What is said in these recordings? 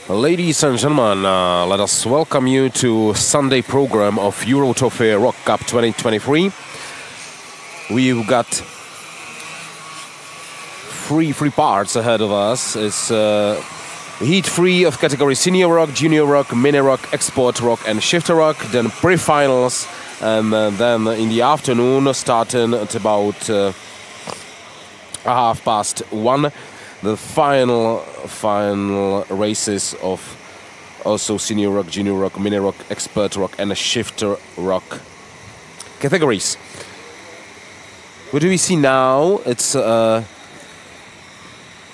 Ladies and gentlemen, let us welcome you to Sunday program of Euro Trophy ROK Cup 2023. We've got three parts ahead of us. It's Heat 3 of category Senior ROK, Junior ROK, Mini ROK, Export ROK and Shifter ROK, then pre-finals, and then in the afternoon, starting at about 1:30, the final races of also Senior ROK, Junior ROK, Mini ROK, Expert ROK and Shifter ROK categories. What do we see now? It's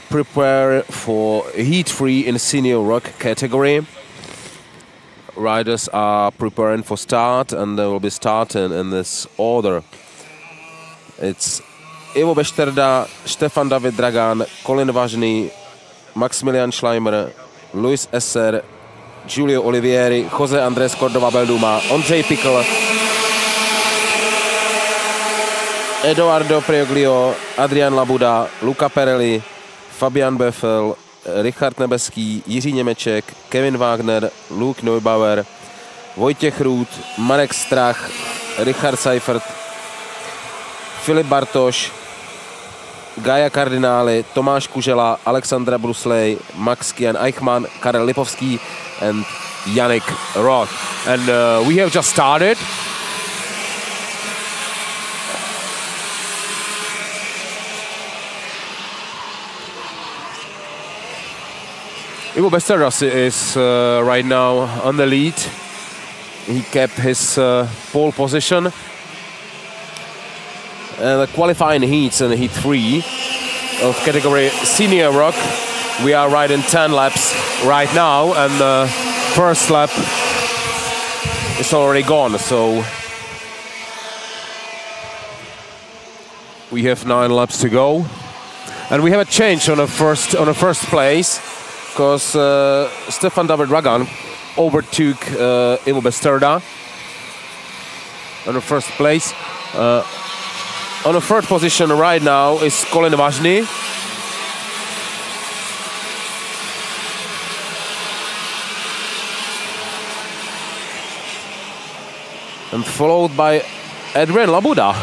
prepare for Heat 3 in Senior ROK category. Riders are preparing for start and they will be starting in this order. It's Ivo Bešterda, Štefan David Dragan, Colin Vážný, Maximilian Schleimer, Luis Esser, Giulio Olivieri, Jose Andrés Cordova Belduma, Ondřej Pikl, Eduardo Prioglio, Adrian Labuda, Luca Perelli, Fabian Beffel, Richard Nebeský, Jiří Němeček, Kevin Wagner, Luke Neubauer, Vojtěch Růd, Marek Strach, Richard Seifert, Filip Bartoš, Gaja Kardinály, Tomáš Kužela, Alexandra Bruslej, Max Kian Eichmann, Karel Lipovský and Yannick Roth. And we have just started. Ivo Bešterda is right now on the lead. He kept his pole position. The qualifying heats in Heat 3 of category Senior ROK. We are riding 10 laps right now, and the first lap is already gone. So we have 9 laps to go, and we have a change on the first place, because Stefan David Dragan overtook Ivo Bešterda on the first place. On the third position right now is Colin Vážný. And followed by Adrian Labuda.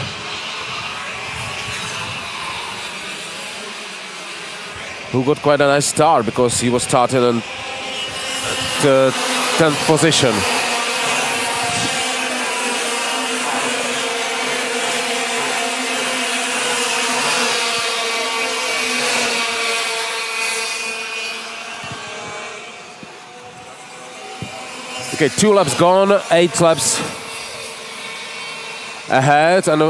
Who got quite a nice start because he was starting in the 10th position. Okay, 2 laps gone, 8 laps ahead, and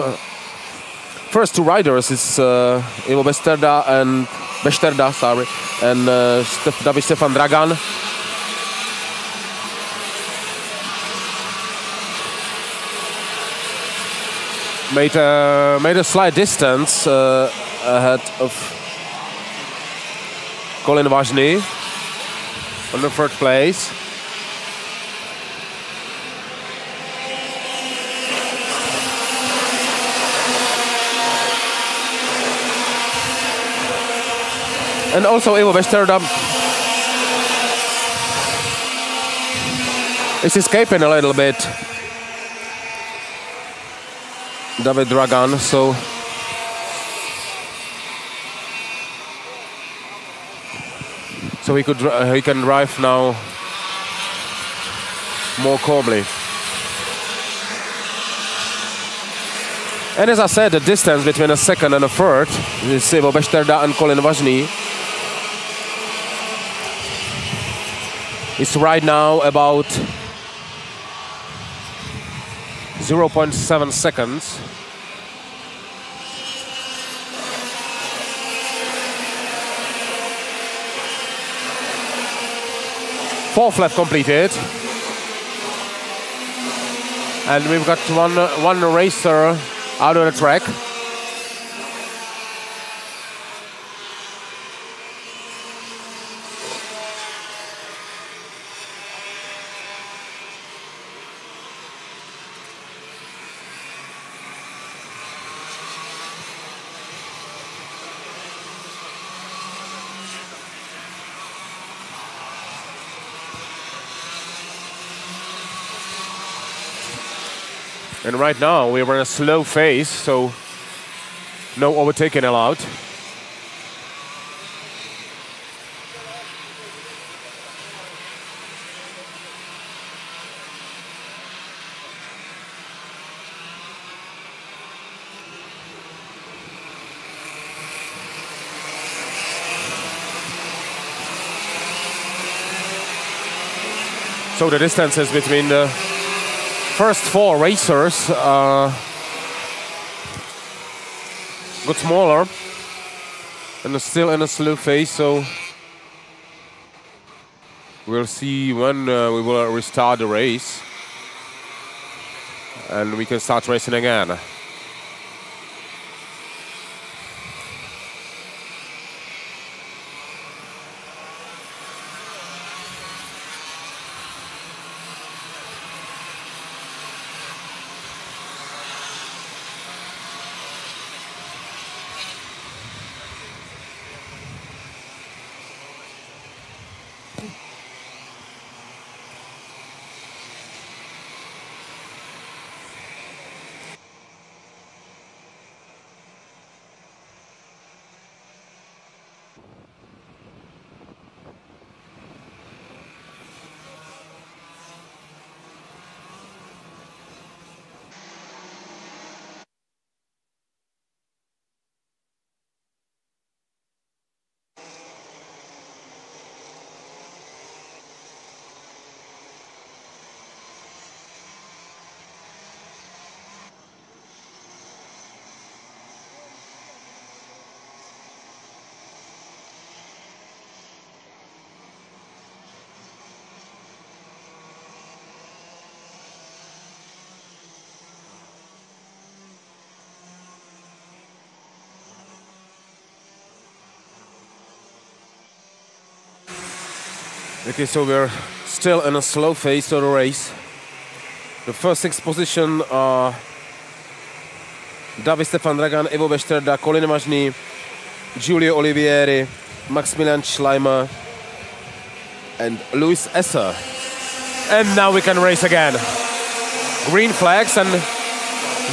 first 2 riders is Ivo Bešterda and David Stefan Dragan. Made a slight distance ahead of Colin Vážný on the third place. And also Ivo Bešterda is escaping a little bit David Dragan, so he can drive now more calmly. And as I said, the distance between a second and a third is Ivo Bešterda and Colin Vážný. It's right now about 0.7 seconds. Fourth lap completed. And we've got one racer out of the track. And right now we were in a slow phase, so no overtaking allowed. So the distances between the first 4 racers got smaller and still in a slow phase, so we'll see when we will restart the race and we can start racing again. Okay, so we're still in a slow phase of the race. The first 6 position are David Stefan Dragan, Ivo Bešterda, Colin Mažný, Giulio Olivieri, Maximilian Schleimer and Luis Esser. And now we can race again. Green flags, and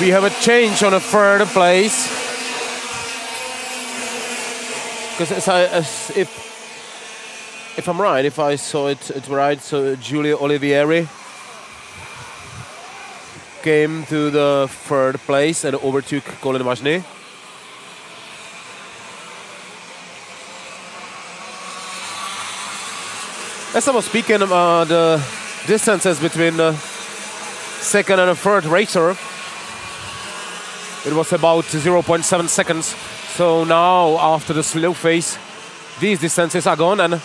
we have a change on the 3rd place. Because if I'm right, if I saw it right, so Giulio Olivieri came to the 3rd place and overtook Colin Mažný. As I was speaking about the distances between the 2nd and the 3rd racer, it was about 0.7 seconds. So now, after the slow phase, these distances are gone, and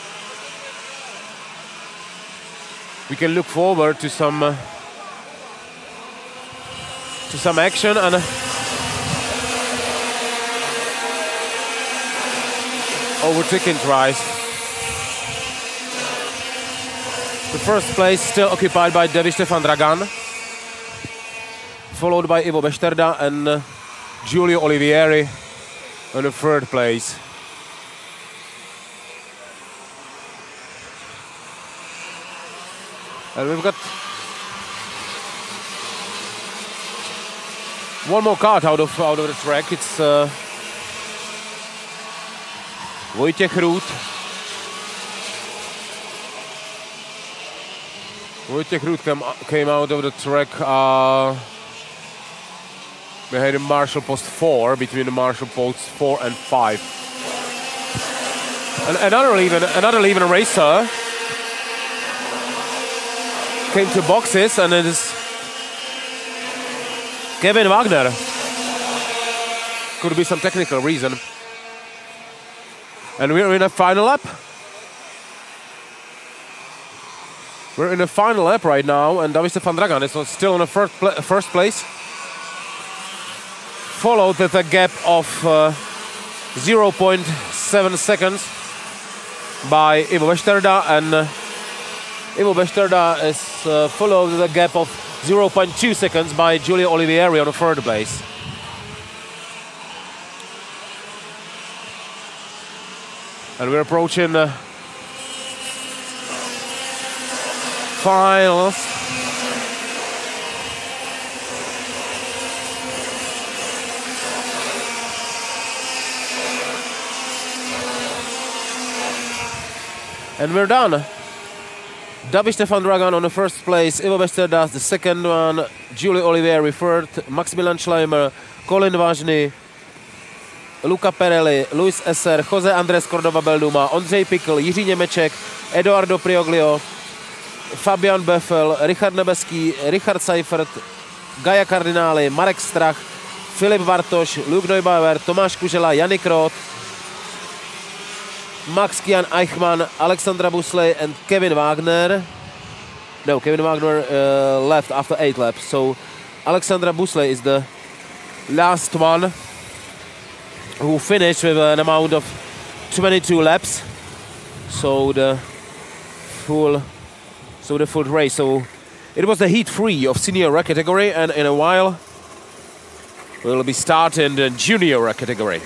we can look forward to some action and overtaking tries. The first place still occupied by David Stefan Dragan, followed by Ivo Bešterda and Giulio Olivieri in the 3rd place. And we've got one more kart out of the track. It's Wojciech Ruth. Wojciech Ruth came out of the track behind the Marshall Post 4, between the Marshall Posts 4 and 5. And another Leven racer came to boxes, and it is Kevin Wagner. Could be some technical reason. And we're in a final lap. We're in the final lap right now, and David Stefan Dragan is still in the first place. Followed with a gap of 0.7 seconds by Ivo Bešterda, and Ivo Bešterda is followed with a gap of 0.2 seconds by Giulio Olivieri on the 3rd place. And we're approaching the finals. And we're done. Davi Stefan Dragan on the first place, Ivo Westerdas the second one, Julie Olivieri third, Maximilian Schleimer, Colin Vážny, Luca Perelli, Luis Esser, Jose Andres Cordova Belduma, Ondřej Pikl, Jiří Němeček, Eduardo Prioglio, Fabian Beffel, Richard Nebeský, Richard Seifert, Gaja Kardinály, Marek Strach, Filip Bartoš, Luke Neubauer, Tomáš Kužela, Janik Roth, Max Kian Eichmann, Alexandra Busley and Kevin Wagner. No, Kevin Wagner left after 8 laps. So Alexandra Busley is the last one who finished with an amount of 22 laps. So the full race. So it was the heat 3 of senior ROK category, and in a while we'll be starting the junior ROK category.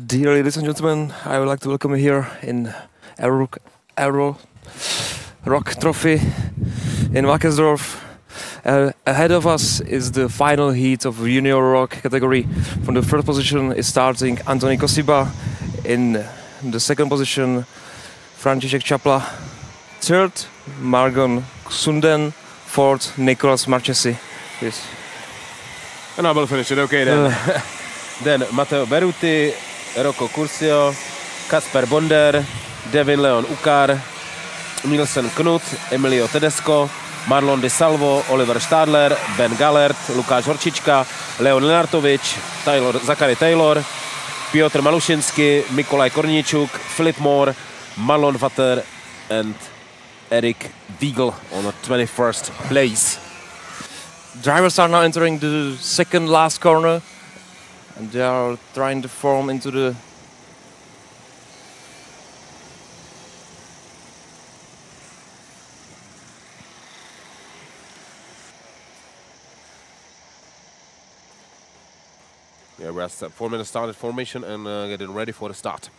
Dear ladies and gentlemen, I would like to welcome you here in ROK Trophy in Wackersdorf. Ahead of us is the final heat of Junior ROK category. From the third position is starting Antoni Kosiba. In the second position, František Čapla. Third, Margon Sunden. Fourth, Nicolas Marchesi. Yes. And I will finish it, okay then. Then Matteo Beruti, Rocco Curcio, Kasper Bonder, Devin Leon Ukar, Nielsen Knut, Emilio Tedesco, Marlon Di Salvo, Oliver Stadler, Ben Gallert, Lukáš Horčička, Leon Lenartovič, Zachary Taylor, Piotr Malušinsky, Mikolaj Korníčuk, Philip Moore, Marlon Vater and Eric Wiegel on the 21st place. Drivers are now entering the second last corner and they are trying to form into the Yeah, we're 4 minutes started formation and getting ready for the start.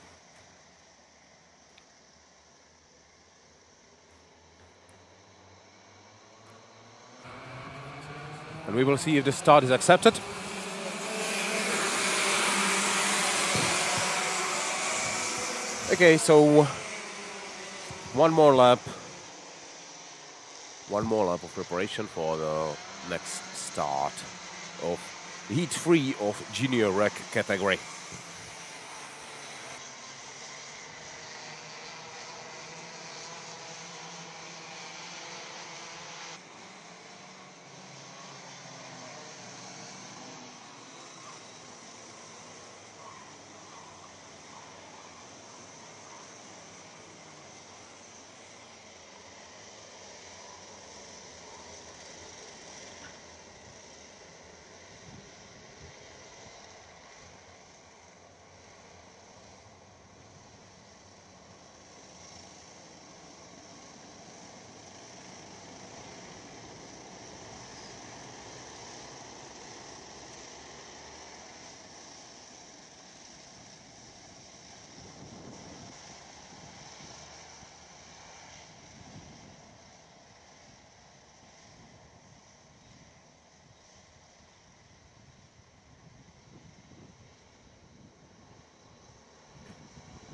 And we will see if the start is accepted. Okay, so one more lap of preparation for the next start of Heat 3 of Junior ROK category.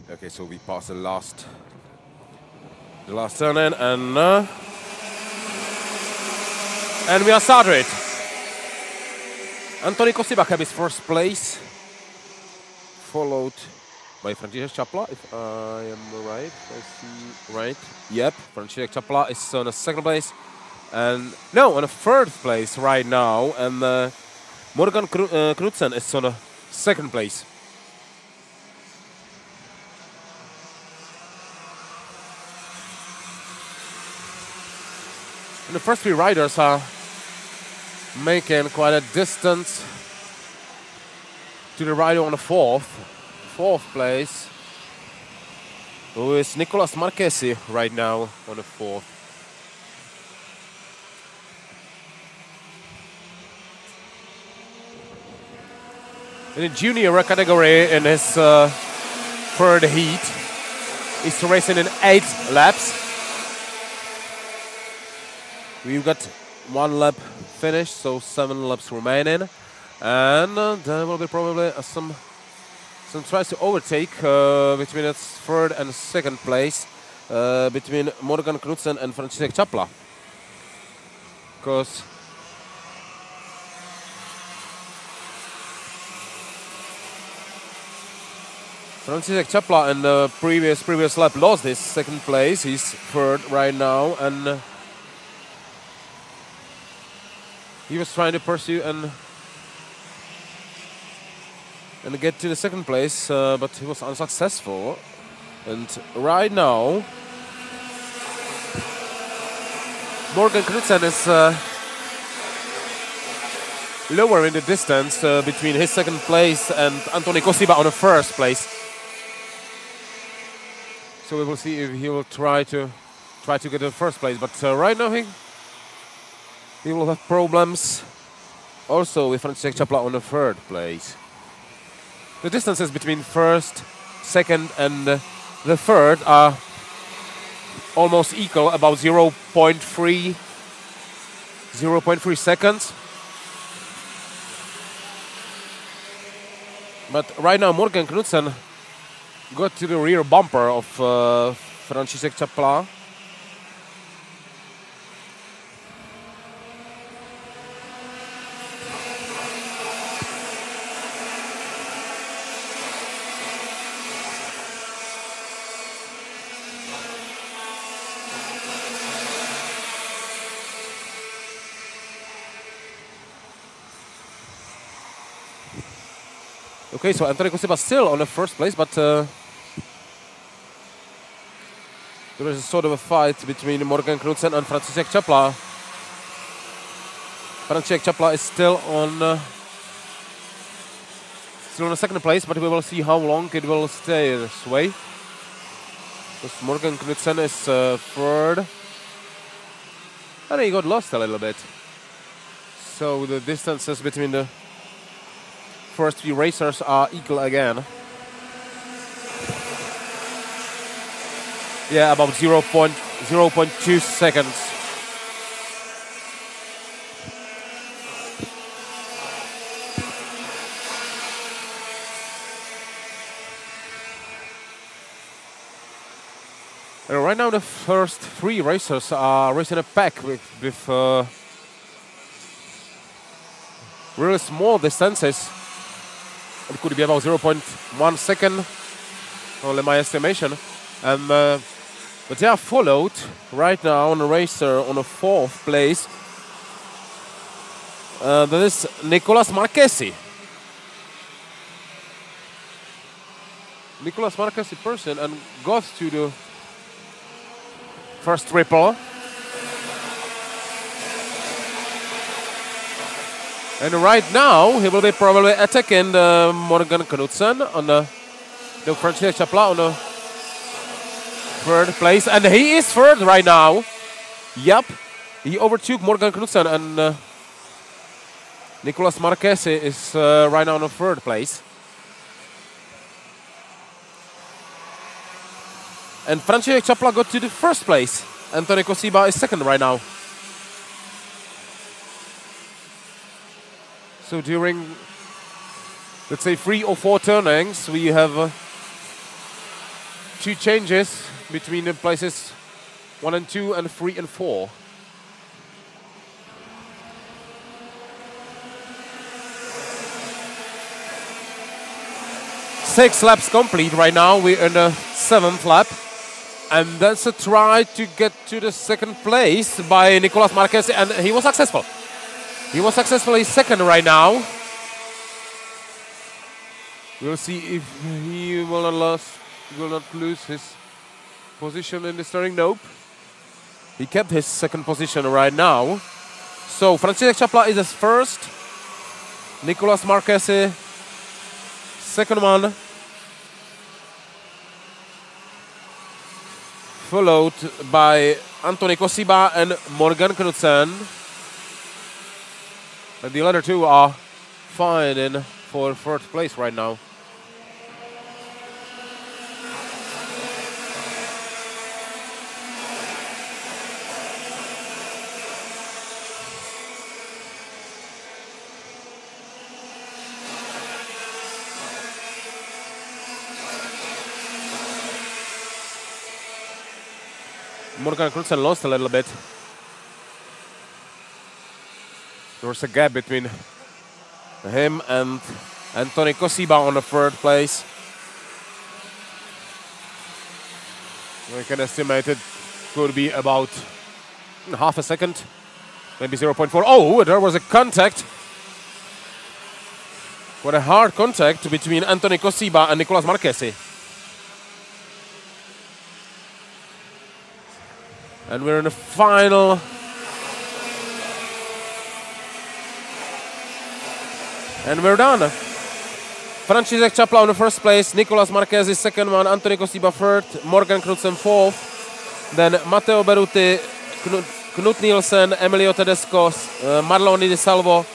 Okay, so we pass the last turn in, and we are started. Antoni Kosiba have his first place, followed by František Čapla, if I am right. I see right. Yep, František Čapla is on a second place, and no, on a third place right now, and Morgan Knudsen is on a second place. And the first three riders are making quite a distance to the rider on the fourth place, who is Nicolas Marchesi right now on the fourth. In the Junior ROK category, in his third heat, he's racing in 8 laps. We've got 1 lap finished, so 7 laps remaining, and there will be probably some tries to overtake between its third and second place between Morgan Knudsen and František Čapla, because František Čapla in the previous lap lost his second place. He's third right now, and he was trying to pursue and get to the second place, but he was unsuccessful. And right now, Morgan Knudsen is lower in the distance between his second place and Antoni Kosiba on the first place. So we will see if he will try to get the first place. But right now he will have problems also with František Čapla on the third place. the distances between first, second and the third are almost equal, about 0.3 seconds. But right now Morgan Knudsen got to the rear bumper of František Čapla. Okay, so Anthony Kosiba still on the first place, but there is a sort of a fight between Morgan Knudsen and František Čapla. František Čapla is still on the second place, but we will see how long it will stay this way. Because Morgan Knudsen is third, and he got lost a little bit. So the distances between the first three racers are equal again. Yeah, about 0.2 seconds. And right now the first three racers are racing a pack with really small distances. It could be about 0.1 second, only my estimation. And but they are followed right now on a racer on a fourth place. That is Nicolas Marchesi. Nicolas Marchesi person and got to the first triple. And right now he will be probably attacking Morgan Knudsen on the František Čapla on the third place, and he is third right now. Yep, he overtook Morgan Knudsen, and Nicolas Marchesi is right now on the third place. And František Čapla got to the first place. Anthony Kosiba is second right now. So during, let's say, 3 or 4 turnings, we have 2 changes between the places 1 and 2 and 3 and 4. Six laps complete right now. We're in the 7th lap. And that's a try to get to the second place by Nicolas Marchesi, and he was successful. He was successfully second right now. We'll see if he will not lose his position in the steering. Nope. He kept his second position right now. So František Čapla is his first. Nicolas Marchesi, second one. Followed by Anthony Kosiba and Morgan Knudsen. And the other two are fighting for third place right now. Morgan Knudsen lost a little bit. There was a gap between him and Anthony Kosiba on the third place. We can estimate it could be about half a second, maybe 0.4. Oh, there was a contact. What a hard contact between Anthony Kosiba and Nicolas Marchesi. And we're in the final. And we're done. František Čapla on the first place, Nicolas Marchesi second one, Anthony Kosiba third, Morgan Knudsen fourth, then Matteo Berruti, Knut Nielsen, Emilio Tedesco, Marlon Di Salvo,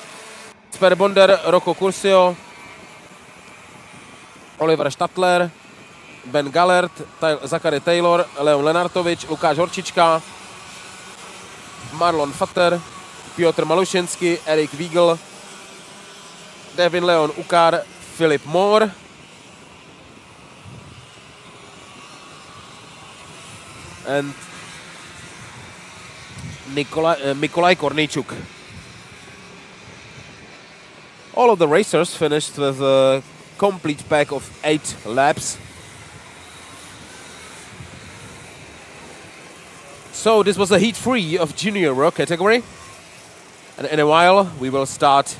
Per Bonder, Rocco Curcio, Oliver Statler, Ben Gallert, Zachary Taylor, Leon Lenartovič, Lukáš Horčička, Marlon Fatter, Piotr Malušensky, Erik Wiegel, Devin Leon Ukar, Philip Moore, and Mikolaj Korničuk. All of the racers finished with a complete pack of 8 laps. So this was a heat 3 of Junior ROK category. And in a while we will start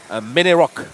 a mini ROK.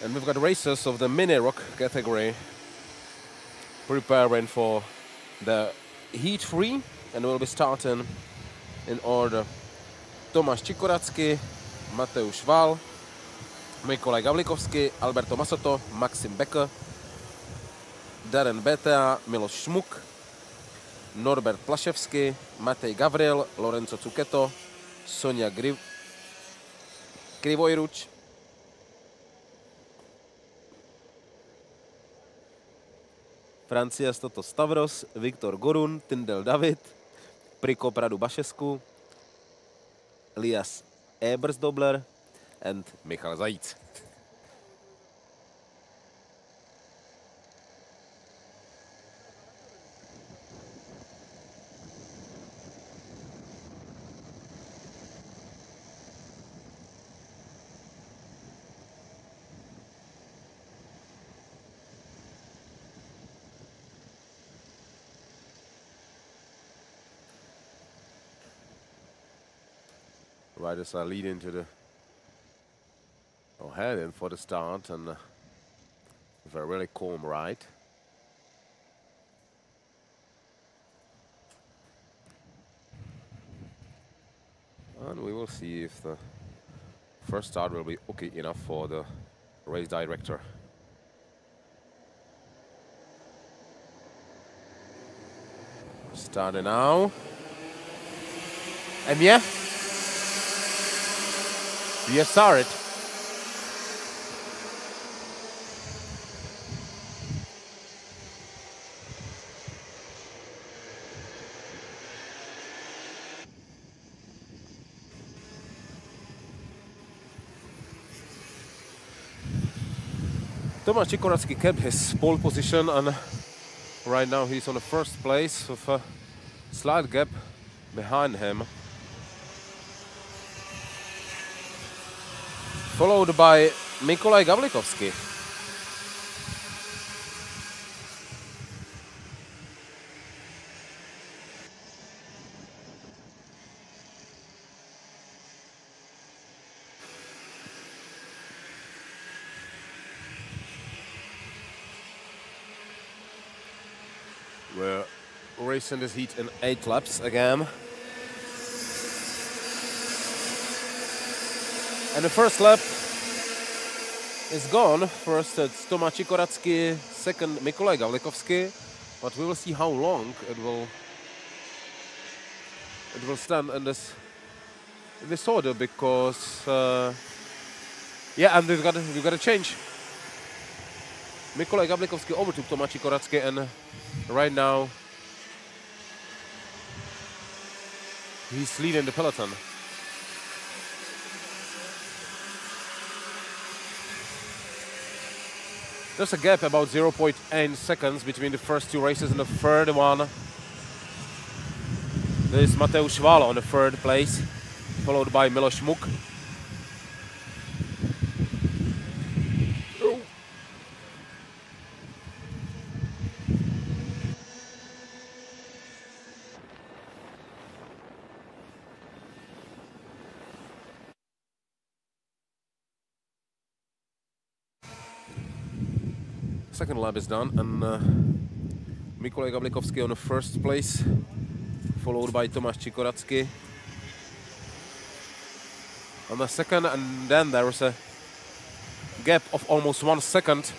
And we've got racers of the mini ROK category preparing for the heat 3, and we'll be starting in order. Tomáš Čikoracký, Mateusz Val, Mikolaj Gavlikovský, Alberto Masoto, Maxim Becker, Darren Betea, Miloš Šmuk, Norbert Plaševský, Matej Gavril, Lorenzo Cuketo, Sonja Krivojruč, Francias Toto Stavros, Viktor Gorun, Tyndall David, Priko Pradu Bašesku, Elias Ebersdobler, and Michal Zajíc. Riders are leading to the, or heading for the start, and with a really calm ride. And we will see if the first start will be okay enough for the race director. Starting now. And yeah. You saw it. Tomáš Čikoracký kept his pole position, and right now he's on the first place with a slight gap behind him. Followed by Mikolaj Gavlikovský. We're racing this heat in 8 laps again. And the first lap is gone. First it's Tomáš Čikoracký, second Mikolaj Gavlikovský, but we will see how long it will stand in this order, because yeah, and we've got a change. Mikolaj Gavlikovský overtook Tomáš Čikoracký, and right now he's leading the peloton. There's a gap about 0.8 seconds between the first 2 races and the third one. There's Mateusz Val on the 3rd place, followed by Miloš Šmuk. Second lap is done, and Mikolaj Gavlikovský on the 1st place, followed by Tomáš Čikoracký on the 2nd, and then there was a gap of almost 1 second.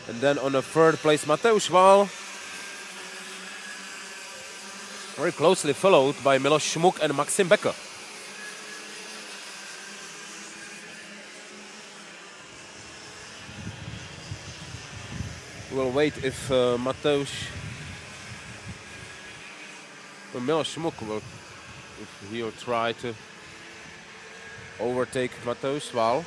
And then on the 3rd place, Mateusz Val, very closely followed by Miloš Šmuk and Maxim Becker. We'll wait if Miloš Šmuk he'll try to overtake Mateusz Val.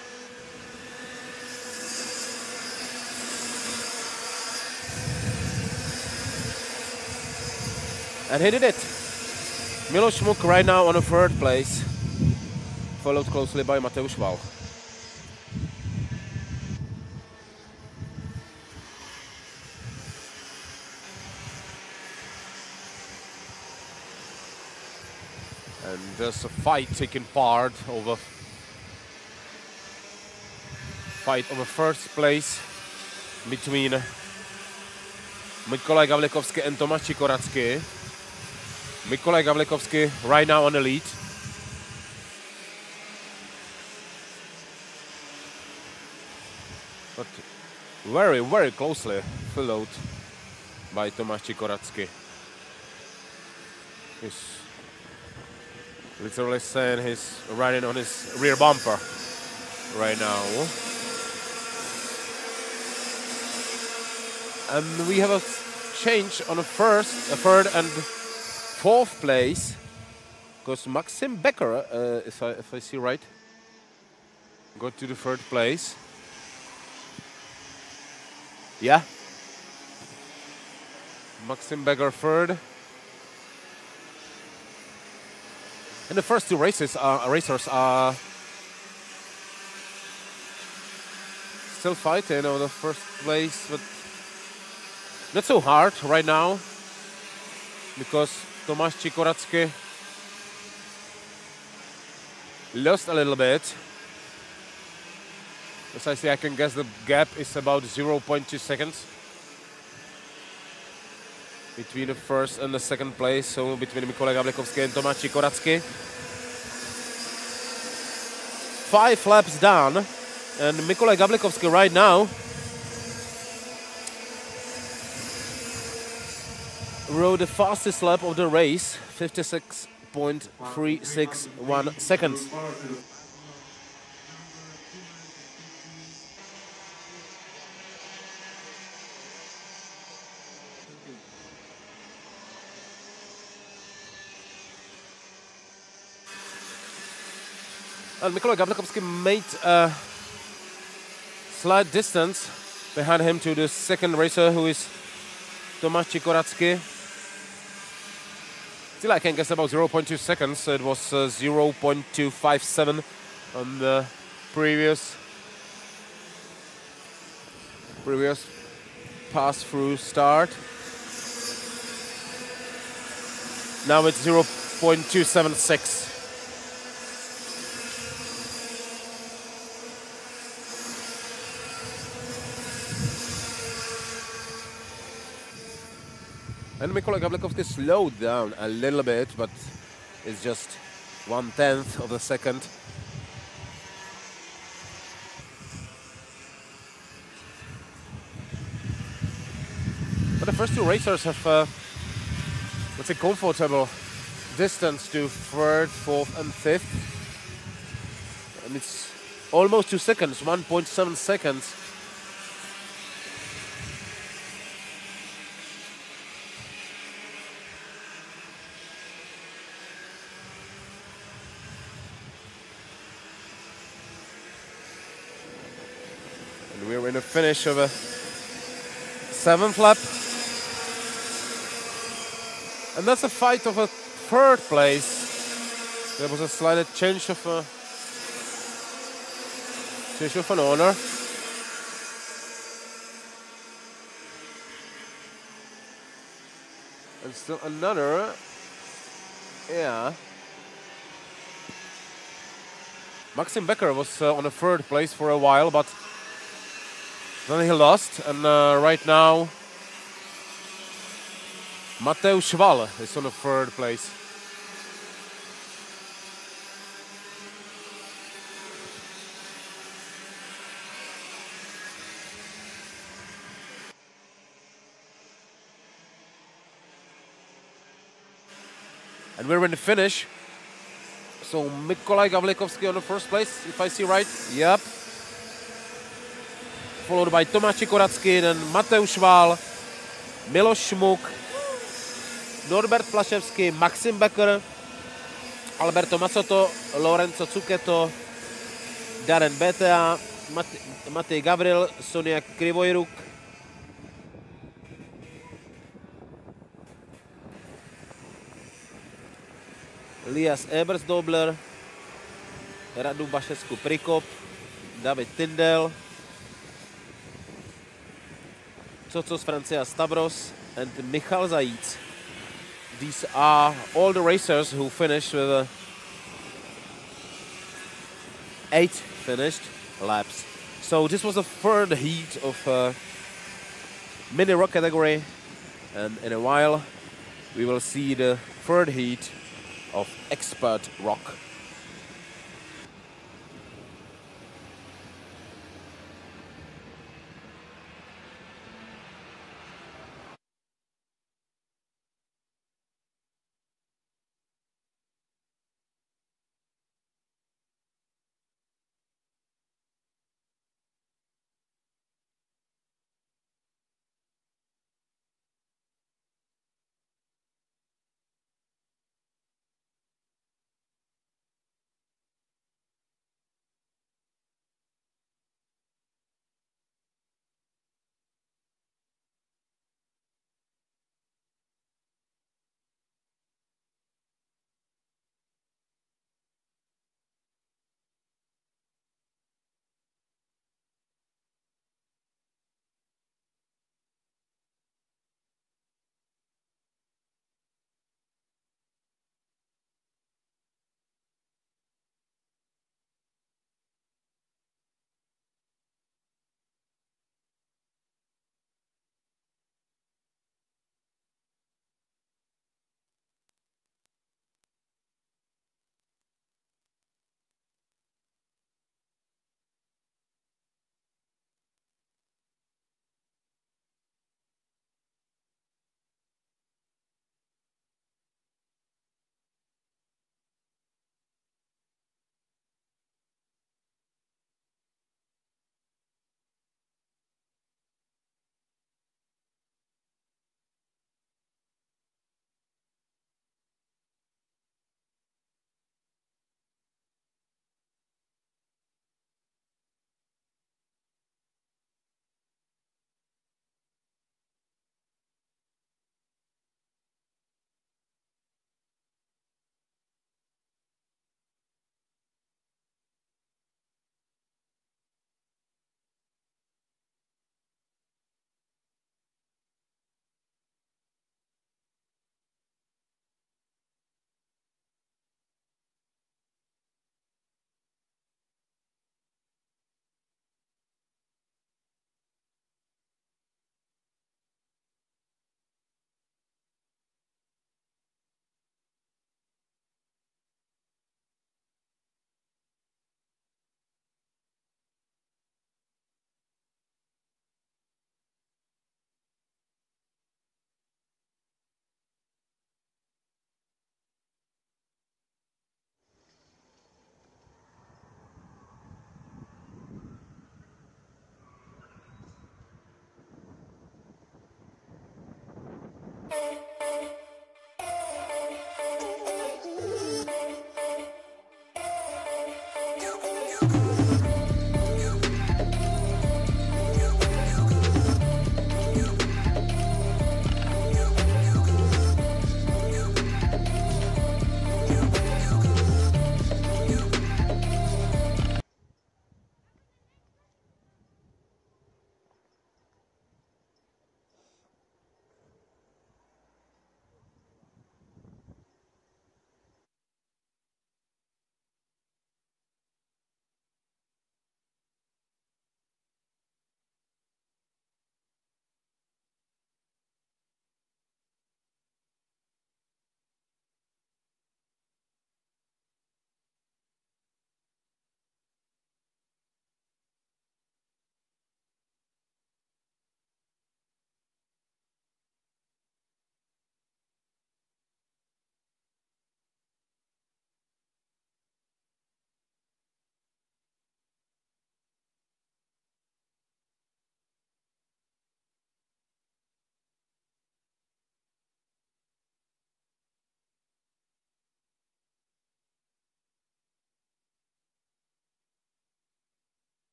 And he did it. Miloš Šmuk right now on the 3rd place, followed closely by Mateusz Val. And there's a fight taking part over fight over first place between Mikolaj Gavlikovsky and Tomáš Čikoracký. Mikolaj Gavlikovsky right now on the lead. But very, very closely followed by Tomáš Čikoracký. He's literally saying he's riding on his rear bumper right now. And we have a change on the third and fourth place, because Maxim Becker, if I see right, got to the third place. Yeah. Maxim Becker third. And the first two racers are still fighting over the first place, but not so hard right now, because Tomáš Čikoracký lost a little bit. As I say, I can guess the gap is about 0.2 seconds between the first and the second place, so between Mikolaj Gavlikovsky and Tomáš Čikoracký. 5 laps down, and Mikolaj Gavlikovsky right now rode the fastest lap of the race, 56.361 seconds. And Mikolaj Gavlikovsky made a slight distance behind him to the second racer, who is Tomáš Čikoracký. Still, I can guess about 0.2 seconds. It was 0.257 on the previous pass-through start. Now it's 0.276. And Mikolaj Gavlikovsky slowed down a little bit, but it's just 1/10 of a second. But the first two racers have, let's say, comfortable distance to third, fourth, and fifth. And it's almost 2 seconds, 1.7 seconds. We're in the finish of a 7th lap. And that's a fight of a third place. There was a slight change of an owner. And still another, yeah. Maxim Becker was on the third place for a while, but then he lost, and right now Mateusz Schwal is on the third place. And we're in the finish. So Mikolaj Gavlikovsky on the first place, if I see right. Yep. Followed by Tomáš Čikoracký, then Mateusz Schwal, Miloš Šmuk, Norbert Plaševský, Maxim Becker, Alberto Mazzotto, Lorenzo Zucchetto, Darren Betea, Matej Gavril, Sonia Krivojruk, Elias Ebersdobler, Radu Bašescu Prikop, David Tindel, Tsotsos Francia Stavros, and Michal Zajíc. These are all the racers who finished with 8 finished laps. So this was the third heat of mini rock category, and in a while we will see the third heat of expert rock.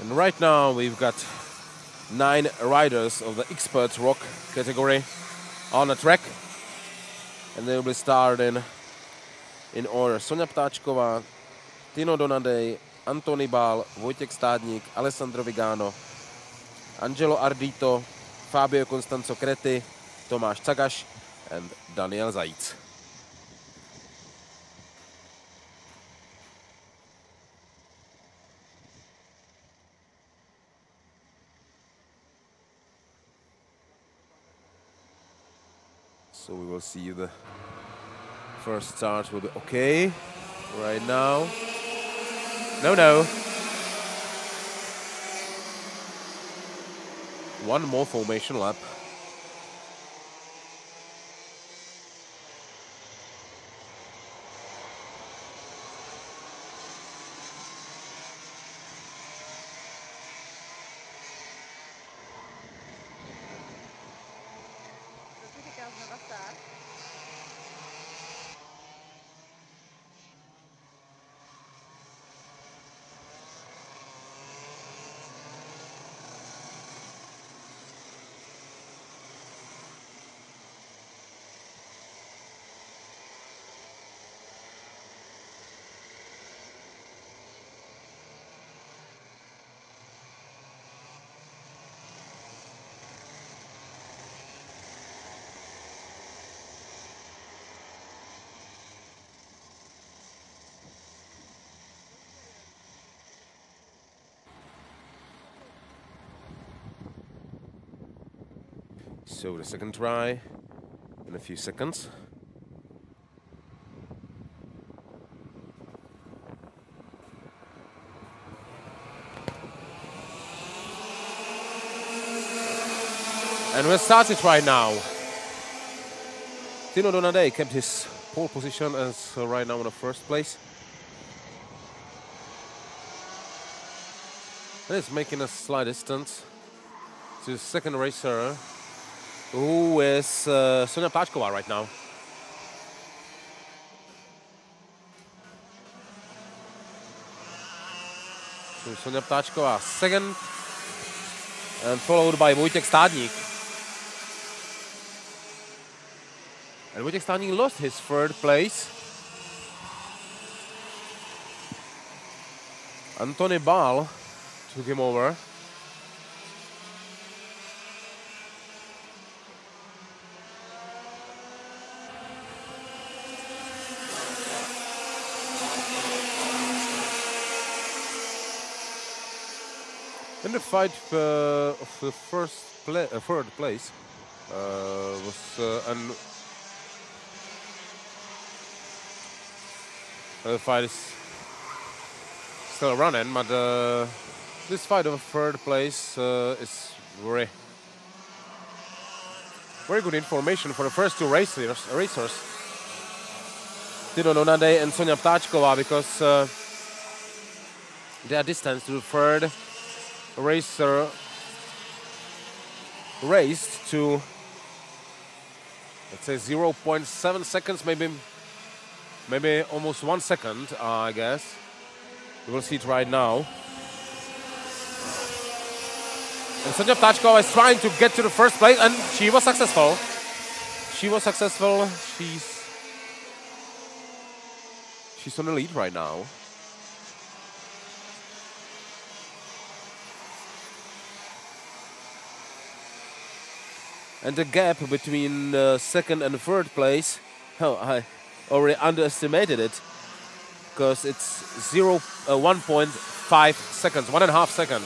And right now we've got 9 riders of the expert ROK category on the track. And they will be starting in order. Sonia Ptáčková, Tino Donadej, Antony Bál, Vojtěch Stádník, Alessandro Vigano, Angelo Ardito, Fabio Constanzo Creti, Tomáš Cagaš and Daniel Zajíc. So we will see the first start will be okay right now. No. One more formation lap. So the second try in a few seconds. And we'll start it right now. Tino Donadej kept his pole position as right now in the first place. And it's making a slight distance to the second racer, who is Sonia Ptáčková right now. So Sonia Ptáčková second, and followed by Vojtěch Stádník. And Vojtěch Stádník lost his third place. Antony Bál took him over. In the fight of the third place was the fight is still running, but this fight of third place is very good information for the first two racers, Tino Donadej and Sonia Ptáčková, because their distance to the third racer raced to, let's say, 0.7 seconds, maybe almost 1 second, I guess. We will see it right now. And Sonia Ptáčková is trying to get to the first place, and she was successful. She's on the lead right now. And the gap between second and third place, I already underestimated it, because it's 1.5 seconds, 1.5 seconds.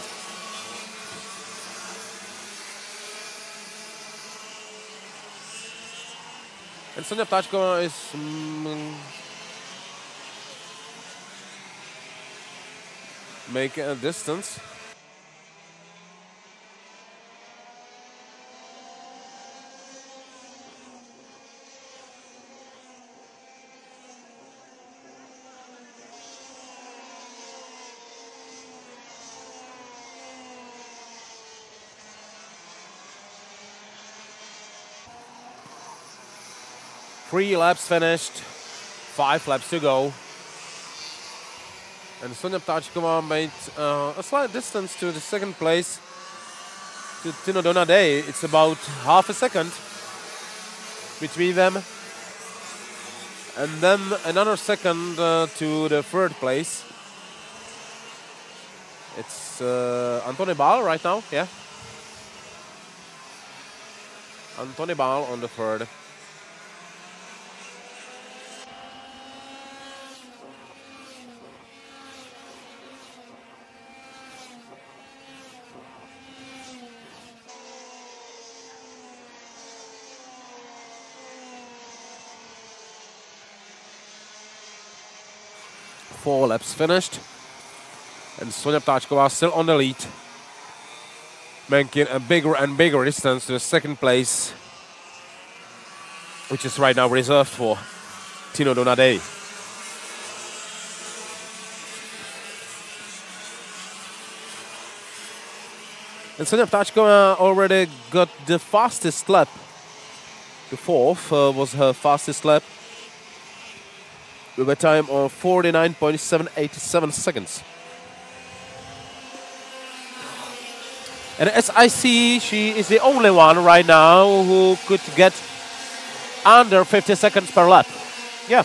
And Sonia Ptáčková is making a distance. Three laps finished, 5 laps to go. And Sonja Ptáčková made a slight distance to the second place to Tino Donadei. It's about half a second between them. And then another second to the third place. It's Antony Bál right now, yeah. Antony Bál on the third. Four laps finished, and Sonja Ptáčková still on the lead, making a bigger and bigger distance to the second place, which is right now reserved for Tino Donadei. And Sonja Ptáčková already got the fastest lap. The fourth was her fastest lap, with a time of 49.787 seconds. And as I see, she is the only one right now who could get under 50 seconds per lap. Yeah.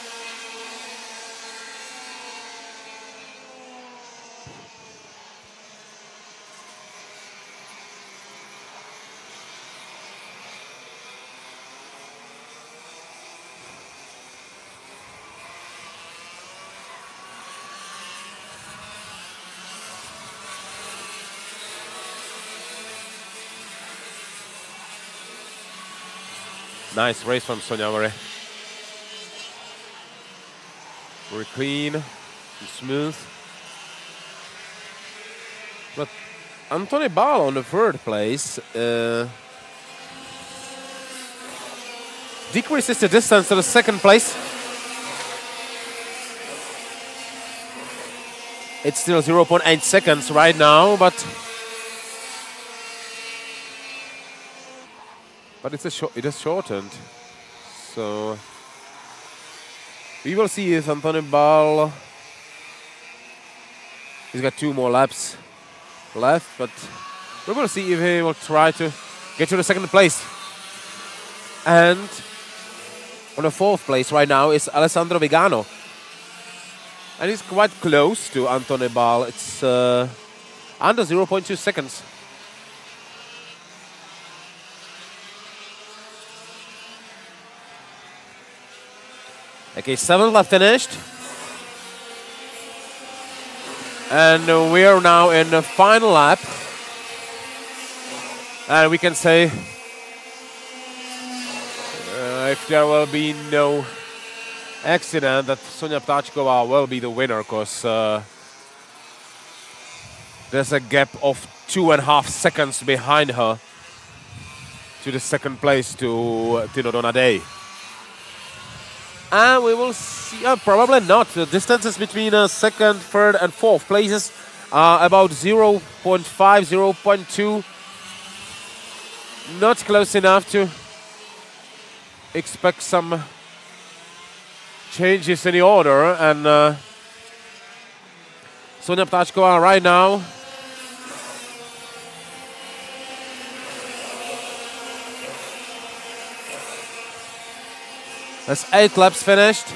Nice race from Sonja, very clean and smooth. But Antony Bál on the third place decreases the distance to the second place. It's still 0.8 seconds right now, but it is shortened. So we will see if Antony Bál, he's got 2 more laps left, but we will see if he will try to get to the second place. And on the fourth place right now is Alessandro Vigano, and he's quite close to Antony Bál. It's under 0.2 seconds. Okay, 7th lap finished. And we are now in the final lap. And we can say if there will be no accident, that Sonja Ptáčková will be the winner, because there's a gap of 2.5 seconds behind her to the second place, to Tino Donadei. And we will see, probably not. The distances between second, third and fourth places are about 0.5, 0.2. Not close enough to expect some changes in the order. And Sonja Ptáčková right now has 8 laps finished.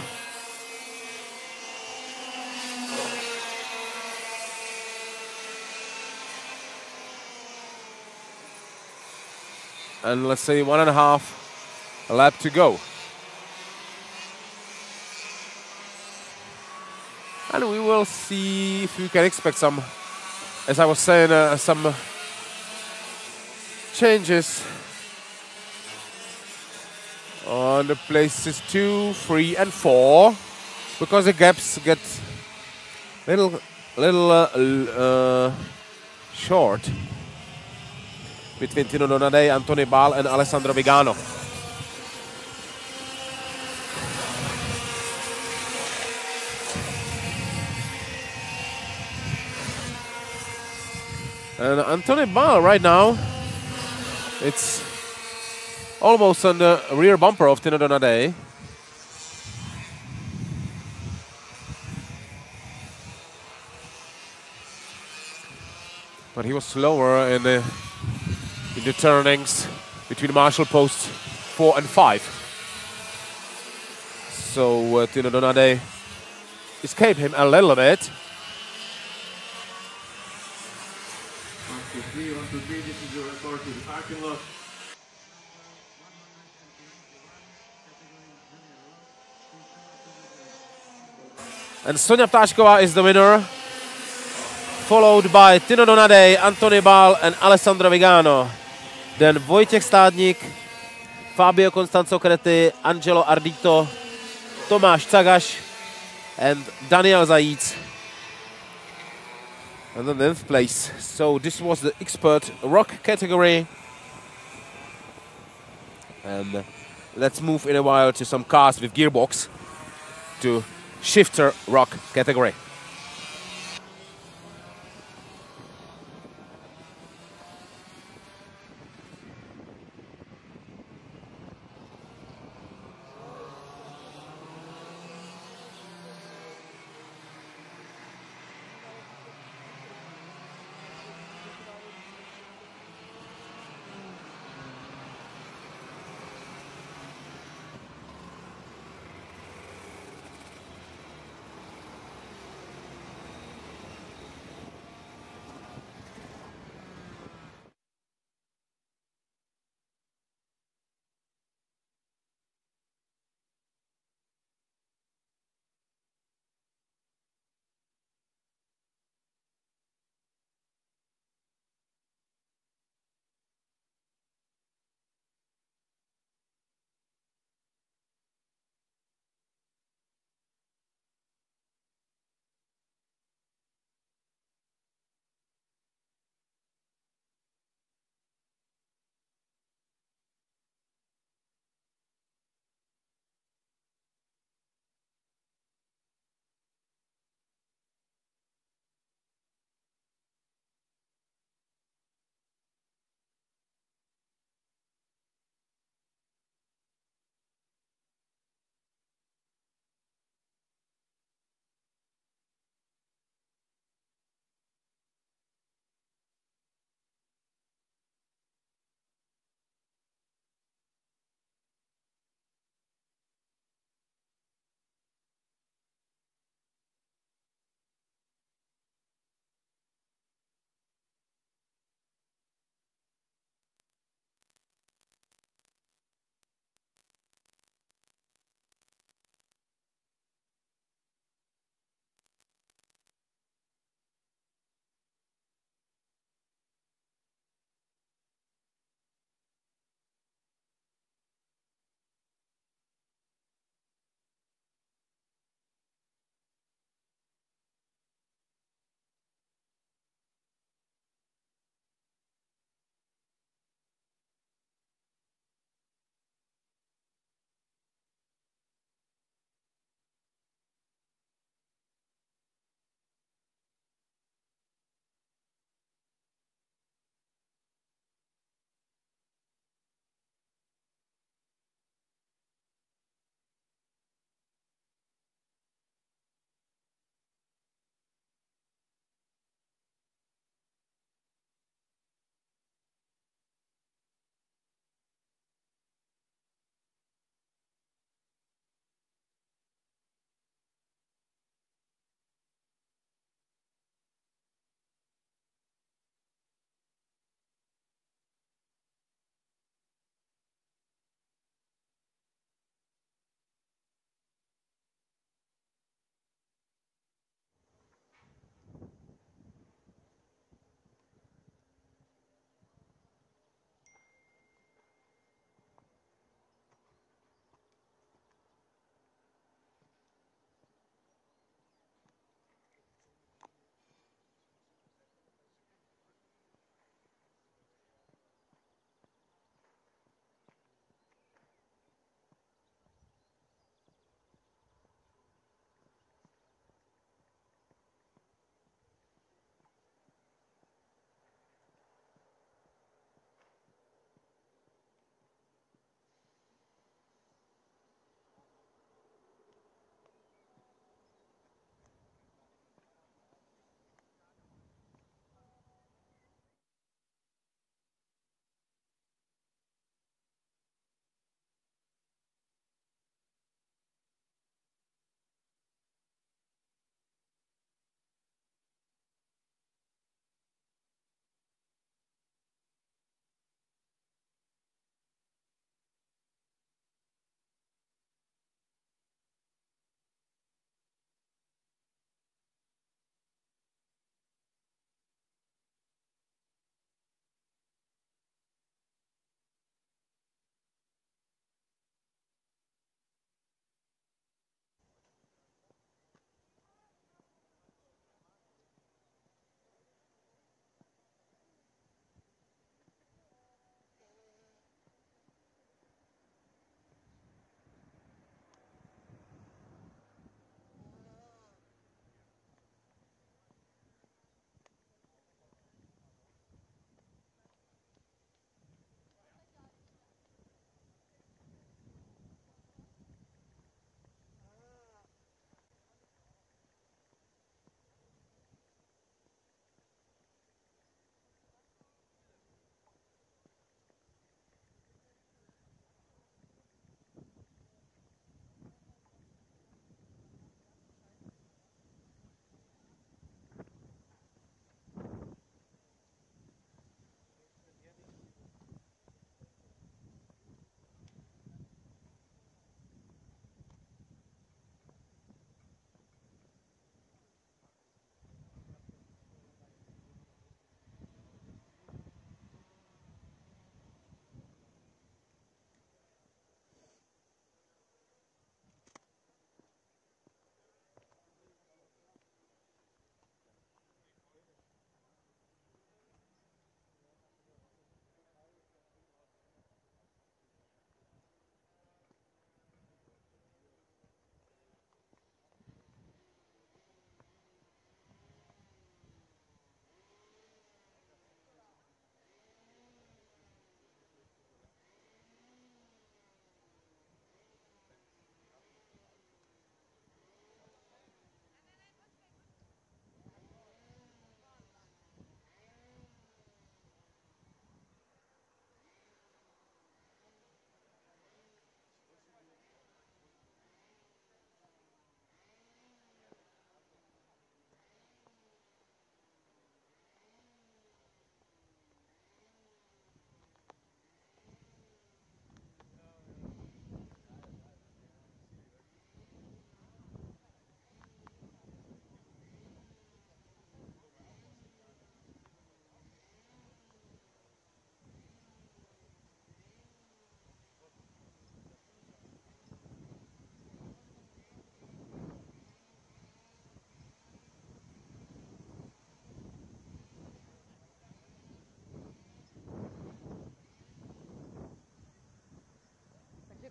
And let's say 1.5 lap to go. And we will see if we can expect some, as I was saying, some changes on the places 2, 3 and 4, because the gaps get little short between Tino Donadei, Antony Bál and Alessandro Vigano. And Antony Bál right now, it's almost on the rear bumper of Tino Donadei. but he was slower in the turnings between marshal posts 4 and 5. So Tino Donade escaped him a little bit. 1, 2, 3, this is your report to the parking lot. And Sonia Ptáčková is the winner, followed by Tino Donade, Antony Bál and Alessandro Vigano. Then Vojtěch Stádník, Fabio Constanzo Creti, Angelo Ardito, Tomáš Cagaš and Daniel Zajíc. And then 10th place. So this was the expert ROK category. And let's move in a while to some cars with gearbox to shifter ROK category.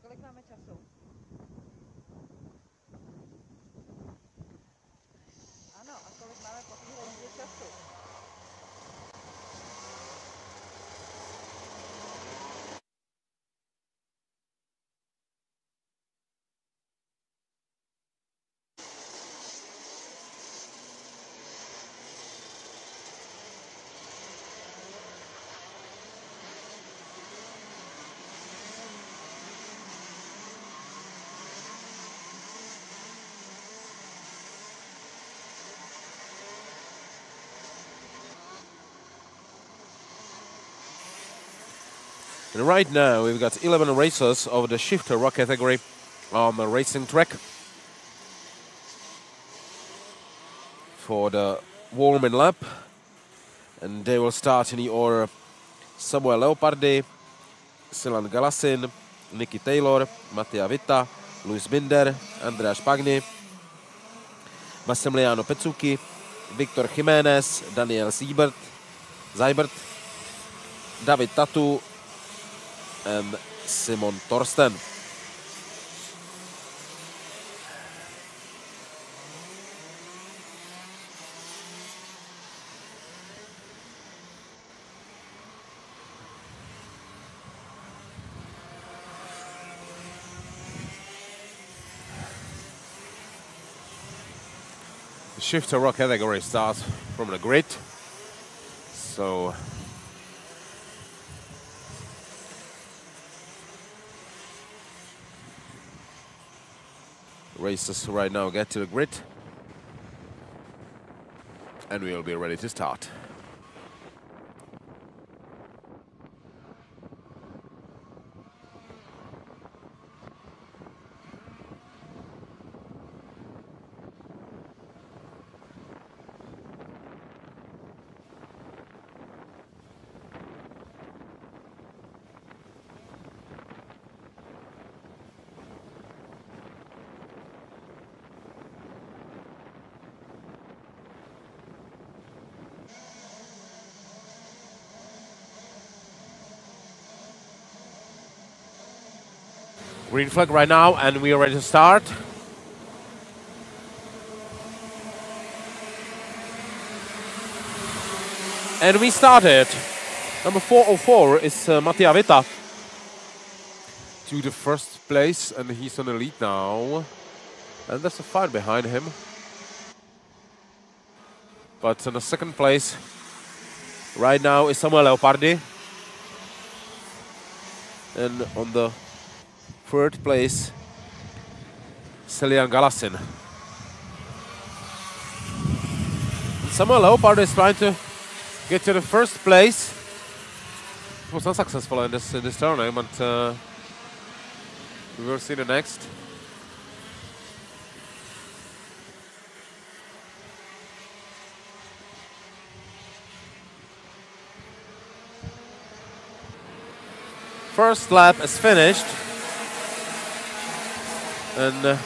Kolik máme času? Ano, a kolik máme po téhle jízdě času? And right now we've got 11 racers of the shifter ROK category on the racing track for the warming lap, and they will start in the order: Samuel Leopardi, Silan Galasin, Nicky Taylor, Mattia Vitta, Luis Binder, Andreas Pagni, Massimiliano Pezzucchi, Victor Jiménez, Daniel Seibert, David Tatu, and Simon Torsten. The shifter ROK category starts from the grid, so racers right now get to the grid, and we'll be ready to start. Green flag right now, and we are ready to start. And we started. Number 404 is Mattia Vitta to the first place, and he's on the lead now. And there's a fight behind him. But in the second place right now is Samuel Leopardi. And on the third place, Selian Galasin. Samuel Leopard is trying to get to the first place. It was unsuccessful in this tournament. We will see the next. First lap is finished. And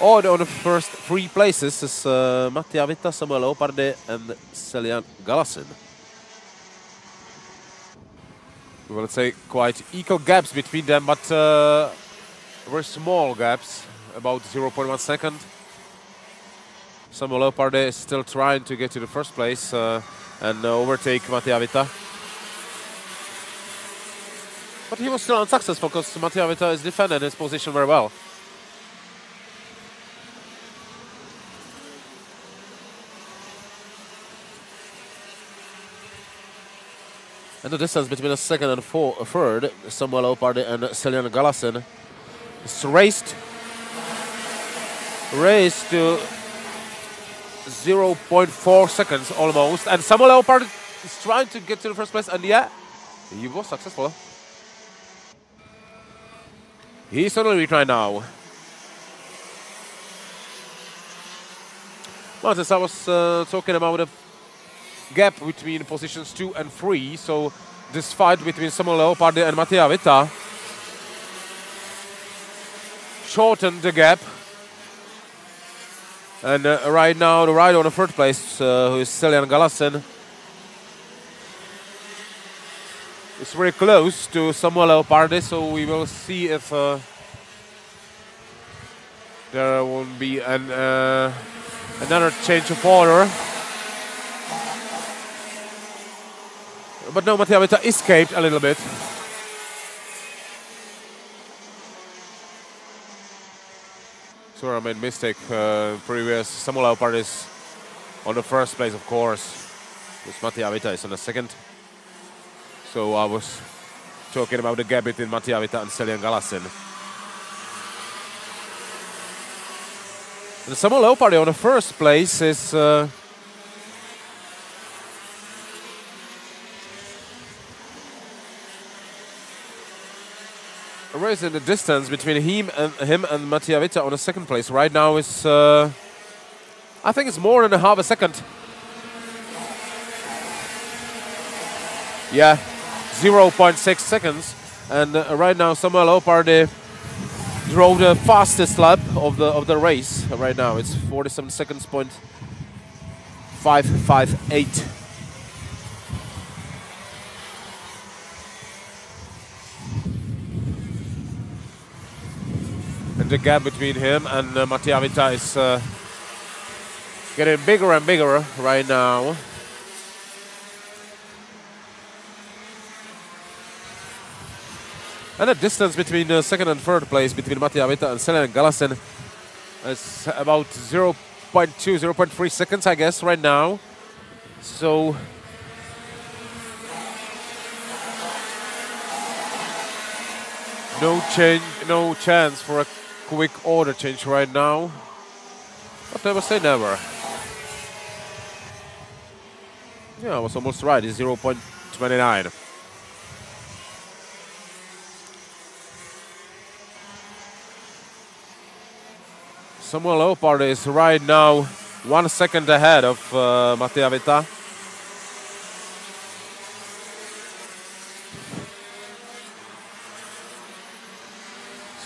order on the first three places is Mattia Vitta, Samuel Leopardi, and Selian Galasin. We will say quite equal gaps between them, but very small gaps, about 0.1 second. Samuel Leopardi is still trying to get to the first place and overtake Mattia Vitta. But he was still unsuccessful because Mattia Vitta is defending his position very well. And the distance between the second and third, Samuel Leopardi and Selian Galasin, is raised to 0.4 seconds almost. And Samuel Leopardi is trying to get to the first place, and yeah, he was successful. He's on the lead right now. Well, as I was talking about the gap between positions 2 and 3, so this fight between Samuel Leopardi and Mattia Vitta shortened the gap. And right now, the rider on the third place, who is Selian Galasin, is is very close to Samuel Leopardi, so we will see if there won't be another change of order. But no, Mattia Vita escaped a little bit. Sorry, I made a mistake. Previous Samuel Leopard is on the first place, of course. This Mattia Vita is on the second. So I was talking about the gap between Mattia Vita and Celian Galasin. And Samuel Leopardi on the first place is raising the distance between him and Mattia Vita on the second place. Right now is I think it's more than a half a second. Yeah, 0.6 seconds. And right now Samuel Leopardi drove the fastest lap of the race. Right now it's 47 seconds, .558. And the gap between him and Mattia Vita is getting bigger and bigger right now. And the distance between second and third place between Mattia Vita and Celian Galasin is about 0.2, 0.3 seconds, I guess, right now. So no chance for a quick order change right now. But never say never. Yeah, I was almost right. It's 0.29. Samuel Leopard is right now 1 second ahead of Mattia Vita.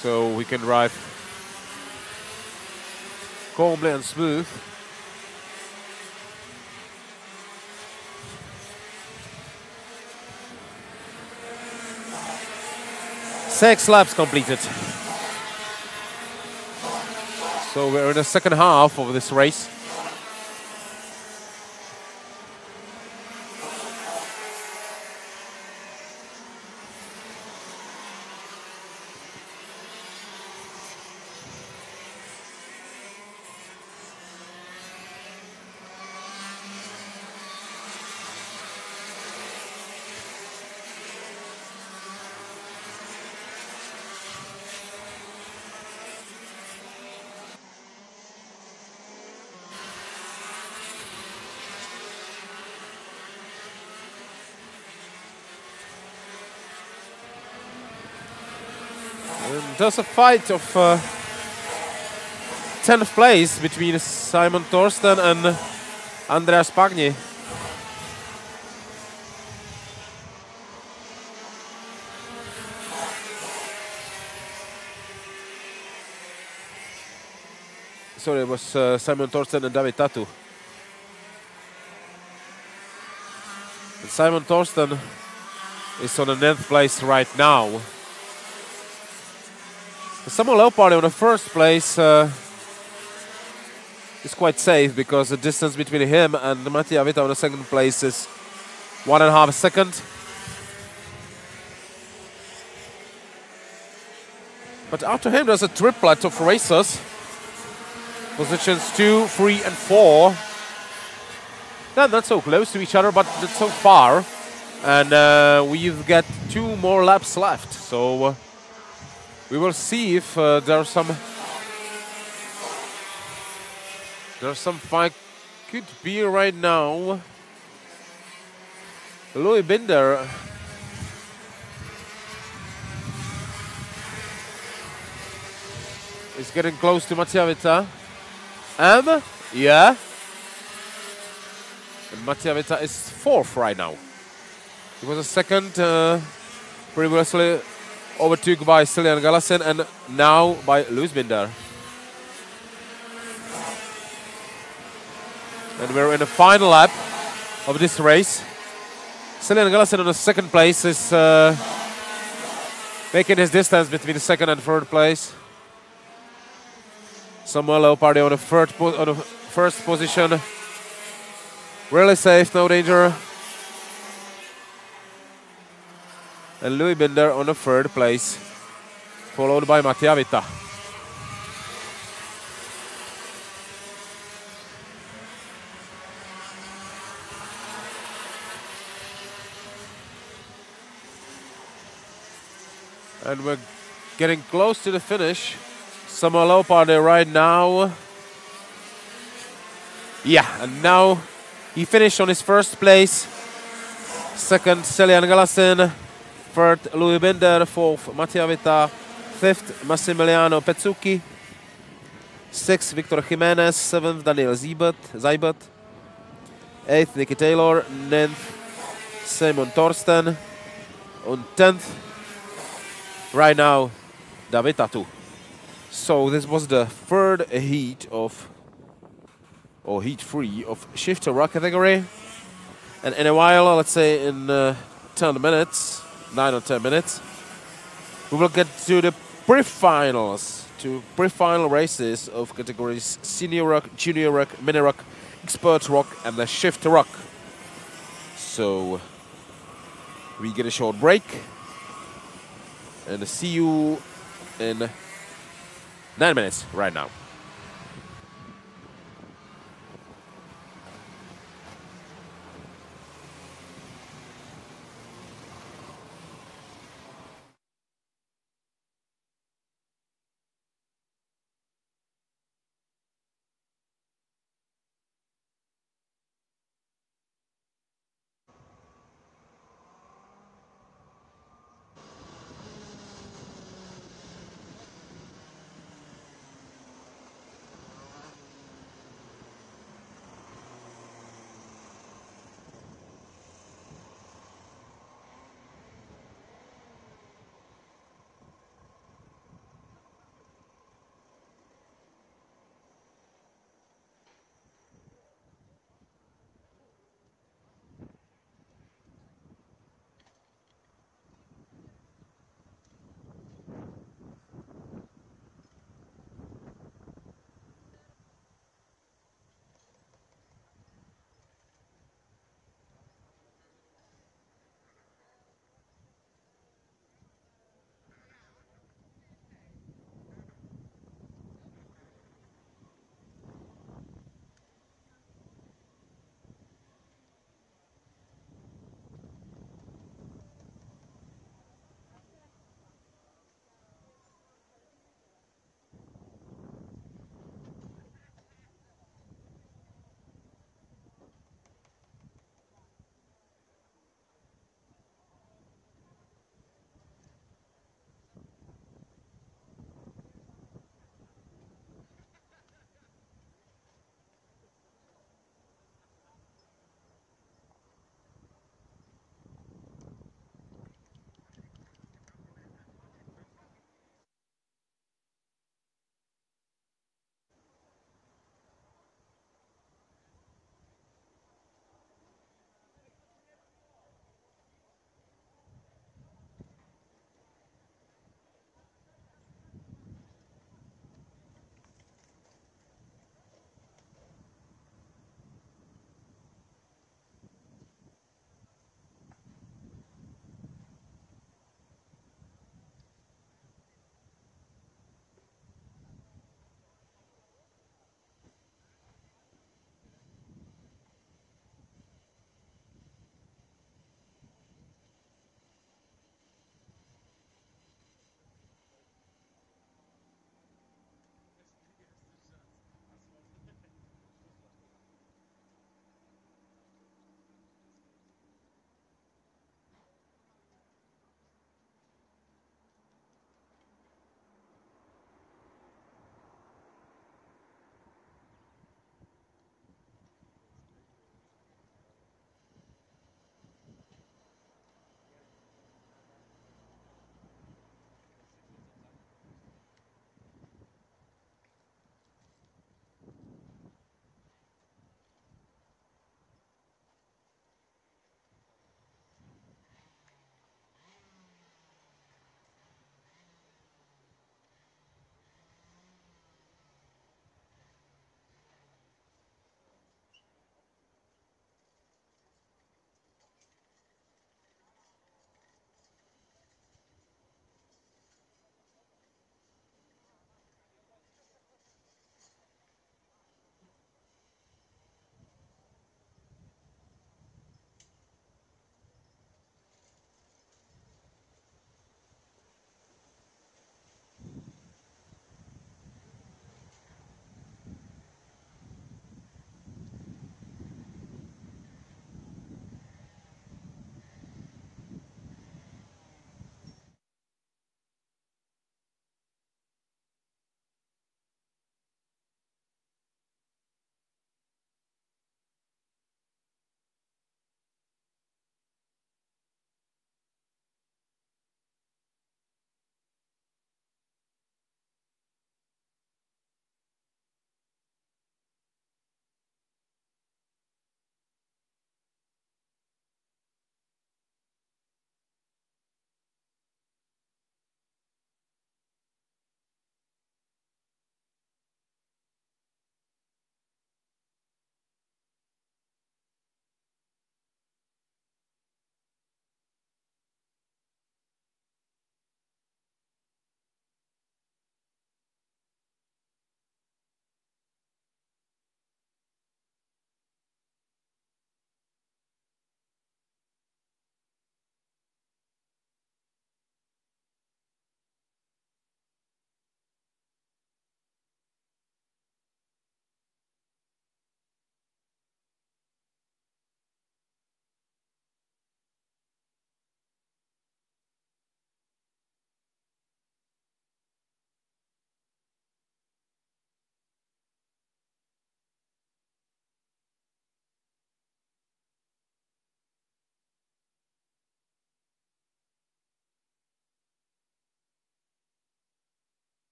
So we can drive calmly and smooth. Six laps completed. So we're in the second half of this race. There's a fight of 10th place between Simon Thorsten and Andreas Pagni. Sorry, it was Simon Thorsten and David Tatu. And Simon Thorsten is on the 9th place right now. Samuel Leopardi on the first place is quite safe because the distance between him and Mattia Vita on the second place is 1.5 seconds. But after him there's a triplet of racers. Positions 2, 3 and 4. They're not so close to each other, but not so far. And we've got 2 more laps left. So we will see if there's some fight. Could be right now. Louis Binder is getting close to Mattia Vita. Yeah. And Mattia Vita is 4th right now. He was a second previously overtook by Celian Galasin and now by Louis Binder. And we're in the final lap of this race. Cillian Gallison on the second place is making his distance between second and third place. Samuel Leopardi on the first position. Really safe, no danger. And Louis Binder on the third place, followed by Mattia Vita. And we're getting close to the finish. Samuel Leopardi right now. Yeah, and now he finished on his first place. Second, Cillian Gallison. Third, Louis Binder. Fourth, Mattia Vita. Fifth, Massimiliano Pezzucchi. Sixth, Victor Jimenez. Seventh, Daniel Zybert. Eighth, Nicky Taylor. Ninth, Simon Torsten. On 10th, right now, David Tatu. So this was the third heat of, or heat 3 of shifter ROK category. And in a while, let's say in 10 minutes, 9 or 10 minutes, we will get to the pre-finals, to pre-final races of categories Senior ROK, Junior ROK, Mini ROK, Expert ROK, and the shifter ROK. So we get a short break and see you in 9 minutes right now.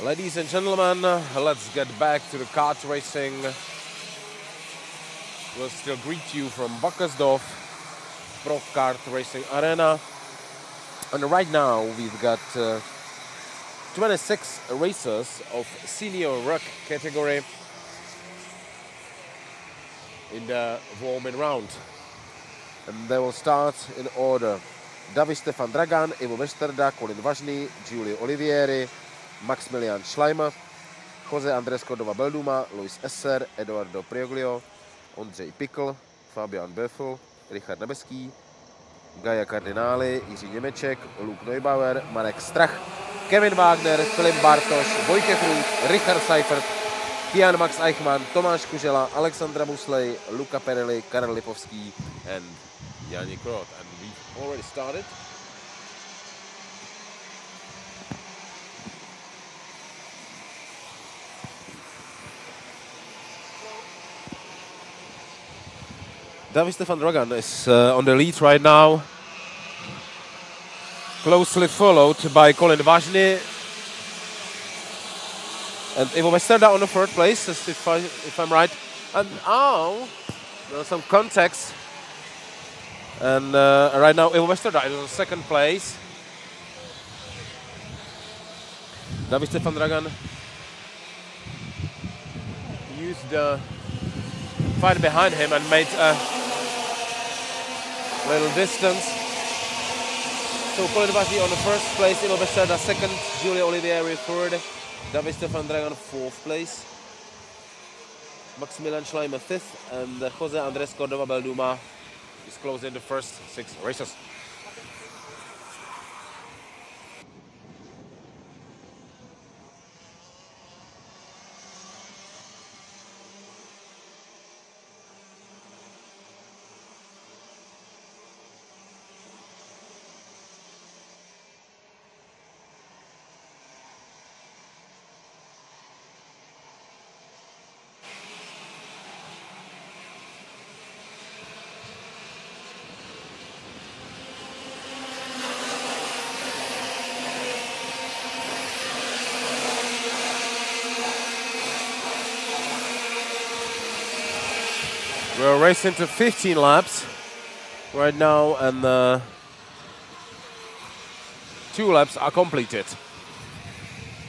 Ladies and gentlemen, let's get back to the kart racing. We'll still greet you from Wackersdorf, Prokart Racing Arena. And right now we've got 26 racers of senior ROK category in the warming round. And they will start in order. David Stefan Dragan, Ivo Westerda, Colin Važný, Giulio Olivieri, Maximilian Schleimer, Jose Andres Cordova Belduma, Luis Esser, Eduardo Prioglio, Ondřej Pikl, Fabian Böffel, Richard Nebeský, Gaja Kardinály, Jiří Němeček, Luke Neubauer, Marek Strach, Kevin Wagner, Filip Bartoš, Vojtěch Růd, Richard Seifert, Jan Max Eichmann, Tomáš Kužela, Alexandra Buslej, Luca Perelli, Karel Lipovský and Janik Roth. And we've already started. David Stefan Dragan is on the lead right now, closely followed by Colin Važný and Ivo Westerda on the third place, if I'm right. And there's some context. And right now Ivo Westerda is on second place. David Stefan Dragan used the fight behind him and made a little distance. So Colin Važný on the first place, Ivo Westerda second, Giulio Olivieri third, David Stefan Dragan fourth place, Maximilian Schleimer fifth, and Jose Andres Cordova Belduma is closing the first 6 races. We're racing to 15 laps right now, and 2 laps are completed.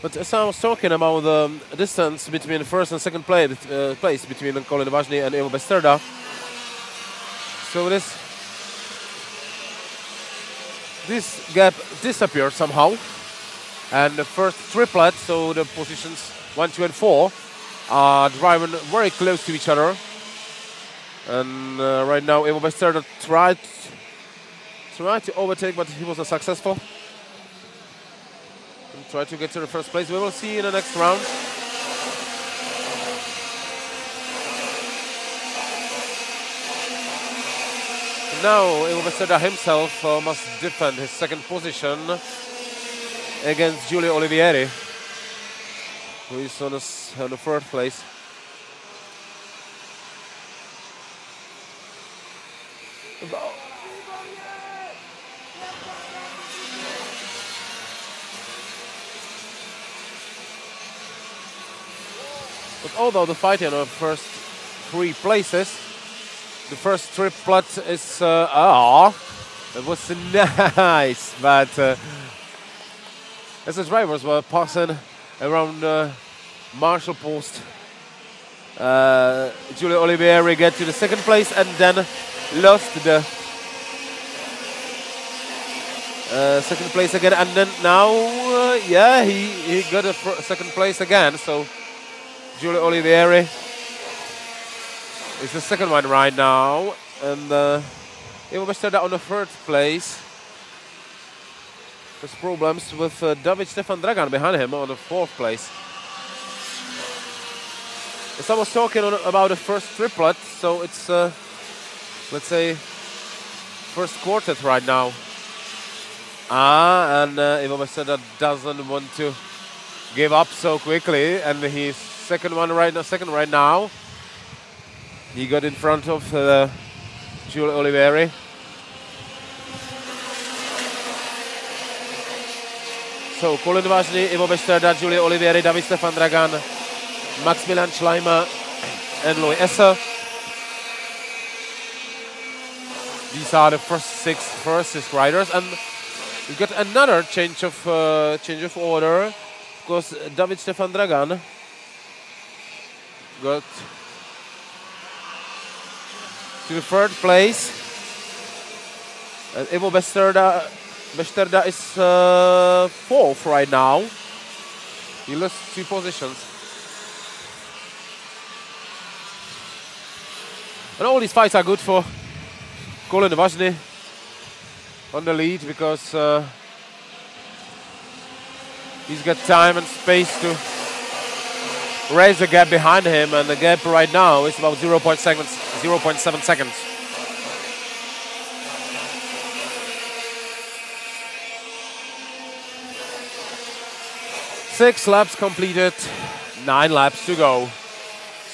But as I was talking about the distance between first and second place between Colin Važný and Ivo Westerda, so this gap disappeared somehow, and the first triplet, so the positions 1, 2, and 4 are driving very close to each other. And right now Ivo Westerda tried to overtake, but he wasn't successful. And tried to get to the first place. We will see in the next round. Now Ivo Westerda himself must defend his second position against Giulio Olivieri, who is on the third place. But although the fight in the first 3 places, the first triplet is it was nice, but as the drivers were passing around the marshal post, Giulio Olivieri get to the second place and then lost the second place again, and then now he got a second place again. So Giulio Olivieri is the second one right now, and Ivo Westerda on the third place. There's problems with David Stefan Dragan behind him on the fourth place. As I was talking about the first triplet, so it's let's say first quartet right now. And Ivo Westerda doesn't want to give up so quickly, and he's second right now. He got in front of Giulio Olivieri. jsou Colin Vážny, Ivo Besterda, Giulio Olivieri, David Stefan Dragan, Maximilian Schleimer and Louis Esser. These are the first six riders, and we got another change of order, because David Stefan Dragan got to the third place, and Ivo Besterda is fourth right now. He lost 2 positions. And all these fights are good for Colin Vážny on the lead, because he's got time and space to raise the gap behind him, and the gap right now is about 0.7 seconds. Six laps completed, 9 laps to go.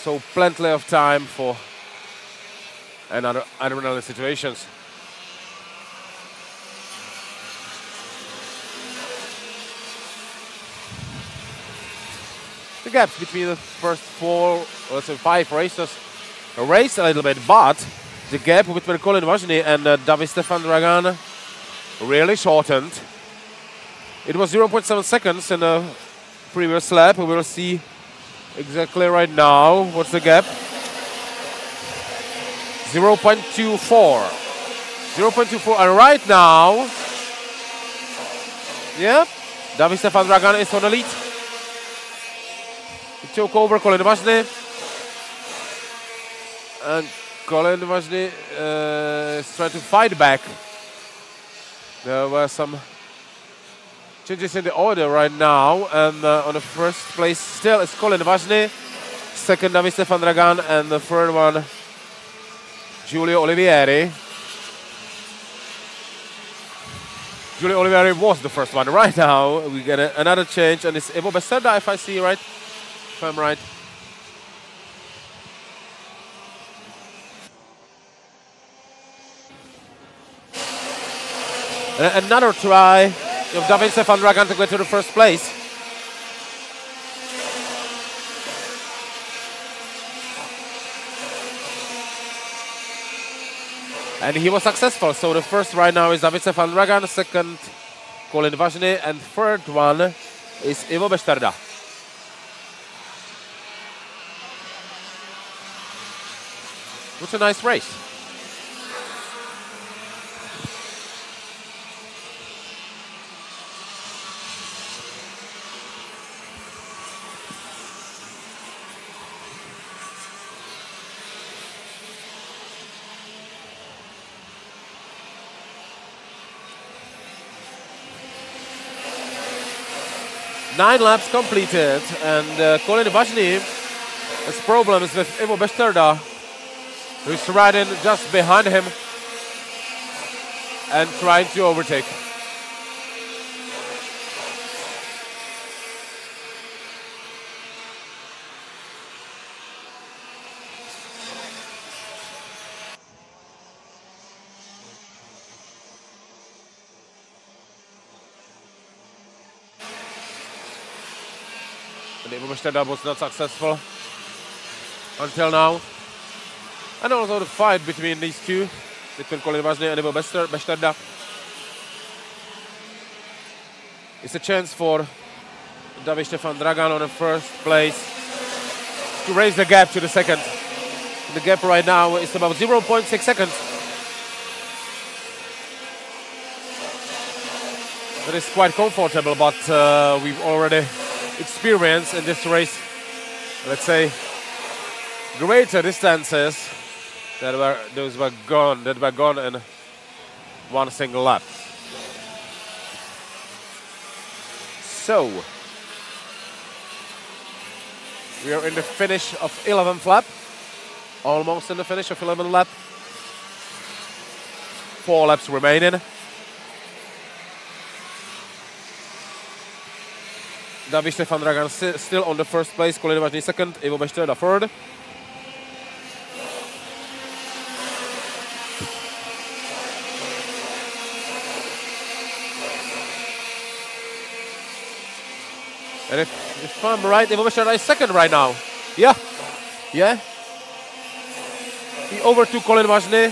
So plenty of time for another adrenaline situations. The gaps between the first 5 racers raised a little bit, but the gap between Colin Vážny and David Stefan Dragan really shortened. It was 0.7 seconds in the previous lap. We will see exactly right now what's the gap. 0.24. 0.24, and right now, yeah, David Stefan Dragan is on the lead. He took over Colin Vážny, and Colin Vážny is trying to fight back. There were some changes in the order right now, and on the first place still is Colin Vážny, second David Stefan Dragan, and the third one Giulio Olivieri. Giulio Olivieri was the first one. Right now we get another change, and it's Ivo Besterda, if I see right, if I'm right. And another try of David Stefan Dragan to get to the first place. And he was successful. So the first right now is David Stefan Dragan, second Colin Vážny, and third one is Ivo Besterda. What a nice race. Nine laps completed, and Colin Vážny has problems with Ivo Besterda, who's riding just behind him and trying to overtake. Ivo Besterda was not successful until now. And also the fight between these two, between Colin Vážny and Ivo Besterda, it's a chance for David Stefan Dragan on the first place to raise the gap to the second. The gap right now is about 0.6 seconds. That is quite comfortable, but we've already experienced in this race, let's say, greater distances that were gone in one single lap. So we are in the finish of 11th lap, almost in the finish of 11th lap. 4 laps remaining. David Stefan Dragan still on the first place, Colin Vážny second, Ivo Besterda third. And if I'm right, Ivo Bešteda is second right now. Yeah. Yeah. He overtook Colin Vazny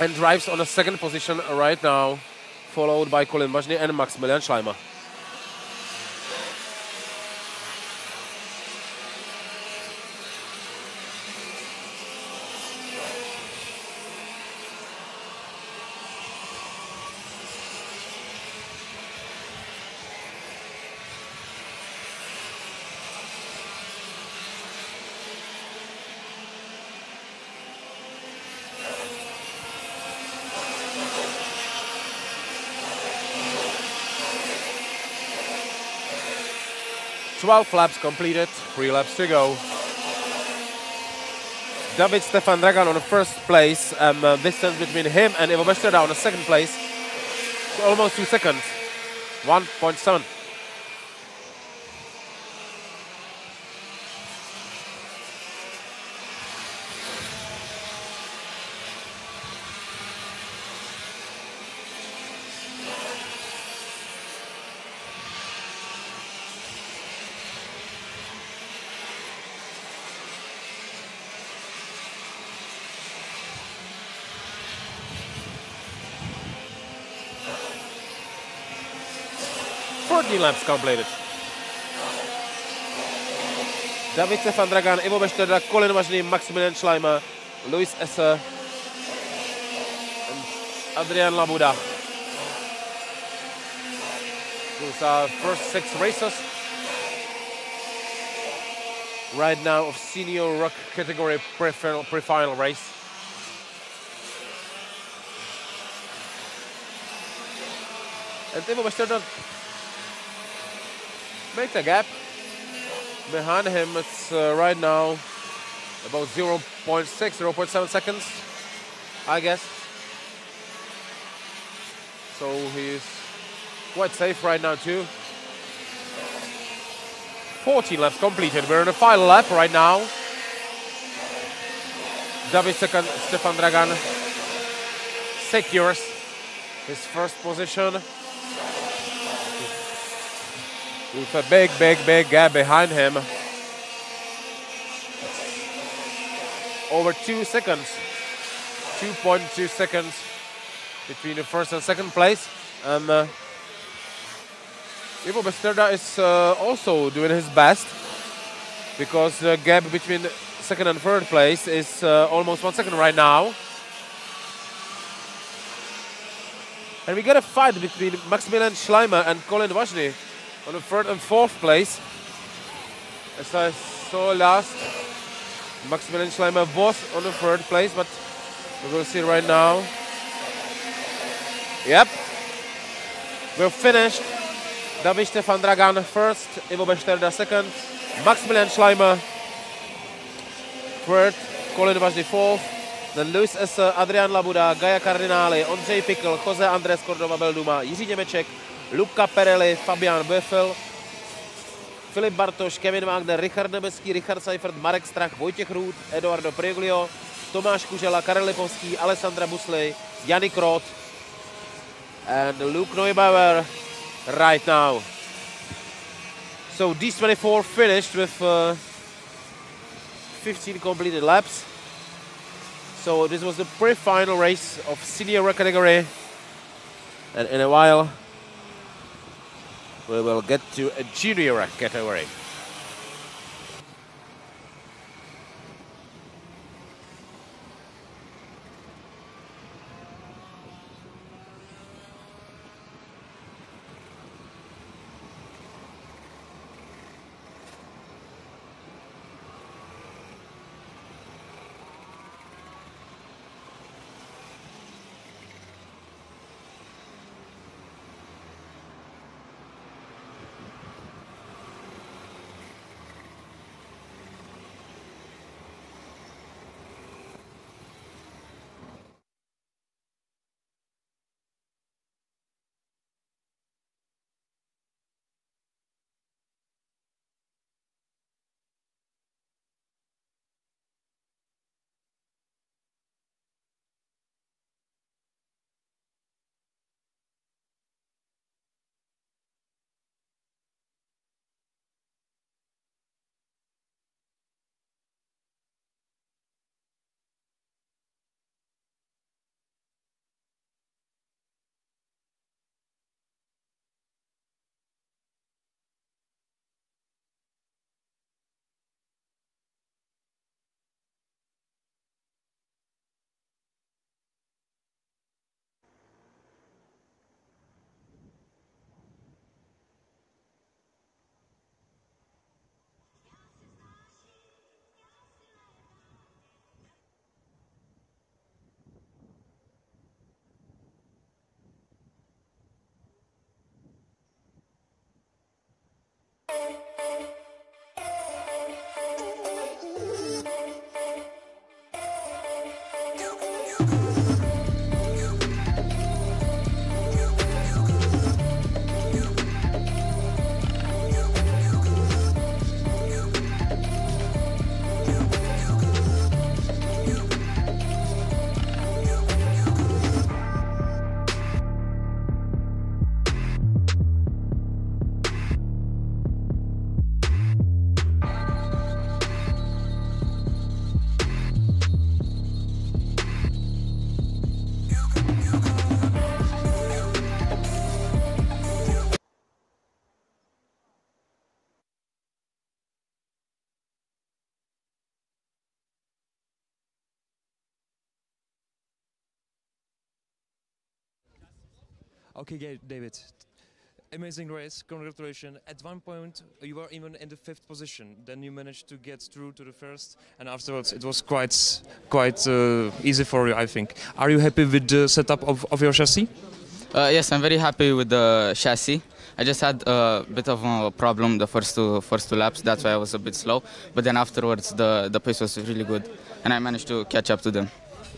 and drives on a second position right now, followed by Colin Vazny and Maximilian Schleimer. Twelve laps completed, 3 laps to go. David Stefan Dragan on the first place. Distance between him and Ivo Bešteda on the second place. Almost 2 seconds. 1.7. Laps completed. David Stefan Dragan, Ivo Bešteda, Colin Vazny, Maximilian Schleimer, Luis Esse, and Adrian Labuda. Those are first 6 racers right now of senior ROK category pre-final race. And Ivo Bešteda make the gap. Behind him, it's right now about 0.6, 0.7 seconds, I guess. So he's quite safe right now too. 14 laps completed. We're in the final lap right now. David Stefan Dragan secures his first position. With a big gap behind him. Over 2 seconds. 2.2 seconds between the first and second place. Ivo Bešteda is also doing his best, because the gap between second and third place is almost 1 second right now. And we got a fight between Maximilian Schleimer and Colin Vazny on the third and fourth place. As I saw last, Maximilian Schleimer was on the third place, but we will see right now. Yep, we're finished. David Stefan Dragan first, Ivo Bešteda second, Maximilian Schleimer third, Colin Vazny fourth, then Luis Esse, Adrian Labuda, Gaia Cardinali, Ondřej Pikl, Jose Andres Cordova Belduma, Jiří Němeček, Luca Perelli, Fabian Boeffel, Filip Bartoš, Kevin Wagner, Richard Nebeský, Richard Seifert, Marek Strach, Vojtěch Růd, Eduardo Prioglio, Tomáš Kužela, Karel Lipovský, Alessandra Busley, Yannick Roth, and Luke Neubauer right now. So these 24 finished with 15 completed laps. So this was the pre-final race of senior ROK category, and in a while we will get to a junior ROK category. Okay, David. Amazing race, congratulations. At one point you were even in the 5th position, then you managed to get through to the first, and afterwards it was quite easy for you, I think. Are you happy with the setup of your chassis? Yes, I'm very happy with the chassis. I just had a bit of a problem the first two laps, that's why I was a bit slow, but then afterwards the pace was really good and I managed to catch up to them.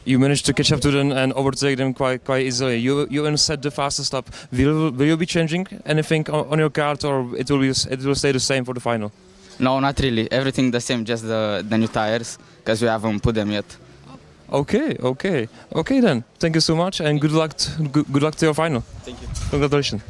You managed to catch up to them and overtake them quite easily. You even set the fastest lap. Will you be changing anything on your kart, or it will stay the same for the final? No, not really. Everything the same, just the new tires, because we haven't put them yet. Okay then. Thank you so much and good luck to your final. Thank you. Congratulations.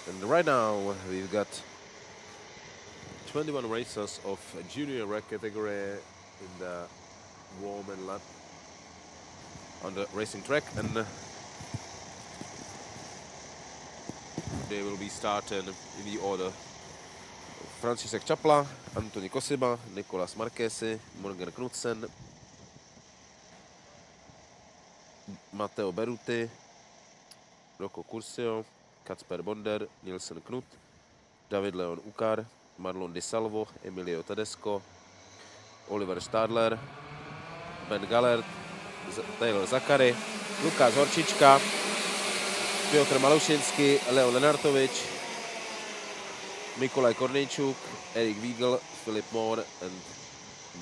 And right now we've got 21 racers of junior ROK category in the warm-up lap on the racing track, and they will be starting in the order: František Čapla, Antoni Kosiba, Nicolas Marquesi, Morgan Knudsen, Matteo Beruti, Rocco Curcio, Kacper Bonder, Nielsen Knut, David Leon Ukar, Marlon Di Salvo, Emilio Tedesco, Oliver Stadler, Ben Gallert, Taylor Zakary, Lukáš Horčička, Piotr Malušinsky, Leo Lenartovič, Mikolaj Kornejčuk, Erik Wiegel, Philip Moore and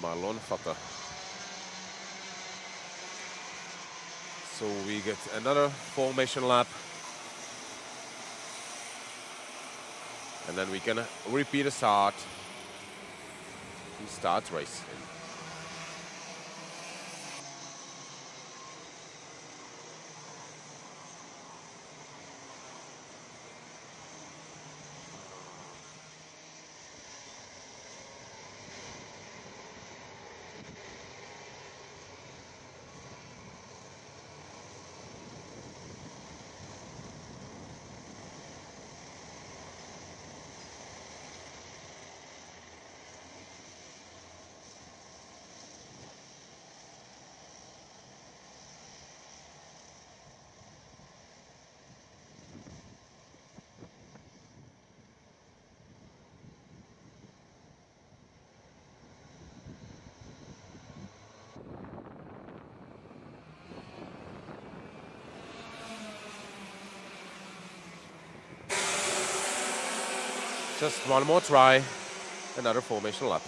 Marlon Fata. So we get another formation lap, and then we can repeat the start. We start racing. Just one more try, another formation lap.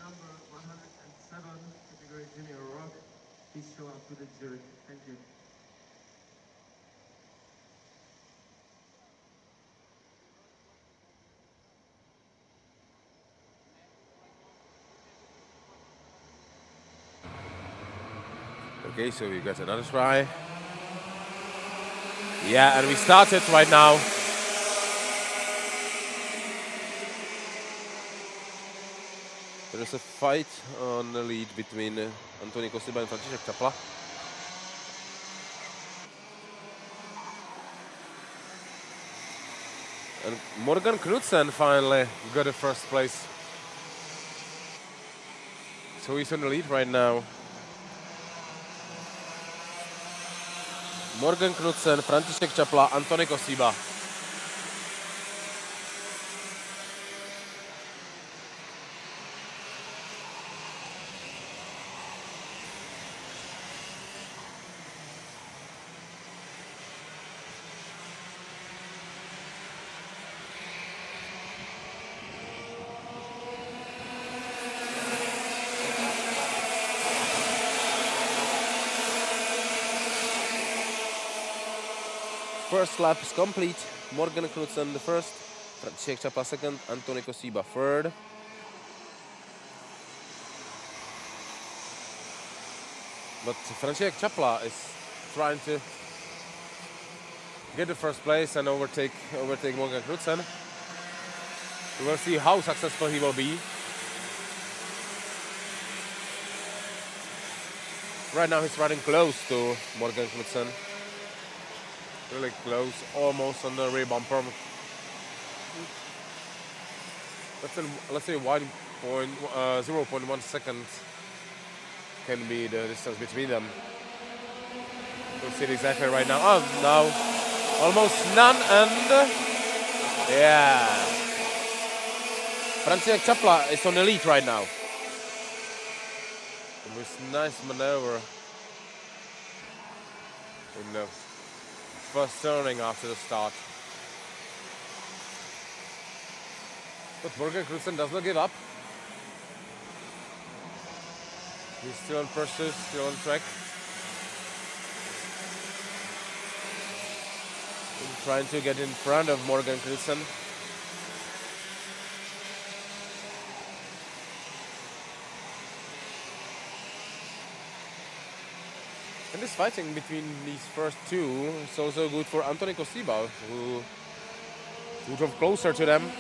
Number 107, category junior ROK, please show up to the jury. Thank you. Okay, so we got another try. Yeah, and we started right now. There is a fight on the lead between Antoni Kosiba and František Čapla. And Morgan Knudsen finally got the first place. So he's on the lead right now. Morgan Knudsen, František Čapla, Antoni Kosiba. First lap is complete. Morgan Knudsen the first, František Čapla second, Antoni Kosiba third. But František Čapla is trying to get the first place and overtake Morgan Knudsen. We will see how successful he will be. Right now he's running close to Morgan Knudsen. Really close, almost on the rear bumper. Let's say 0.1 second can be the distance between them. We'll see it exactly right now. Oh, now almost none, and yeah. František Čapla is on the lead right now. With nice maneuver in the first turning after the start. But Morgan Knudsen does not give up. He's still in pursuit, still on track. He's trying to get in front of Morgan Knudsen. And this fighting between these first two is also good for Anthony Kosiba, who drove closer to them.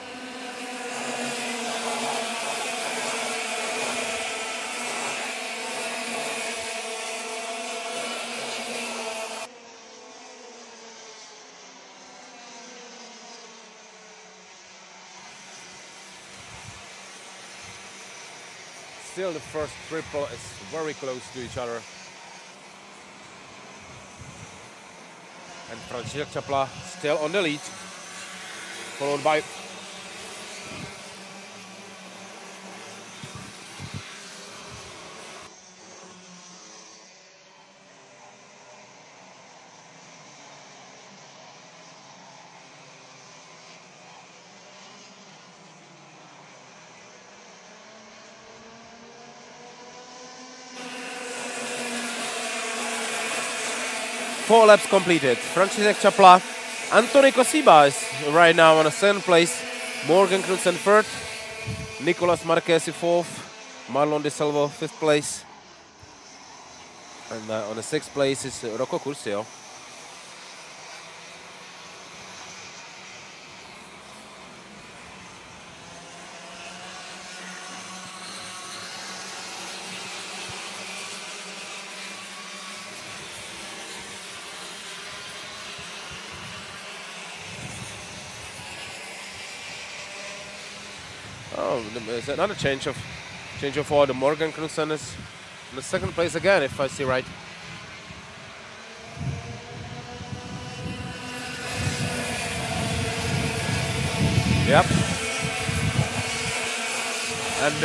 Still, the first triple is very close to each other. And František Čapla still on the lead, followed by four laps completed. František Čapla, Anthony Kosiba is right now on a 7th place, Morgan Knudsen 3rd, Nicolas Marquesi 4th, Marlon De Salvo 5th place, and on the 6th place is Rocco Curcio. Oh, there's another change of order. Morgan Knudsen is in the 2nd place again, if I see right. Yep. And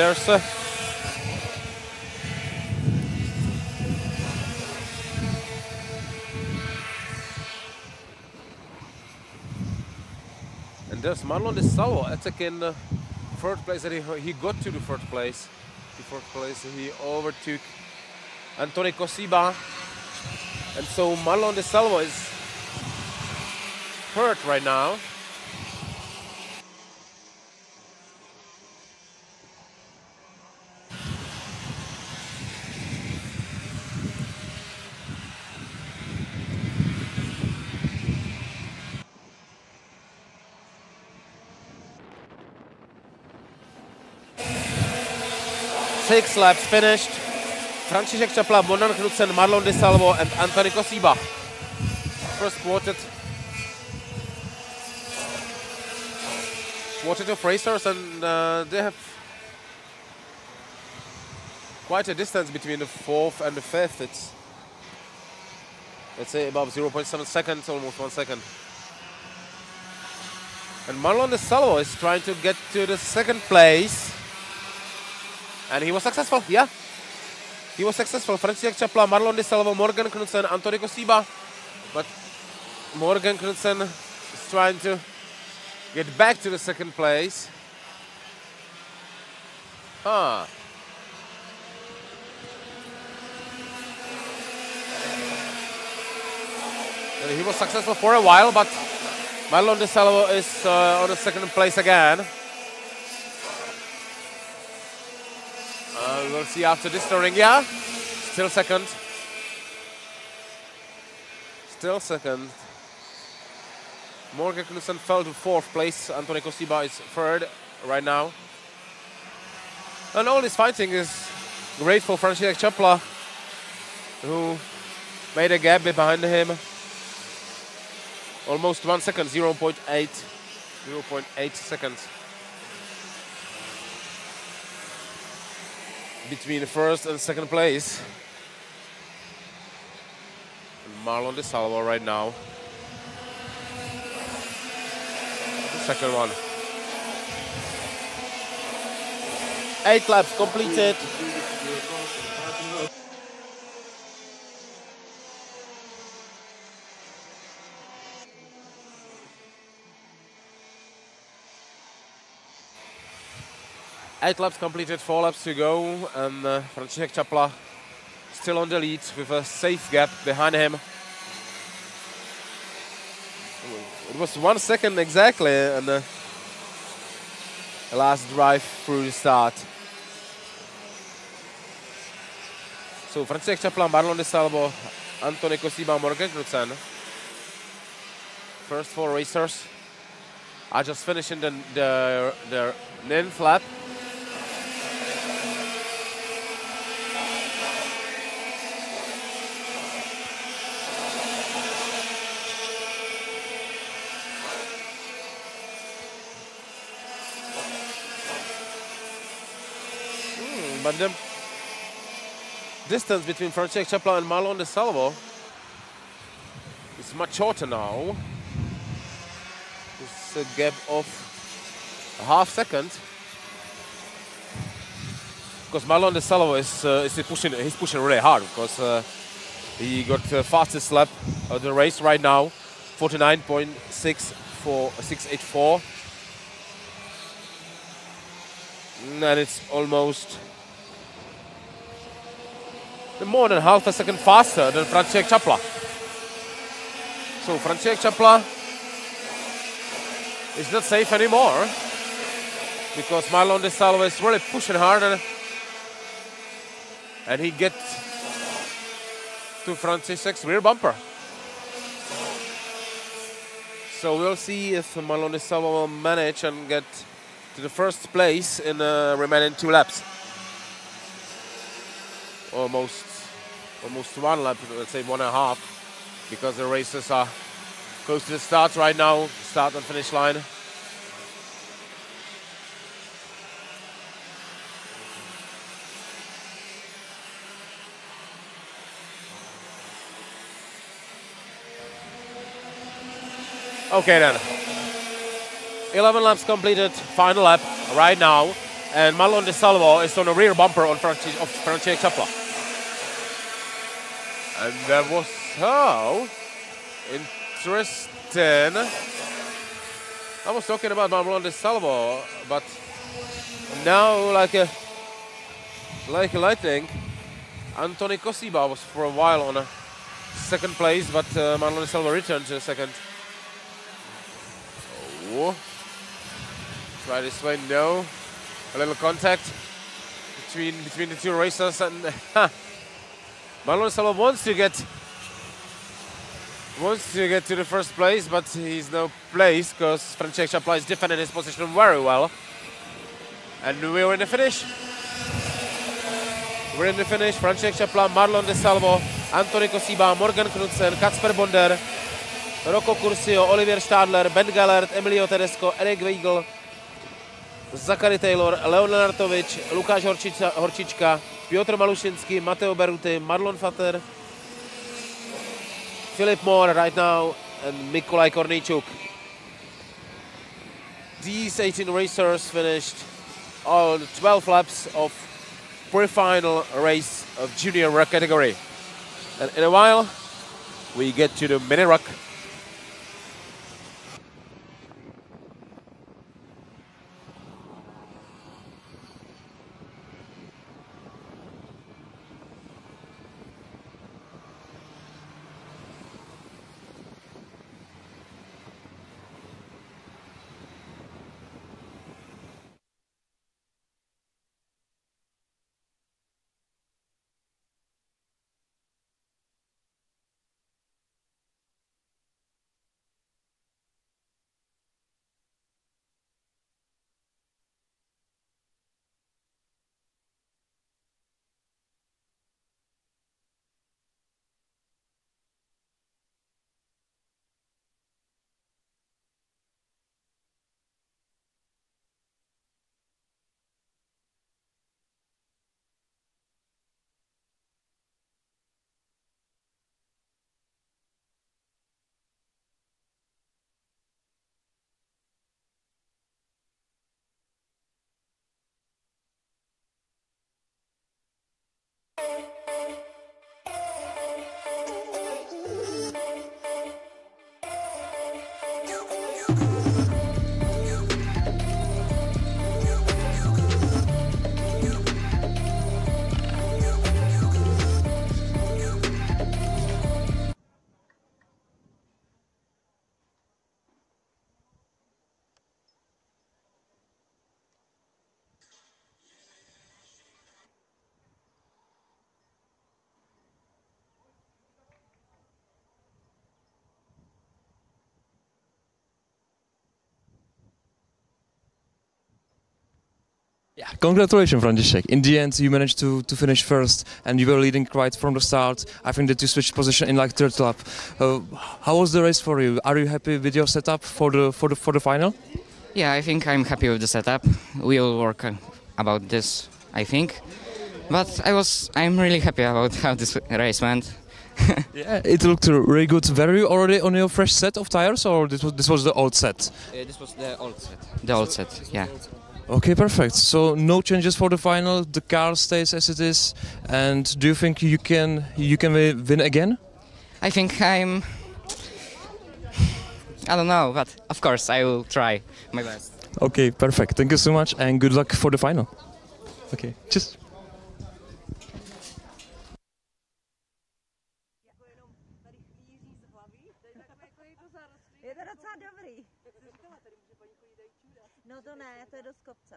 there's Marlon De Salvo attacking the 3rd place, and he got to the 3rd place. The 4th place, he overtook Anthony Kosiba, and so Marlon De Salvo is hurt right now. Six laps finished. František Čapla, Morgan Knudsen, Marlon De Salvo, and Anthony Kosiba. First quartet of racers, and they have quite a distance between the 4th and the 5th. It's, let's say, above 0.7 seconds, almost 1 second. And Marlon De Salvo is trying to get to the 2nd place. And he was successful, yeah. He was successful. František Čapla, Marlon De Salvo, Morgan Knudsen, Anthony Kosiba. But Morgan Knudsen is trying to get back to the 2nd place. And he was successful for a while, but Marlon De Salvo is on the 2nd place again. We'll see after this turning, yeah. Still 2nd. Still 2nd. Morgan Knudsen fell to 4th place. Anthony Kosiba is 3rd right now. And all this fighting is great for František Čapla, who made a gap behind him. Almost 1 second, 0.8 seconds between first and second place. And Marlon De Salvo right now. The second one. 8 laps completed. Eight laps completed, 4 laps to go, and František Čapla still on the lead with a safe gap behind him. It was 1 second exactly, and the last drive through the start. So František Čapla, Marlon De Salvo, Anthony Kosiba, Morgan Knudsen. First 4 racers are just finishing the 9th lap. But the distance between František Čapla and Marlon De Salvo is much shorter now. It's a gap of a half second. Because Marlon De Salvo is pushing really hard, because he got the fastest lap of the race right now, 49.684. And it's almost more than half a second faster than František Čapla. So František Čapla is not safe anymore, because Marlon De Salvo is really pushing hard, and he gets to František's rear bumper. So we'll see if Marlon De Salvo will manage and get to the first place in the remaining 2 laps. Almost 1 lap, let's say 1.5, because the racers are close to the start right now, start and finish line. Okay then. 11 laps completed, final lap right now, and Marlon De Salvo is on a rear bumper of František Čapla. And that was so interesting. I was talking about Marlon De Salvo, but now like lightning, Anthony Kosiba was for a while on a second place, but Marlon De Salvo returned to second. Oh. Try this way, no. A little contact between the 2 racers, and Marlon De Salvo wants to get to the first place, but he's no place because František Čapla is defending his position very well. And we're in the finish. We're in the finish. František Čapla, Marlon De Salvo, Anthony Kosiba, Morgan Knudsen, Kacper Bonder, Rocco Curcio, Olivier Stadler, Ben Gellert, Emilio Tedesco, Erik Weigl, Zachary Taylor, Leon Lenartovič, Lukáš Horčička, Piotr Malušinský, Mateo Beruti, Marlon Fater, Philip Moore right now, and Mikolaj Korničuk. These 18 racers finished all 12 laps of pre-final race of junior ROK category. And in a while, we get to the mini ROK. Yeah, congratulations, František. In the end, you managed to finish first, and you were leading right from the start. I think that you switched position in like third lap. How was the race for you? Are you happy with your setup for the final? Yeah, I think I'm happy with the setup. We will work about this, I think. But I'm really happy about how this race went. Yeah, it looked really good. Were you already on your fresh set of tires, or this was the old set? This was the old set. The old set, yeah. Okay, perfect. So no changes for the final. The car stays as it is. And do you think you can win again? I think I don't know, but of course I will try my best. Okay, perfect. Thank you so much, and good luck for the final. Okay, cheers. Je to docela dobrý. No to ne, to je dost kopce.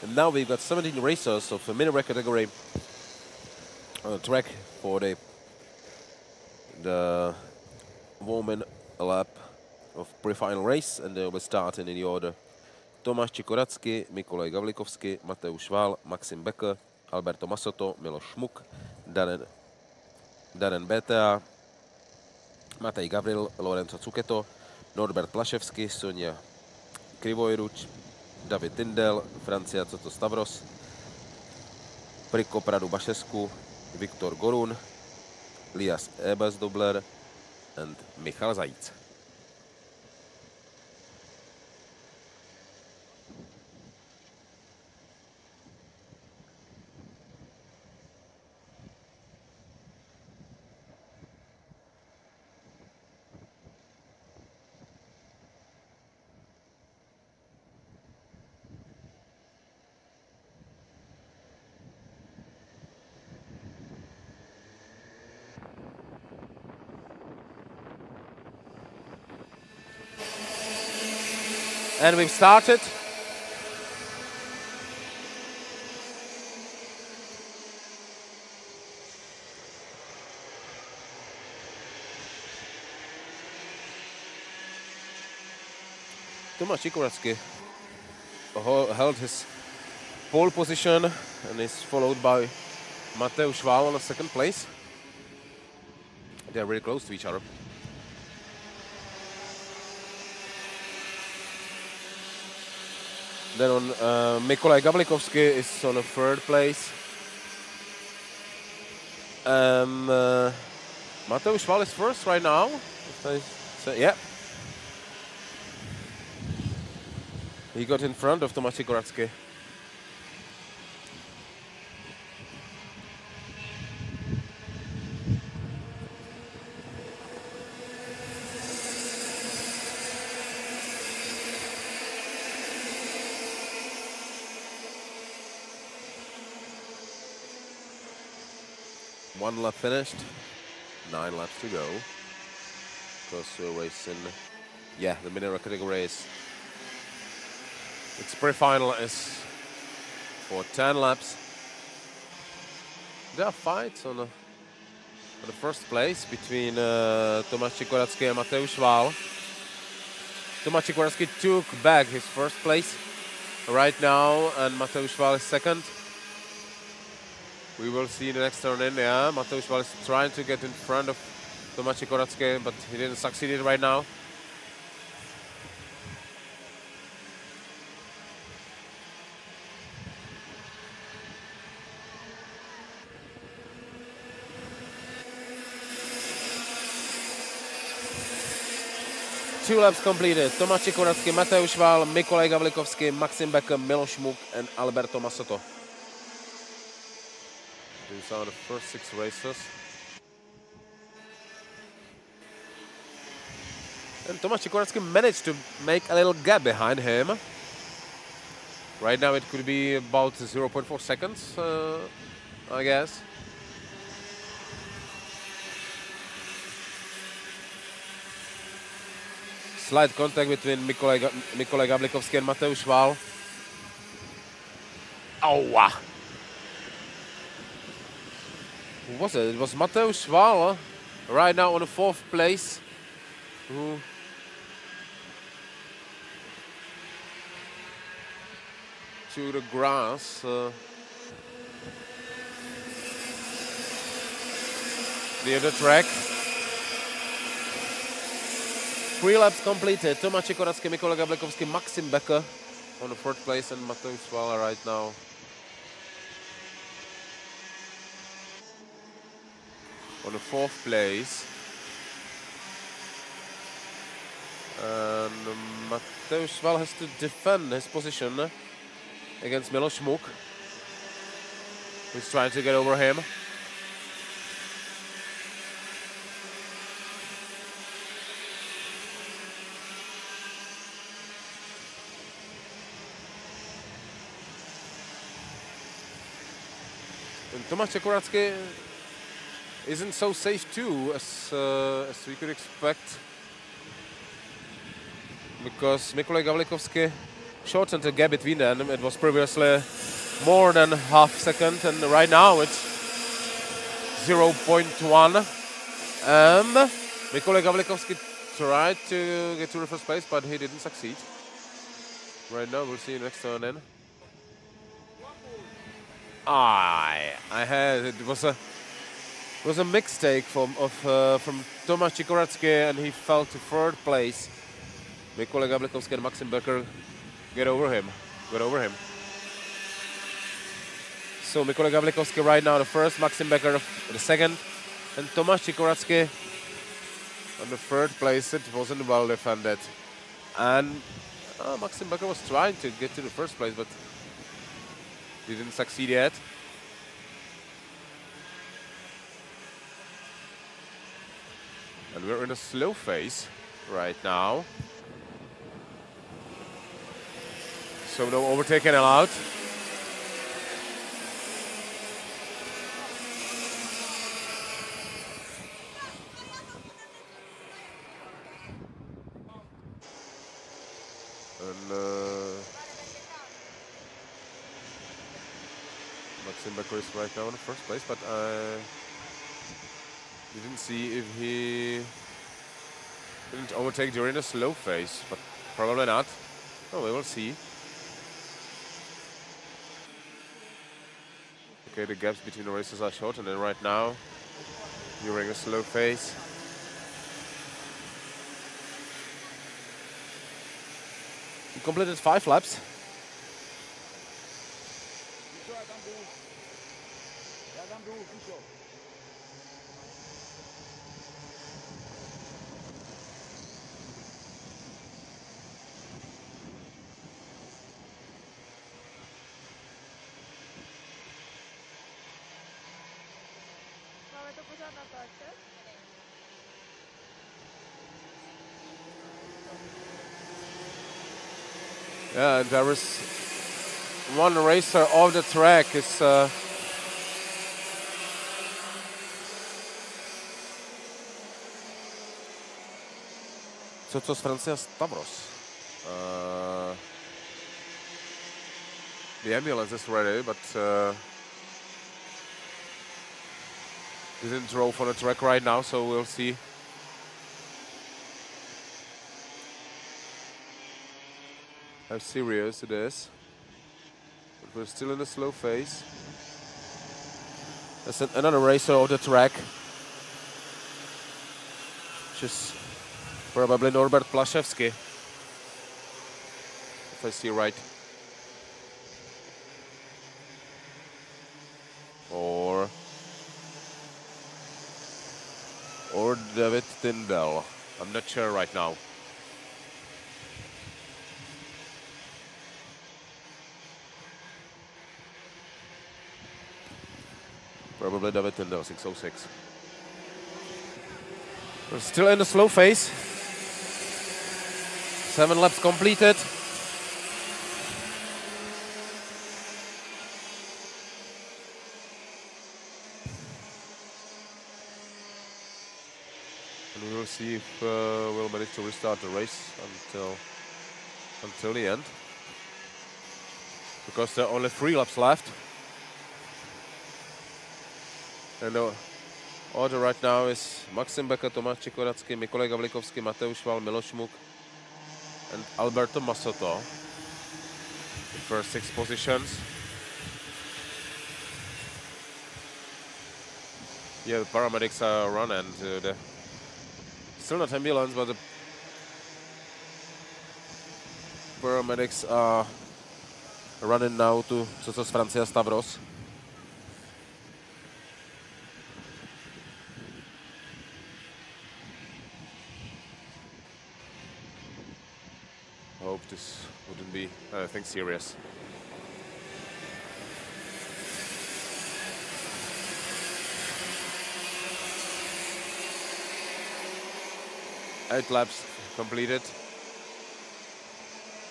And now we've got 17 racers of a mini race category on the track for the warming lap of pre-final race, and they'll be starting in the order: Tomáš Čikoracký, Mikolaj Gavlikovský, Mateusz Vál, Maxim Becker, Alberto Masotto, Miloš Šmuk, Darren Beta, Matej Gavril, Lorenzo Cuketo, Norbert Plaševský, Sonja Krivojruč, David Tindel, Francia Toto Stavros, Prikop Radu Bašescu, Viktor Gorun, Lias Ebersdobler, and Michal Zajíc. And we've started. Tomáš Čikoracký held his pole position and is followed by Mateusz Wál on the second place. They're really close to each other. Then on Mikolaj Gavlikovsky is on a third place. Mateusz Wál is first right now. Yeah. He got in front of Tomáš Čikoracký. One lap finished, 9 laps to go. Because we're racing, yeah, the mini-ROK category is, its pre-final is for 10 laps. There are fights on the first place between Tomáš Čikoracký and Mateusz Wál. Tomáš Čikoracký took back his first place right now, and Mateusz Wál is second. We will see the next turn in. Yeah, Mateusz Wál is trying to get in front of Tomáš Čikoracký, but he didn't succeed right now. Two laps completed. Tomáš Čikoracký, Mateusz Wál, Mikolaj Gavlikovsky, Maxim Becker, Miloš Muk, and Alberto Masotto. These are the first 6 races. And Tomáš Čikoracký managed to make a little gap behind him. Right now it could be about 0.4 seconds, I guess. Slight contact between Mikolaj Gavlikovsky and Mateusz Wál. Oh! Who was it? It was Mateusz Wál, right now on the 4th place. Who to the grass. Near the track. 3 laps completed. Tomáš Čikoracký, Mikolaj Gavlikovsky, Maxim Becker on the 4th place, and Mateusz Wál right now on the 4th place. And Mateusz Wál has to defend his position against Miloš Muk, who's trying to get over him. And Tomáš Čikoracký isn't so safe too, as we could expect, because Mikolaj Gavlikovsky shortened the gap between them. It was previously more than half second, and right now it's 0.1. And Mikolaj Gavlikovsky tried to get to the first place, but he didn't succeed. Right now we'll see next turn in. It was a mistake from Tomáš Čikoracký, and he fell to 3rd place. Mikolaj Gavlikovsky and Maxim Becker get over him. got over him. So Mikołaj Gavlikovsky right now the first, Maxim Becker the second, and Tomáš Čikoracký on the third place. It wasn't well defended. And Maxim Becker was trying to get to the first place, but didn't succeed yet. And we're in a slow phase right now. So no overtaking allowed. And Maxim Becker is right now in the first place, but I didn't see if he didn't overtake during the slow phase, but probably not. Oh, we will see. Okay, the gaps between the races are short, and then right now, during a slow phase, he completed 5 laps. Máme to pořád natáčet? Yeah, and there is one racer off the track. Is co z Francie Stavros? The ambulance is ready, but didn't drove on the track right now, so we'll see. How serious it is. But we're still in a slow phase. There's another racer off the track. Which is probably Norbert Plaszewski, if I see right. Or David Tyndall. I'm not sure right now. Probably David Tyndall, 606. We're still in the slow phase. 7 laps completed. And we will see if we'll manage to restart the race until the end. Because there are only 3 laps left. And the order right now is Maxim Becker, Tomáš Čikoracký, Mikołaj Gavlikovsky, Mateusz Wal, Miloš Muk, and Alberto Massotto. The first 6 positions. Yeah, the paramedics are run, and the still not ambulance, but the paramedics are running now to z Francie Stavros. Hope this wouldn't be anything serious. Eight laps completed,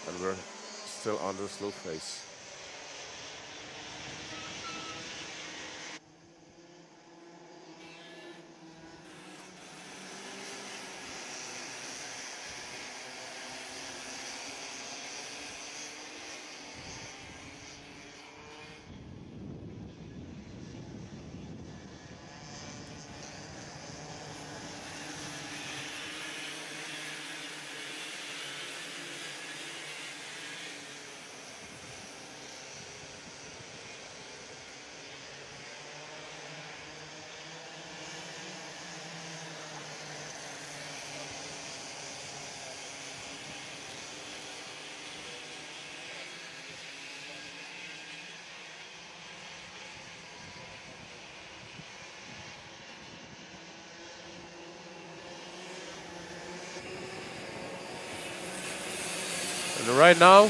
and we're still on the slow phase. And right now,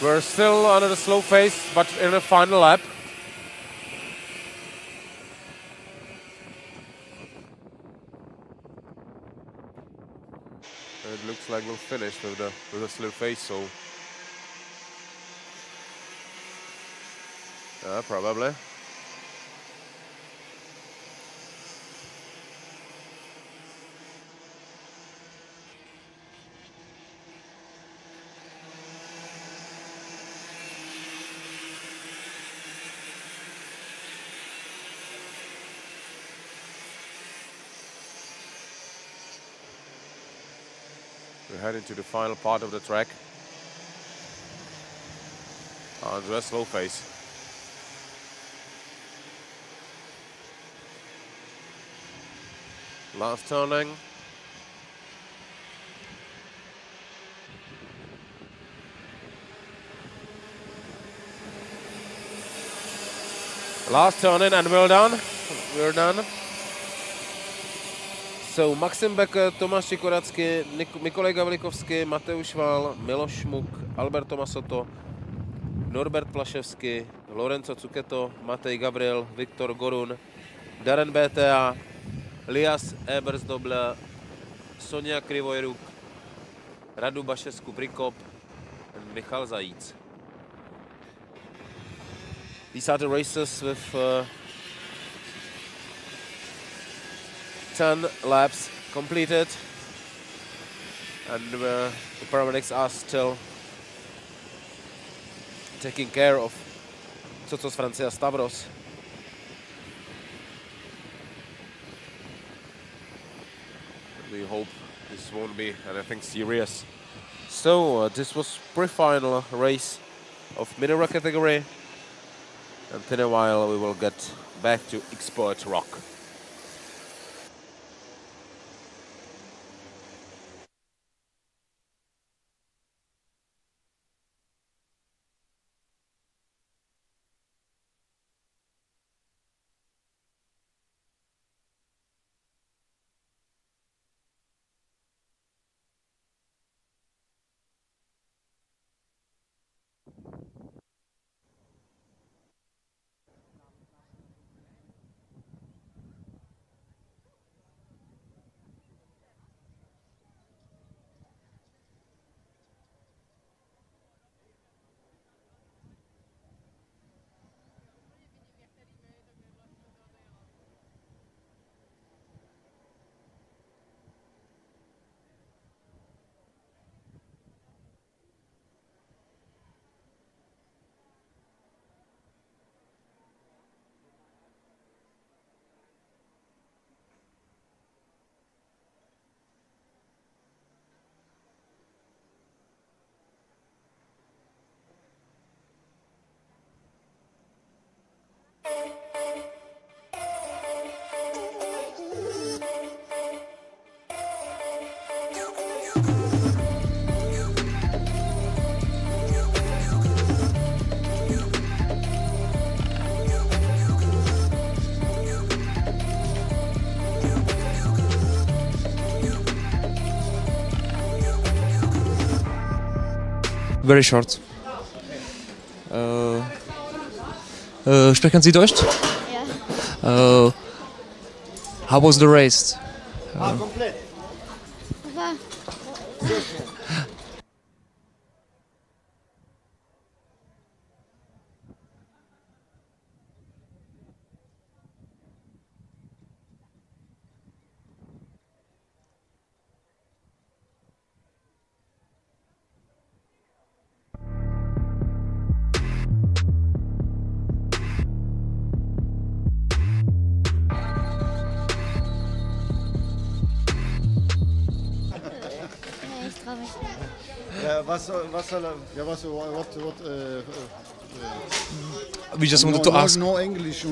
we're still under the slow phase, but in the final lap. And it looks like we'll finish with the slow phase, so probably. We're heading to the final part of the track. Onto a slow phase. Last turning. Last turning and we're done. We're done. So Maxim Becker, Tomáš Čikoracky, Mikolaj Gavlikovský, Mateusz Vál, Miloš Muk, Alberto Masoto, Norbert Plaševský, Lorenzo Cuketo, Matej Gabriel, Viktor Gorun, Darren BTA, Lias Ebersdoble, Sonja Krivojruk, Radu Bašesku Prikop, and Michal Zajíc. These are the racers with 10 laps completed, and the paramedics are still taking care of Tsotsos Francia Stavros. We hope this won't be anything serious. So this was pre-final race of mini ROK category, and in a while we will get back to Export ROK. Very short. Sprechen Sie Deutsch? Ja. How was the race? War ich trau mich nicht. Ja, was soll er, ja, We just wanted to ask. No English.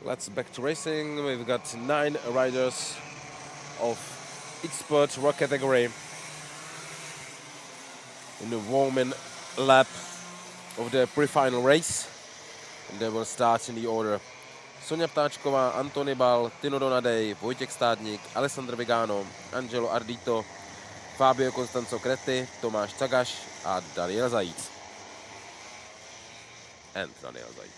Let's back to racing. We've got 9 riders of expert ROK category in the warming lap of the pre-final race. And they will start in the order: Sonia Ptáčková, Antony Bal, Tino Donadej, Vojtěch Stádník, Alessandro Vigano, Angelo Ardito, Fabio Constanzo Creti, Tomáš Cagaš a Daniel Zajíc. And Daniel Zajíc.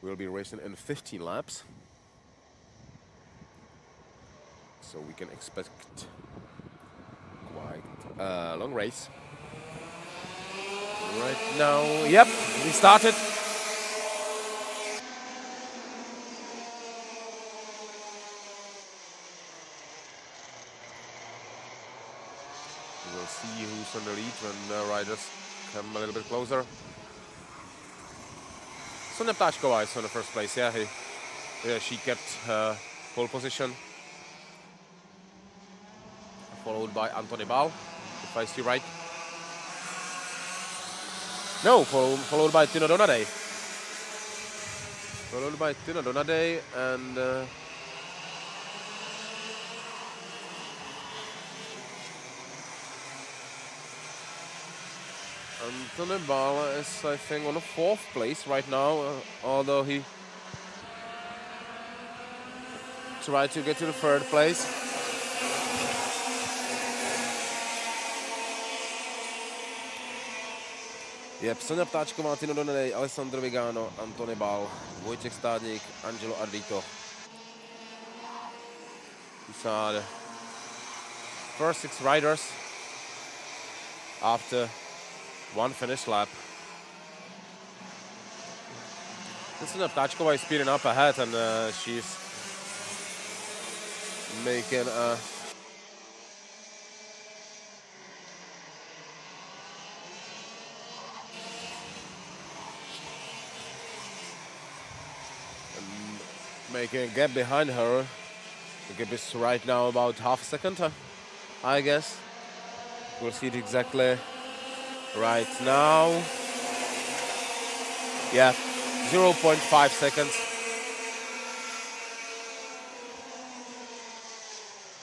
We'll be racing in 15 laps, so we can expect quite a long race. Right now, yep, we started. We'll see who's on the lead when the riders come a little bit closer. Sonia Ptáčková is on the first place, yeah, she kept pole position. Followed by Antony Bal, if I see right. No, followed by Tino Donadej. Followed by Tino Donadej and Antony Bal is, I think, on the 4th place right now, although he tried to get to the 3rd place. Yep, Sonia Ptáčková, Tino Donadej, Alessandro Vigano, Antony Bal, Vojtěch Stádník, Angelo Ardito. These are the first 6 riders after 1 finish lap. Sonia Ptáčková is speeding up ahead, and she's making a gap behind her. The gap is right now about half a second, I guess. We'll see it exactly right now. Yeah, 0.5 seconds.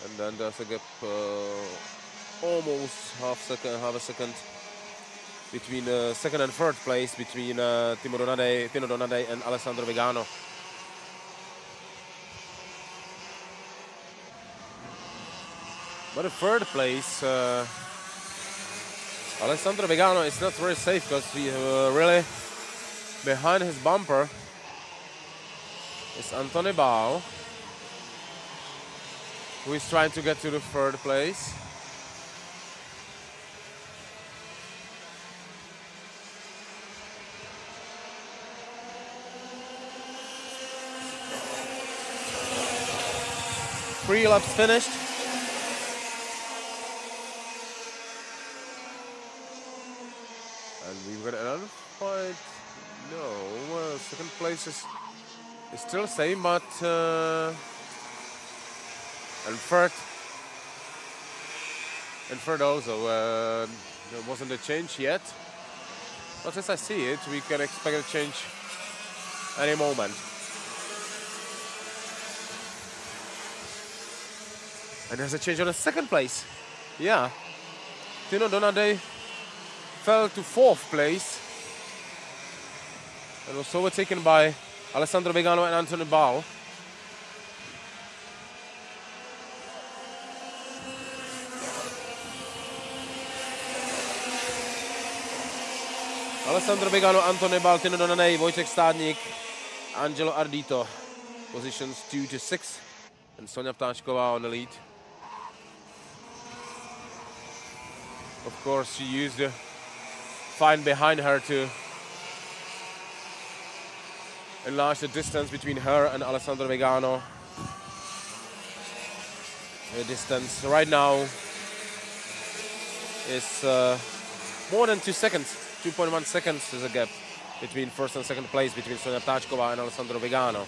And then there's a gap almost half a second between 2nd and 3rd place, between Tino Donadej and Alessandro Vigano. But in 3rd place, Alessandro Vigano is not very safe because he really behind his bumper is Antony Bal, who is trying to get to the 3rd place. Three laps finished. And we've got another fight. No, well, 2nd place is still the same, but and 3rd also. There wasn't a change yet, but as I see it, we can expect a change any moment. And there's a change on the 2nd place. Yeah, Tino Donadej fell to 4th place and was overtaken by Alessandro Vigano and Antony Bal. Alessandro Vigano, Antony Bal, Tino Donadej, Vojtěch Stádník, Angelo Ardito. Positions 2 to 6. And Sonia Ptáčková on the lead. Of course, she used the fine behind her to enlarge the distance between her and Alessandro Vigano. The distance right now is more than 2 seconds. 2.1 seconds is a gap between 1st and 2nd place between Sonia Ptáčková and Alessandro Vigano.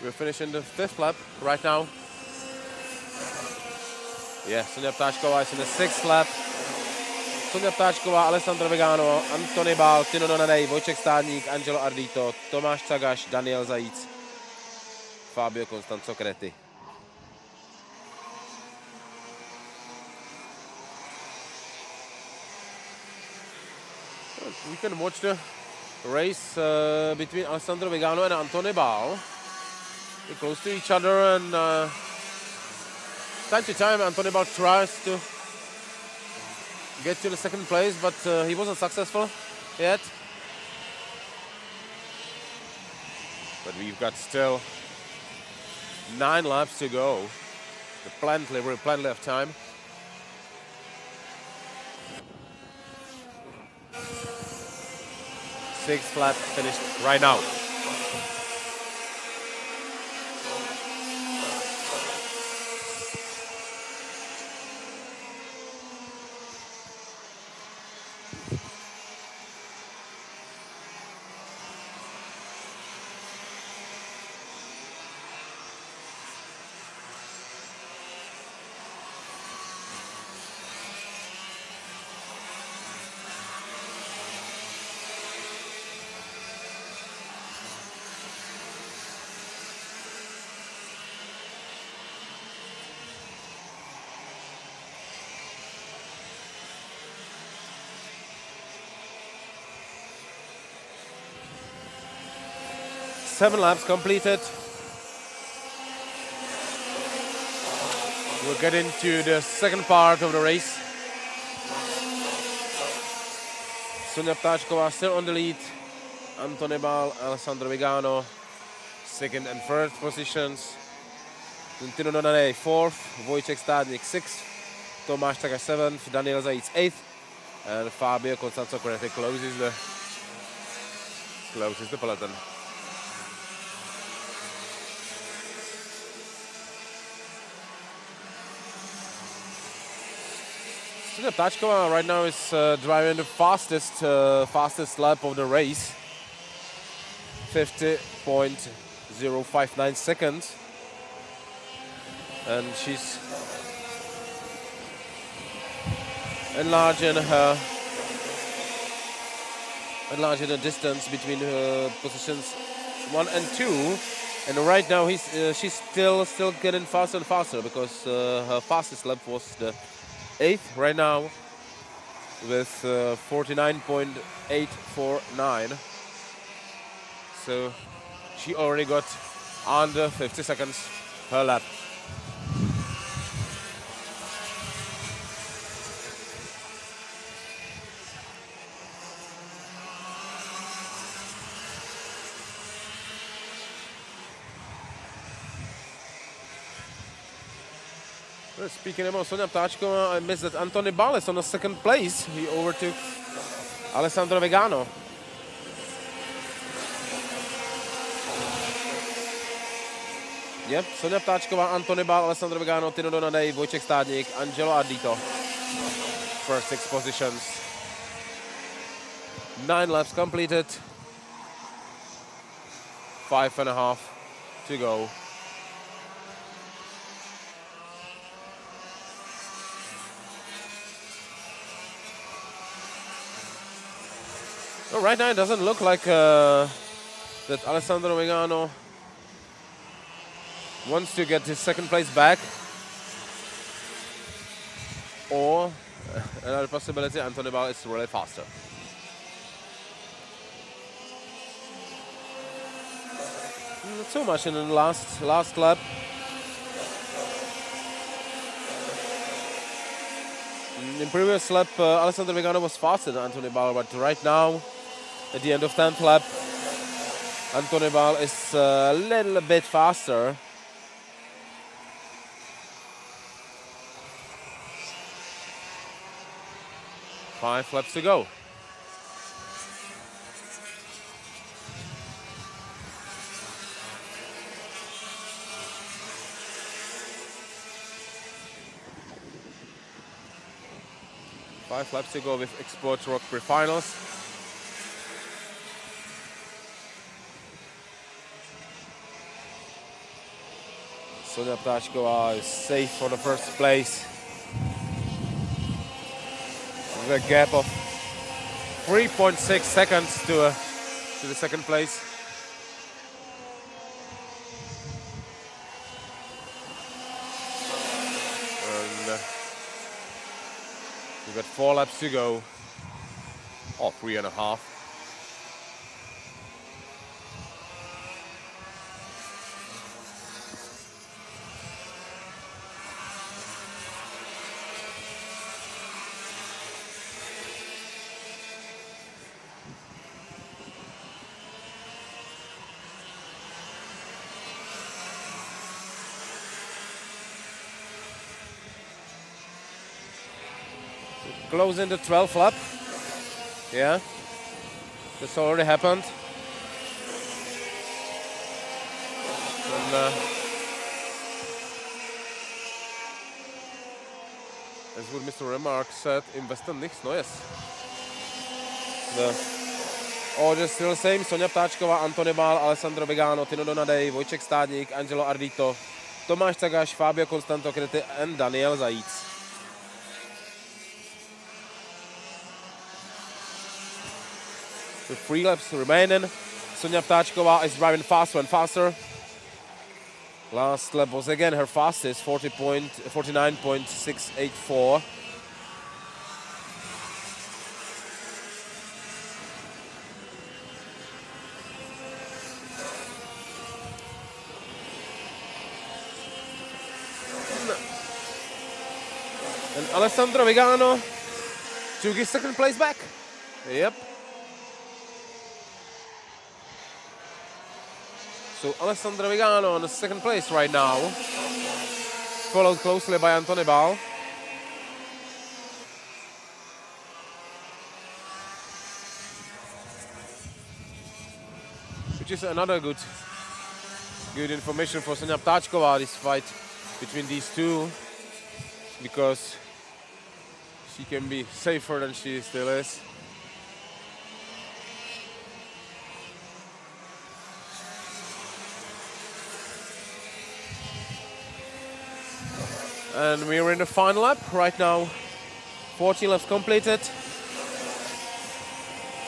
We're finishing the 5th lap right now. Yeah, Sonja Ptáčková is in the 6th lap. Sonja Ptáčková, Alessandro Vigano, Antony Bál, Tino Donadej, Vojtěch Stádník, Angelo Ardito, Tomáš Cagaš, Daniel Zajíc, Fabio Constanzo Creti. We can watch the race between Alessandro Vigano and Antony Bál. They're close to each other, and time to time Antony Bál tries to get to the 2nd place, but he wasn't successful yet. But we've got still 9 laps to go. Plenty of time. Sixth lap finished right now. Seven laps completed. We'll get into the 2nd part of the race. Sonja Ptáčková still on the lead. Antony Bál, Alessandro Vigano, 2nd and 3rd positions. Tino Donadej 4th, Vojtěch Stádník 6th, Tomáš Cagaš 7th, Daniel Zajíc 8th, and Fabio Constanzo Creti closes the peloton. Sonja Ptáčková right now is driving the fastest lap of the race, 50.059 seconds, and she's enlarging the distance between her positions 1 and 2. And right now she's still getting faster and faster, because her fastest lap was the 8th right now with 49.849. So she already got under 50 seconds per lap. Speaking about Sonja Ptáčková, I missed that Antony Bál is on the 2nd place. He overtook Alessandro Vigano. Yep, Sonja Ptáčková, Antony Bál, Alessandro Vigano, Tino Donadej, Vojtěch Stádník, Angelo Ardito. First 6 positions. 9 laps completed. 5.5 to go. Well, right now it doesn't look like that Alessandro Vigano wants to get his 2nd place back. Or another possibility, Antony Bál is really faster. Not so much in the last lap. In previous lap, Alessandro Vigano was faster than Antony Bál, but right now, at the end of 10th lap, Antony Bál is a little bit faster. Five laps to go. Five laps to go with Export ROK pre-finals. Sonia Ptáčková is safe for the first place. With a gap of 3.6 seconds to the second place. And we've got 4 laps to go. Or 3.5. Closing the 12th lap. Yeah, this already happened. And, as what Mr. Remark said, investen nichts Neues. The order still same. Sonia Ptáčková, Antony Bál, Alessandro Vigano, Tino Donadej, Vojček Stádník, Angelo Ardito, Tomáš Cagaš, Fabio Constanto Krety and Daniel Zajíc. With 3 laps remaining, Sonia Ptáčková is driving faster and faster. Last lap was again her fastest, 49.684. And Alessandro Vigano took his second place back. Yep. So Alessandro Vigano on the second place right now, followed closely by Antony Bál. Which is another good information for Sonia Ptáčková, this fight between these two, because she can be safer than she still is. And we're in the final lap right now. 14 laps completed.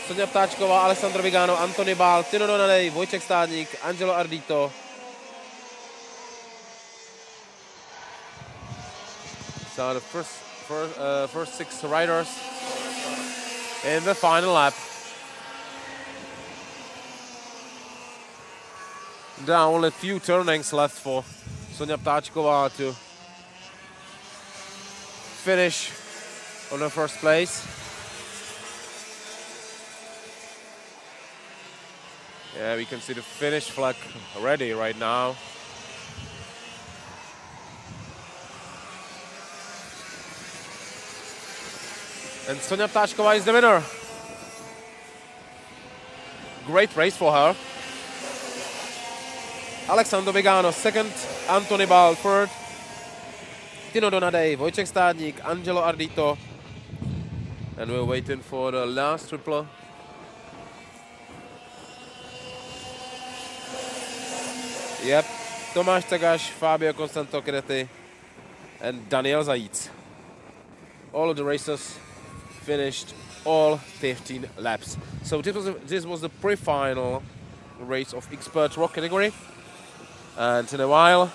Sonia Ptáčková, Alessandro Vigano, Antony Bál, Tino Donadej, Vojček Stádník, Angelo Ardito. So the first 6 riders in the final lap. There are only a few turnings left for Sonia Ptáčková to finish on the first place. Yeah, we can see the finish flag ready right now. And Sonia Ptáčková is the winner. Great race for her. Alessandro Vigano second, Antony Bál third, Tino Donadej, Vojček Stádník, Angelo Ardito. And we're waiting for the last tripler. Yep, Tomáš Cagaš, Fabio Constanto Krety, and Daniel Zajíc. All of the racers finished all 15 laps. So this was the pre-final race of expert ROK category. And in a while,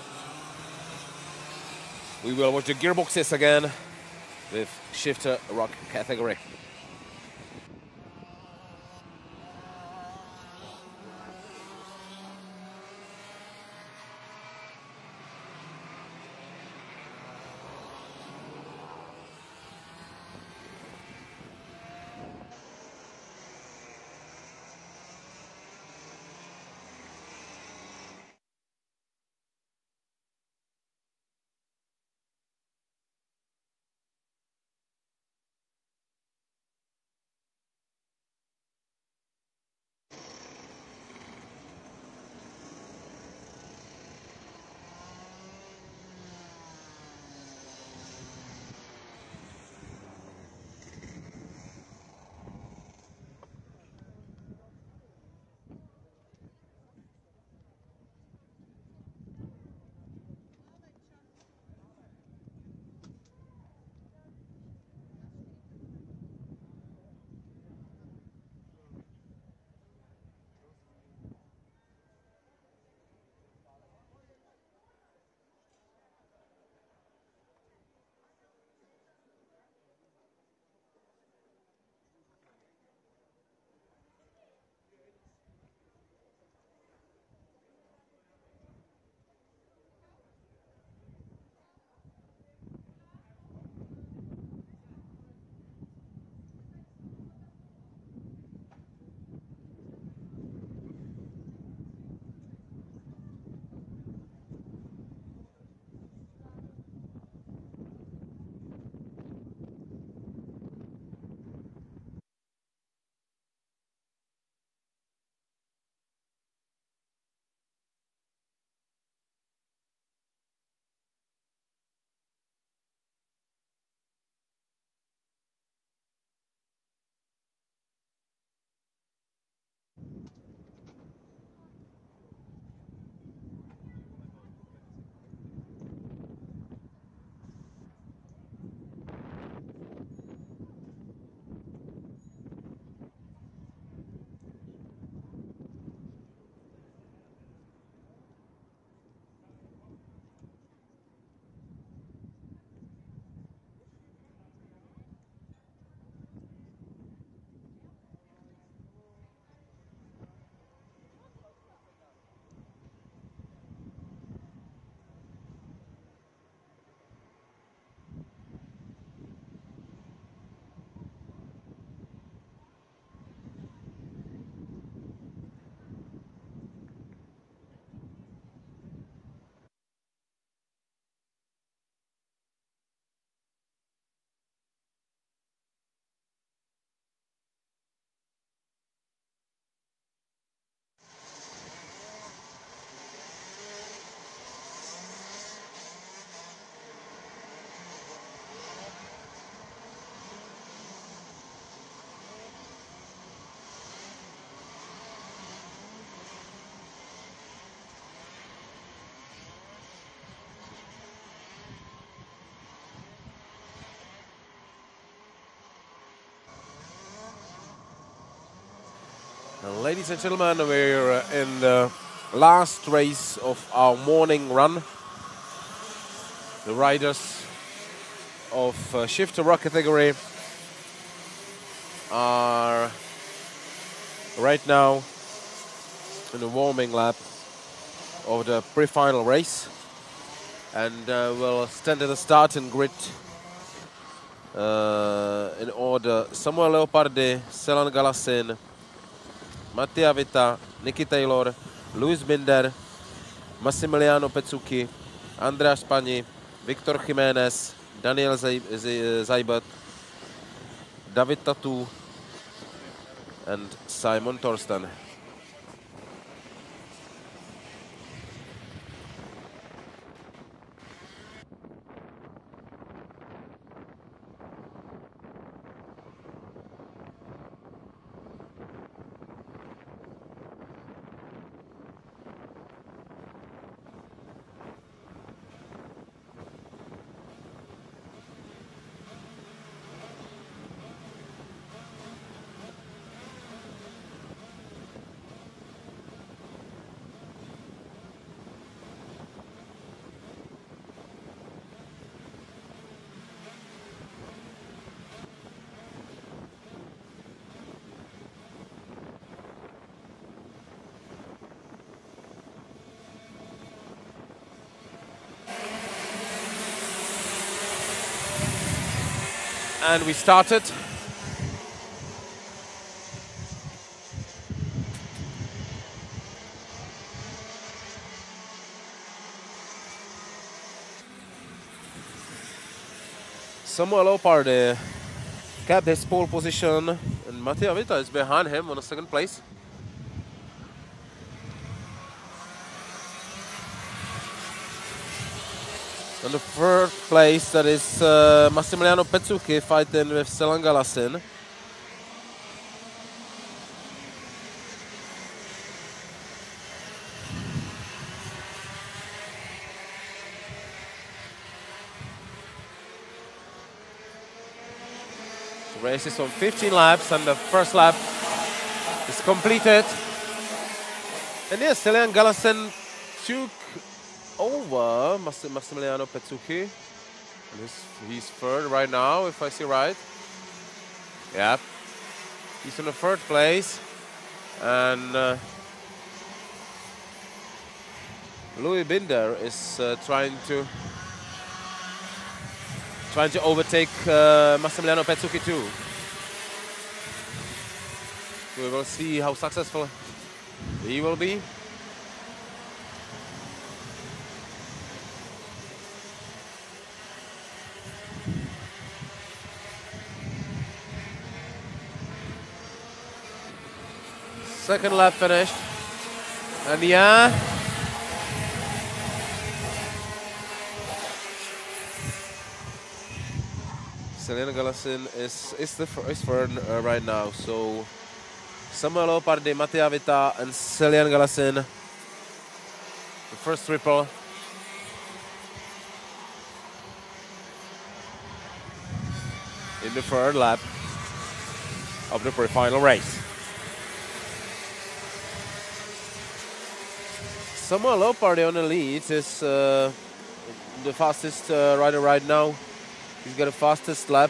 we will watch the gearboxes again with shifter ROK category. Ladies and gentlemen, we're in the last race of our morning run. The riders of shifter ROK category are right now in the warming lap of the pre-final race, and will stand at the starting grid in order: Samuel Leopardi, Selan Galasin, Mattia Vita, Nicky Taylor, Luis Binder, Massimiliano Pezzucchi, Andrea Spagni, Victor Jiménez, Daniel Zaybert, David Tatu, and Simon Torsten. And we started. Samuel Leopardi kept his pole position, and Mattia Vita is behind him on the second place. On the third place, that is Massimiliano Pezzucchi fighting with Selan Galasin. The race is on 15 laps, and the first lap is completed. And yes, Selan Galasin took over Massimiliano Pezzucchi. He's third right now, if I see right. Yeah, he's in the third place, and Louis Binder is trying to overtake Massimiliano Pezzucchi too. We will see how successful he will be. Second lap finished, and yeah, Selan Galasin is third right now. So Samuel Leopardi, Mattia Vita, and Selan Galasin, the first triple. In the third lap of the pre-final race. Samuel Leopardi on the lead is the fastest rider right now. He's got the fastest lap.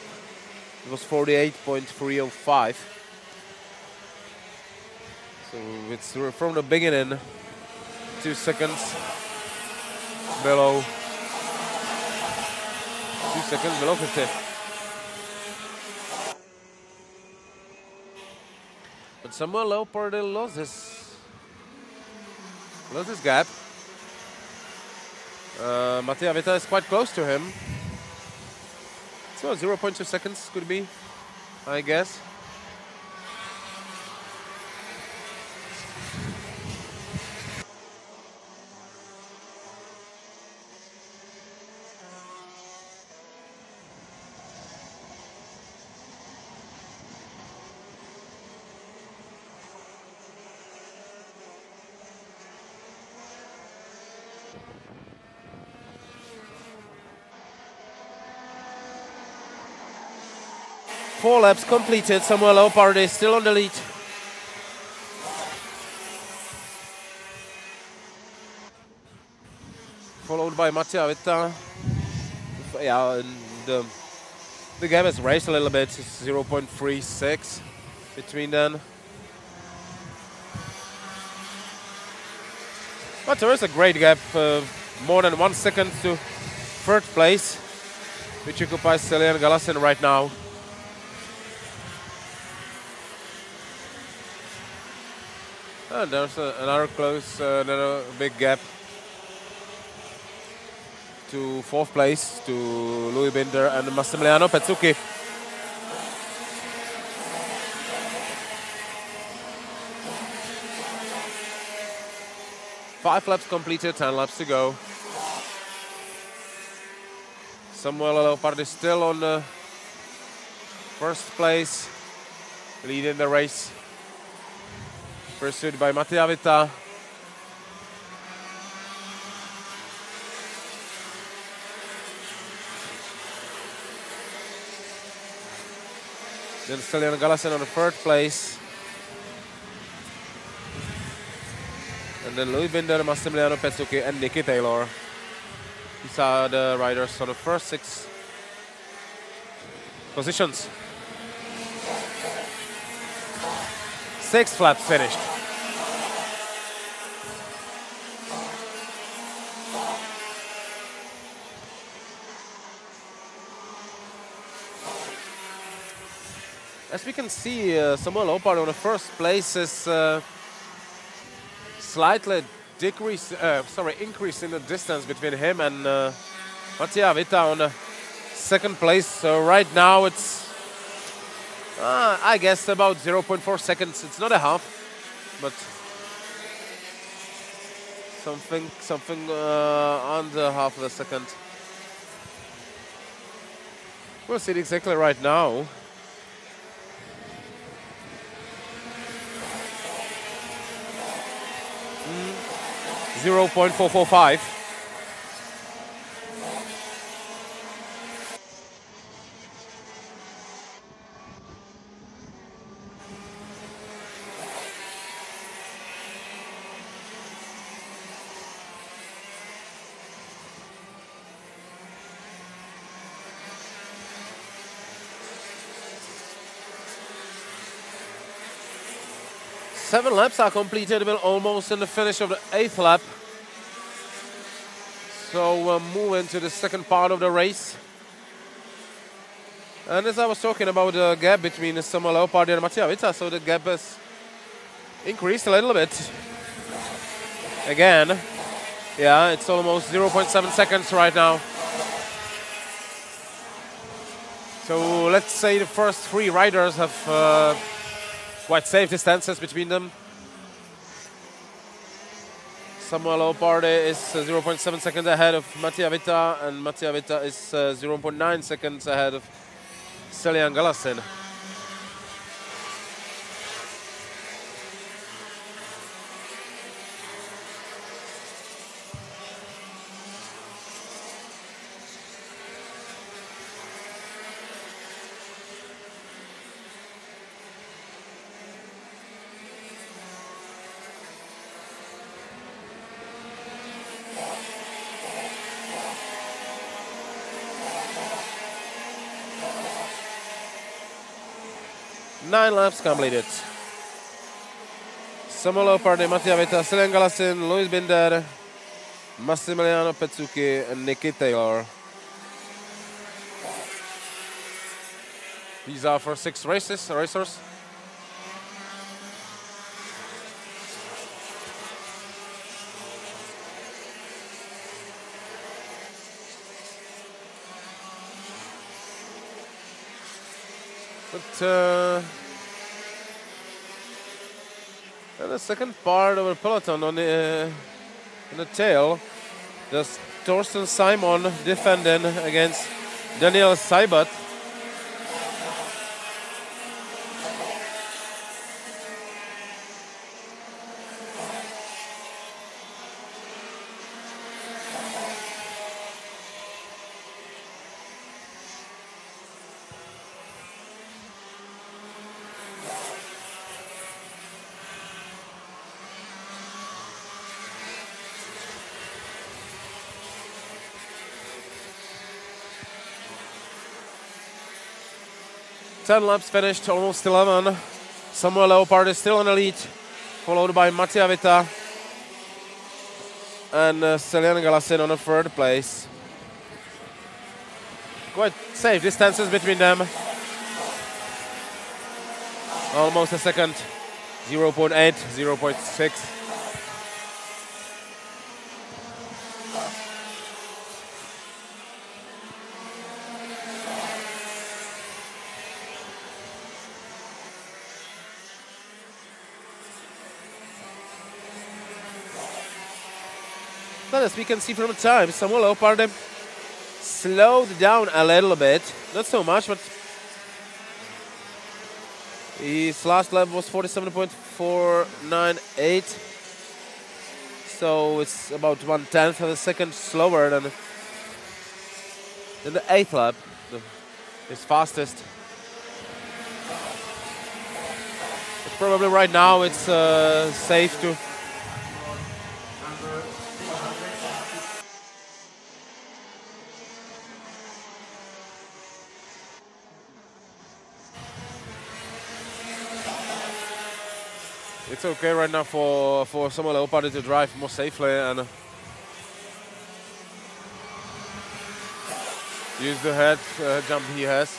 It was 48.305. So it's from the beginning, 2 seconds below. 2 seconds below 50. But Samuel Leopardi lost his gap. Mattia Vita is quite close to him. So 0.2 seconds could be, I guess. Four laps completed. Samuel Leopardi is still on the lead. followed by Mattia Vitta. Yeah, and the gap has raised a little bit. It's 0.36 between them. But there is a great gap, more than 1 second to third place, which occupies Celian Galasin right now. And there's another big gap to fourth place, to Louis Binder and Massimiliano Petsucchi. 5 laps completed, 10 laps to go. Samuel Leopard is still on first place, leading the race, pursued by Mattia Vitta. Then Celian Galasin on the third place. And then Louis Binder, Massimiliano Petsucchi and Nicky Taylor. These are the riders on the first 6 positions. 6 laps finished. As we can see, Samuel Leopard on the first place is slightly increase in the distance between him and Mattia Vitta on the second place. So right now it's, I guess, about 0.4 seconds. It's not a half, but something under half of a second. We'll see it exactly right now. 0.445. Seven laps are completed. We're almost in the finish of the 8th lap. So we'll move into the second part of the race. And as I was talking about the gap between Samuel Leopard and Mattia Vitta, so the gap has increased a little bit. Again, yeah, it's almost 0.7 seconds right now. So let's say the first 3 riders have quite safe distances between them. Samuel Leopard is 0.7 seconds ahead of Mattia Vitta, and Mattia Vitta is 0.9 seconds ahead of Celian Galasin. Nine laps completed. Samuel Leopard, Mattia Vitta, Celian Galasin, Louis Binder, Massimiliano Petsucchi, and Nicky Taylor. These are for 6 racers. But and the second part of the peloton on the tail, just Torsten Simon defending against Daniel Seibat. 10 laps finished, almost 11. Samuel Leopard is still in the lead, followed by Mattia Vita and Celian Galasin on the third place. Quite safe distances between them. Almost a second, 0.8, 0.6. But as we can see from the time, Samuel Leopard slowed down a little bit. Not so much, but his last lap was 47.498. So it's about 1/10 of a second slower than the 8th lap, his fastest. But probably right now it's safe to it's okay right now for Samuel Leopard to drive more safely and use the head jump he has.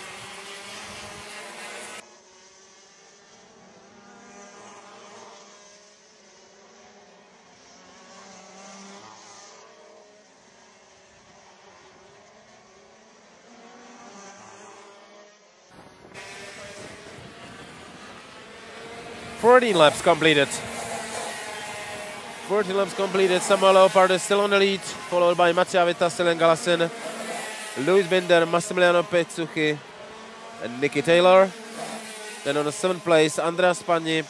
Fourteen laps completed. 14 laps completed. Samuel Leopard is still on the lead, followed by Mattia Vita, Celian Galasin, Luis Binder, Massimiliano Petsuchi, and Nicky Taylor. Then on the 7th place, Andrea Spagni.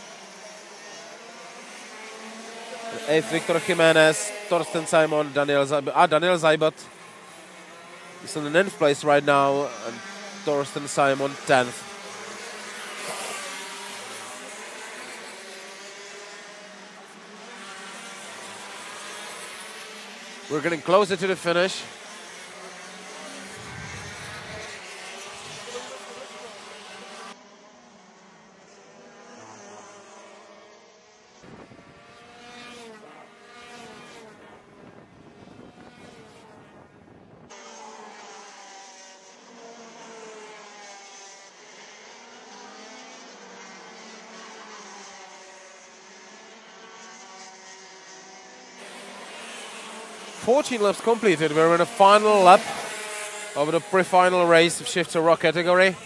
8th, Victor Jimenez, Torsten Simon, Daniel Zaibot. He's on the 9th place right now, and Torsten Simon 10th. We're getting closer to the finish. Fourteen laps completed. We're in the final lap of the pre-final race of Shift to ROK category.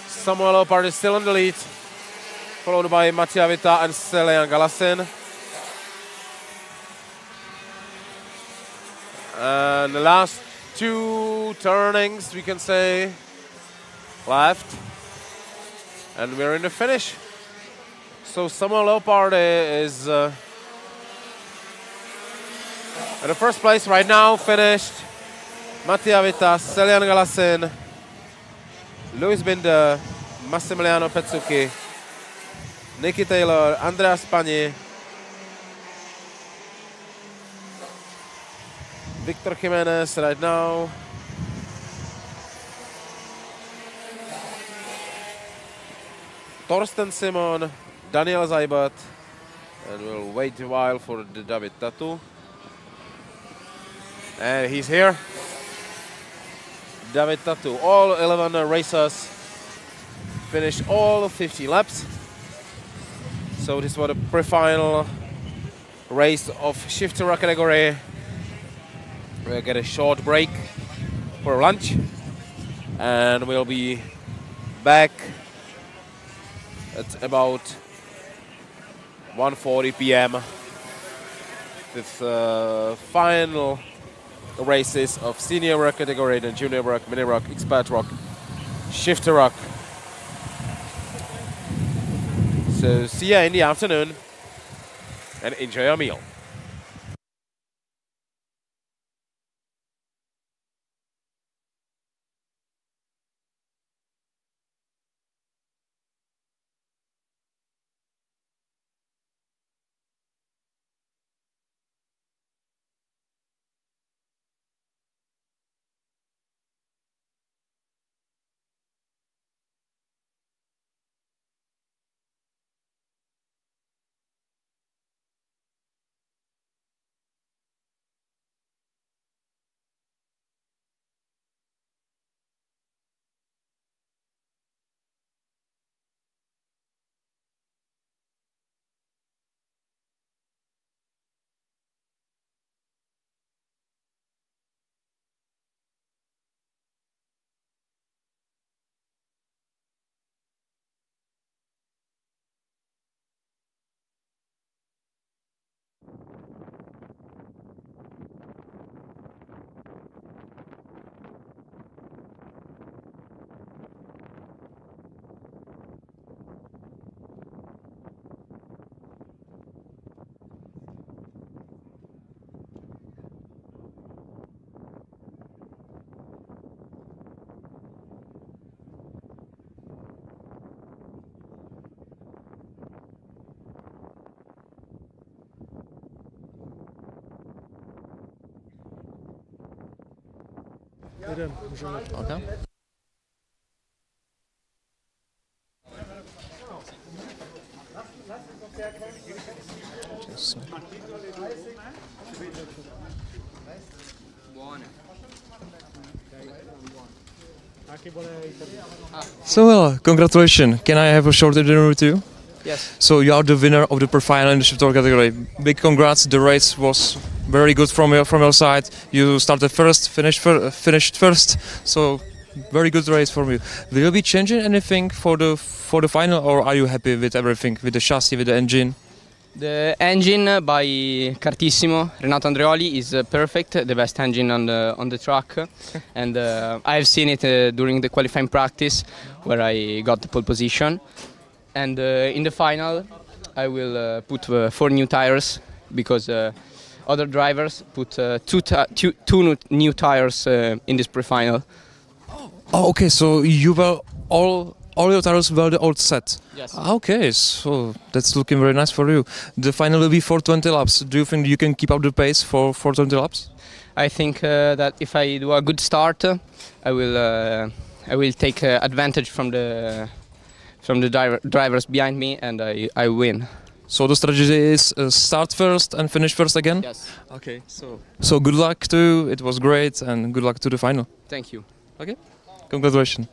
Samuel Leopard is still in the lead, followed by Mattia Vita and Celian Galasin. And the last 2 turnings, we can say, left. And we're in the finish. So Samuel Leopard is in the first place right now, finished. Mattia Vita, Celian Galasin, Luis Binder, Massimiliano Petsuchi, Nicky Taylor, Andrea Spagni, Victor Jimenez right now. Torsten Simon, Daniel Zaibot, and we'll wait a while for the David Tatu. And he's here. David Tatu. All 11 racers finished all 50 laps. So this was the pre-final race of Shift to ROK category. We'll get a short break for lunch. And we'll be back at about 1:40 p.m. with final races of Senior ROK category, then Junior ROK, Mini ROK, Expert ROK, Shift to ROK. So see ya in the afternoon and enjoy your meal. Okay. So well, congratulations. Can I have a short interview with you? Yes. So you are the winner of the per-final in the shifter category. Big congrats. The race was very good from your side. You started first, finished first. So very good race for you. Will you be changing anything for the final, or are you happy with everything, with the chassis, with the engine? The engine by Kartissimo Renato Andreoli is perfect, the best engine on the track, and I've seen it during the qualifying practice where I got the pole position. And in the final, I will put 4 new tires because other drivers put two new tires in this pre-final. Oh, okay. So you were all your tires were the old set. Yes. Okay, so that's looking very nice for you. The final will be for 20 laps. Do you think you can keep up the pace for 20 laps? I think that if I do a good start, I will take advantage from the drivers behind me, and I win. So the strategy is start first and finish first again? Yes. Okay, so good luck to you. It was great, and good luck to the final. Thank you. Okay, congratulations.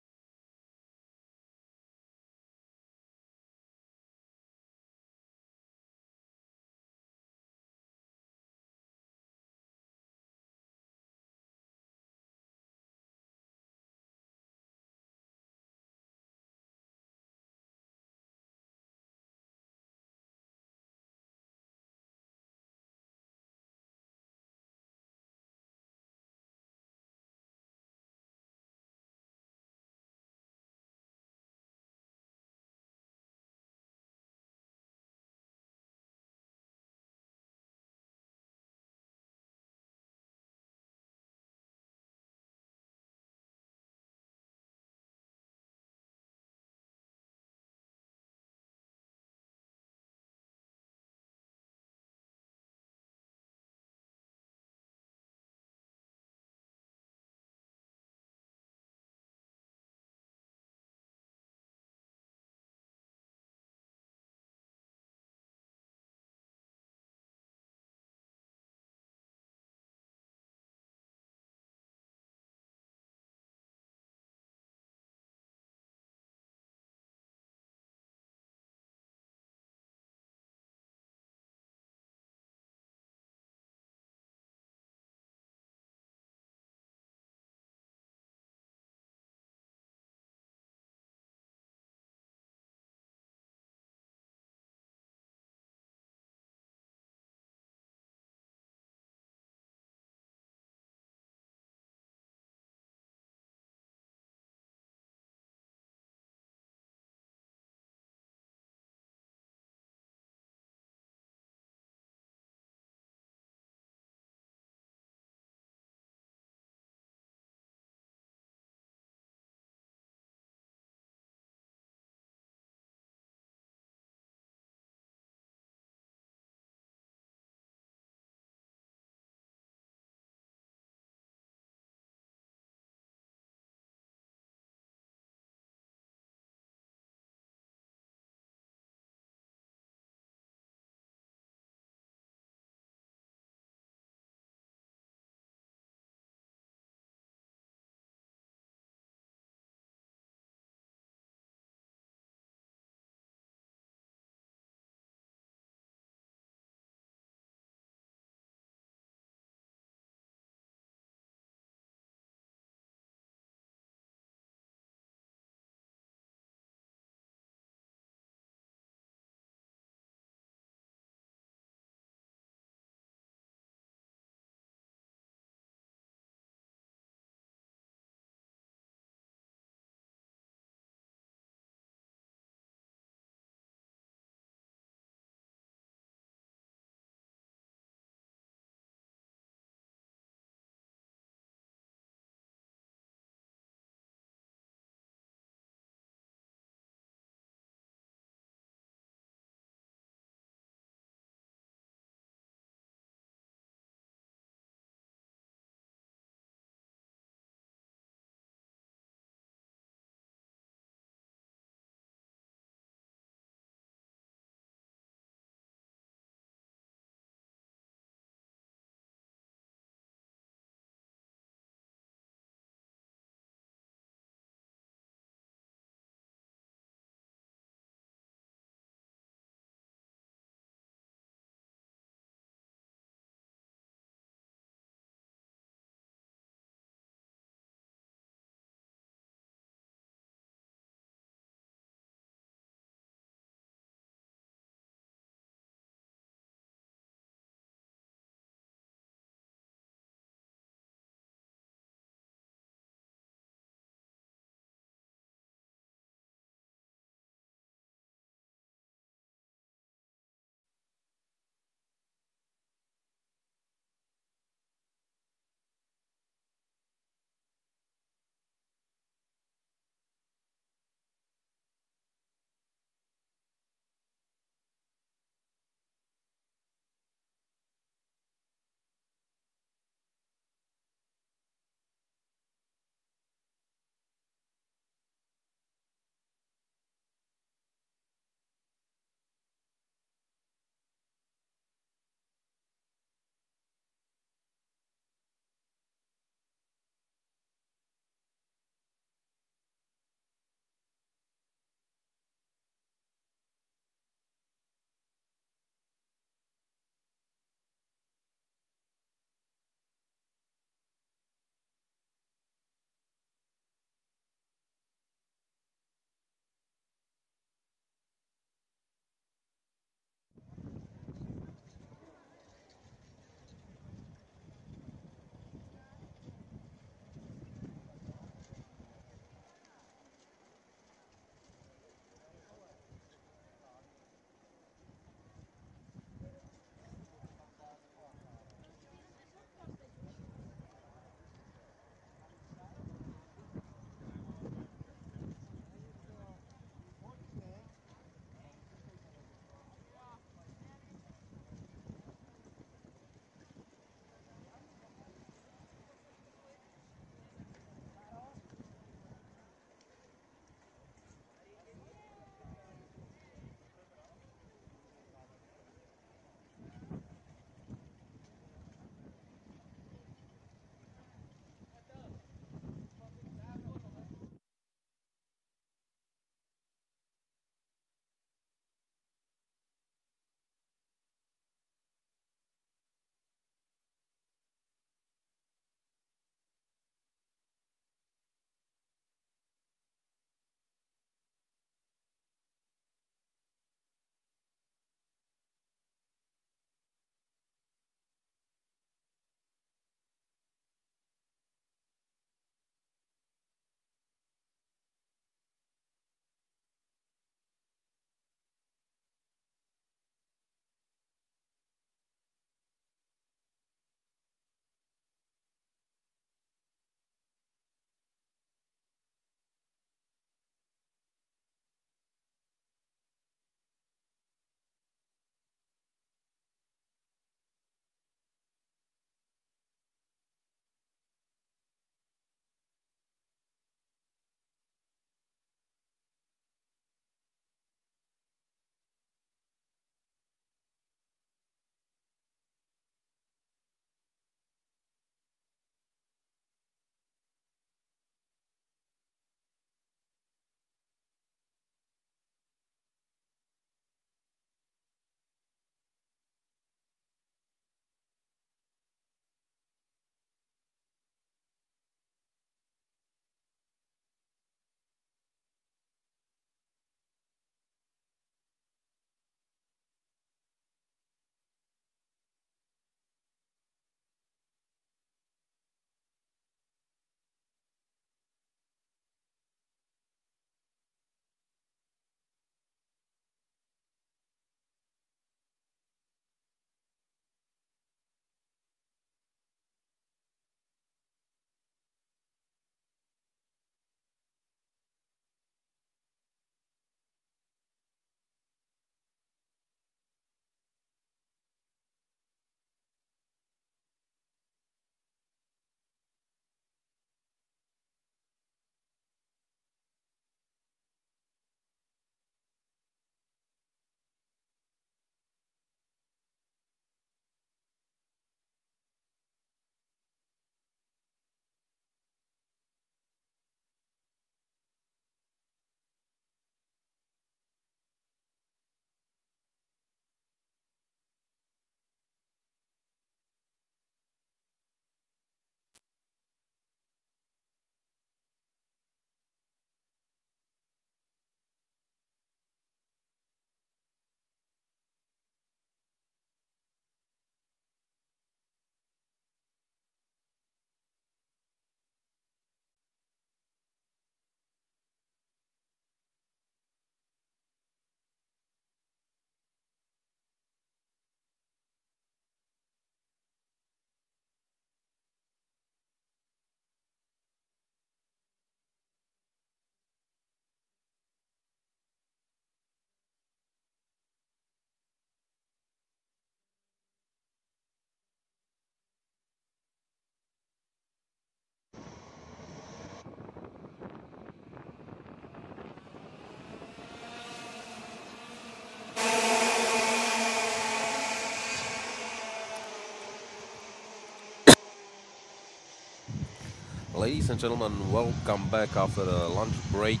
Ladies and gentlemen, welcome back after the lunch break.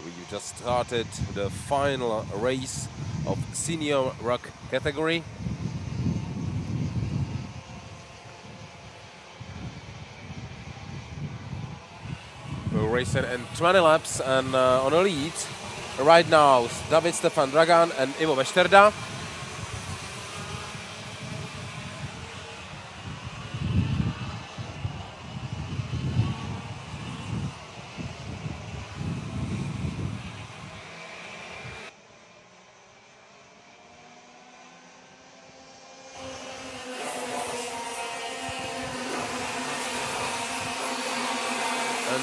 We just started the final race of senior ROK category. We're racing in 20 laps, and on a lead right now David Stefan Dragan and Ivo Vešterda.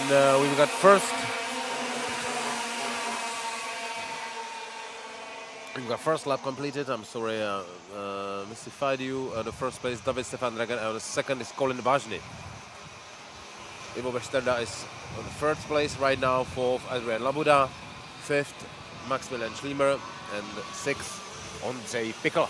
And we've got first lap completed. I'm sorry, mystified you. The first place David Stefan Dragan, and the second is Colin Vážny. Ivo Vešterda is on the third place right now, fourth Adrian Labuda, fifth Maximilian Schliemer, and sixth Ondřej Pikl.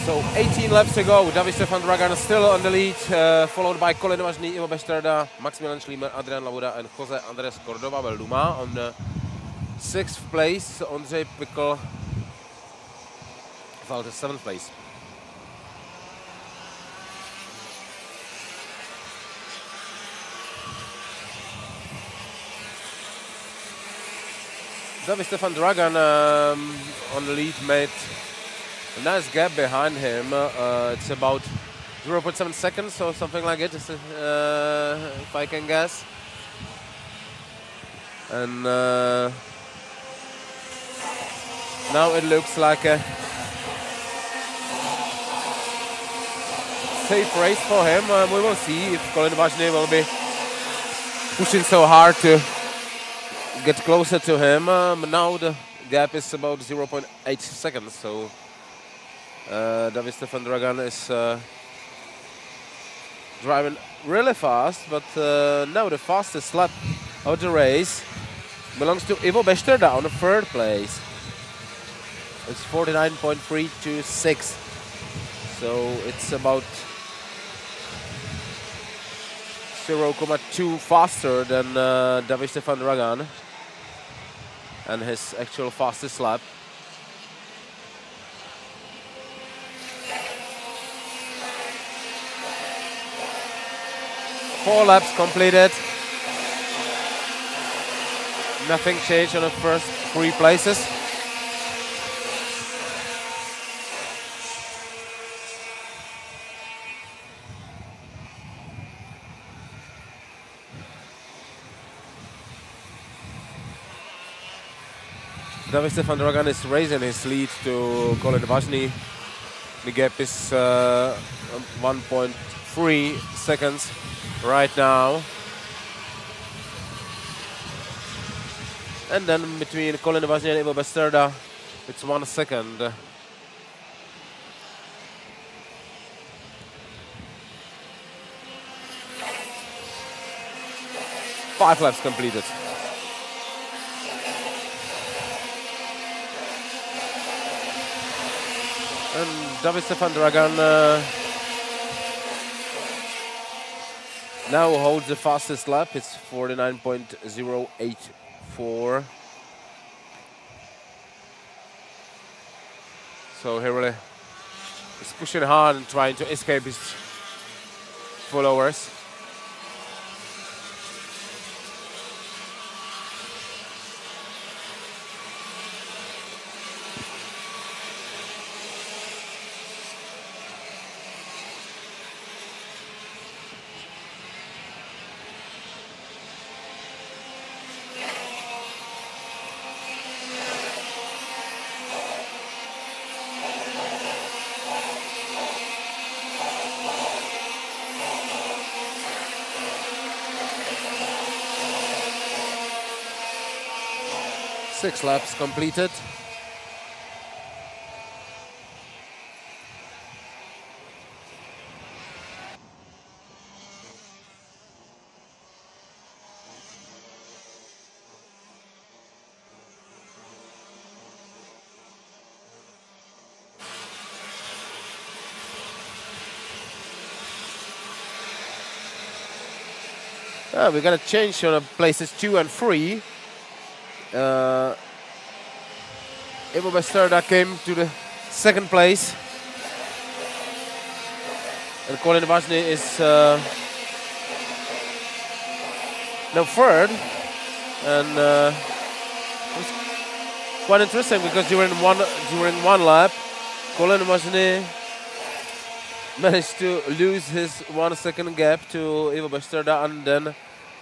So 18 laps to go. David Stefan Dragan still on the lead, followed by Colin Vážny, Ivo Vešterda, Maximilian Schliemer, Adrian Labuda, and Jose Andres Cordova Velduma. On the 6th place, Ondřej Pikl fell to 7th place. David Stefan Dragan on the lead made a nice gap behind him. It's about 0.7 seconds or something like it, if I can guess. And now it looks like a safe race for him. We will see if Colin Vážny will be pushing so hard to get closer to him. Now the gap is about 0.8 seconds, so David Stefan Dragan is driving really fast, but now the fastest lap of the race belongs to Ivo Vešterda on the 3rd place. It's 49.326, so it's about 0.2 faster than David Stefan Dragan and his actual fastest lap. Four laps completed. Nothing changed on the first 3 places. David Stefan Dragan is raising his lead to Colin Vážny. The gap is 1.3 seconds right now. And then between Colin Vážny and Ivo Vešterda, it's 1 second. Five laps completed. And David Stefan Dragan now holds the fastest lap. It's 49.084. So he really is pushing hard and trying to escape his followers. 6 laps completed. We got a change on places 2 and 3. Ivo Besterda came to the 2nd place. And Colin Vazny is now 3rd. And it's quite interesting because during one lap, Colin Vazny managed to lose his 1 second gap to Ivo Besterda, and then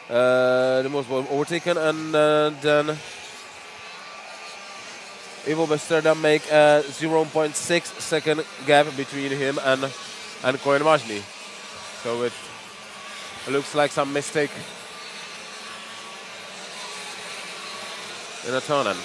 the most was overtaken, and then Ivo Besterda make a 0.6 second gap between him and Colin Vazny. So it looks like some mistake in a turn.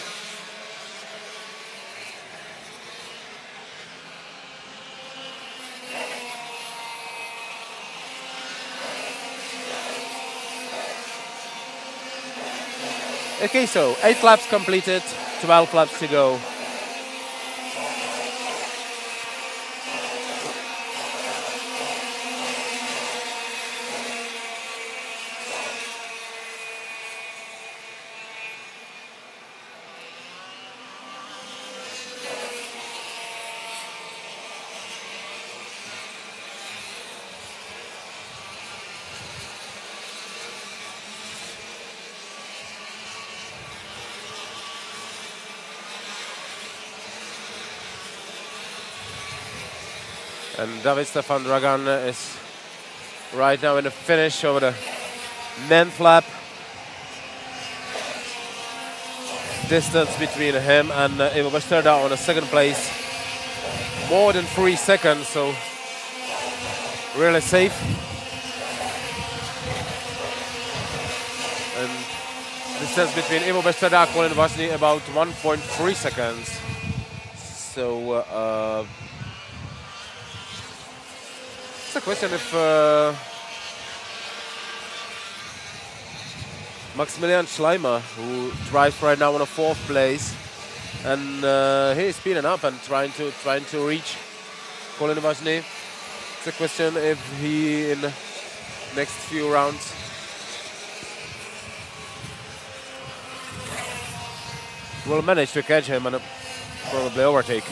Okay, so 8 laps completed, 12 laps to go. And David Stefan Dragan is right now in the finish over the 9th lap. Distance between him and Ivo Besterda on the 2nd place. More than 3 seconds, so really safe. And distance between Ivo Besterda and Colin Vazny about 1.3 seconds. So it's a question if Maximilian Schleimer, who drives right now on a 4th place, and he is speeding up and trying to reach Colin Vazny. It's a question if he in the next few rounds will manage to catch him and probably overtake.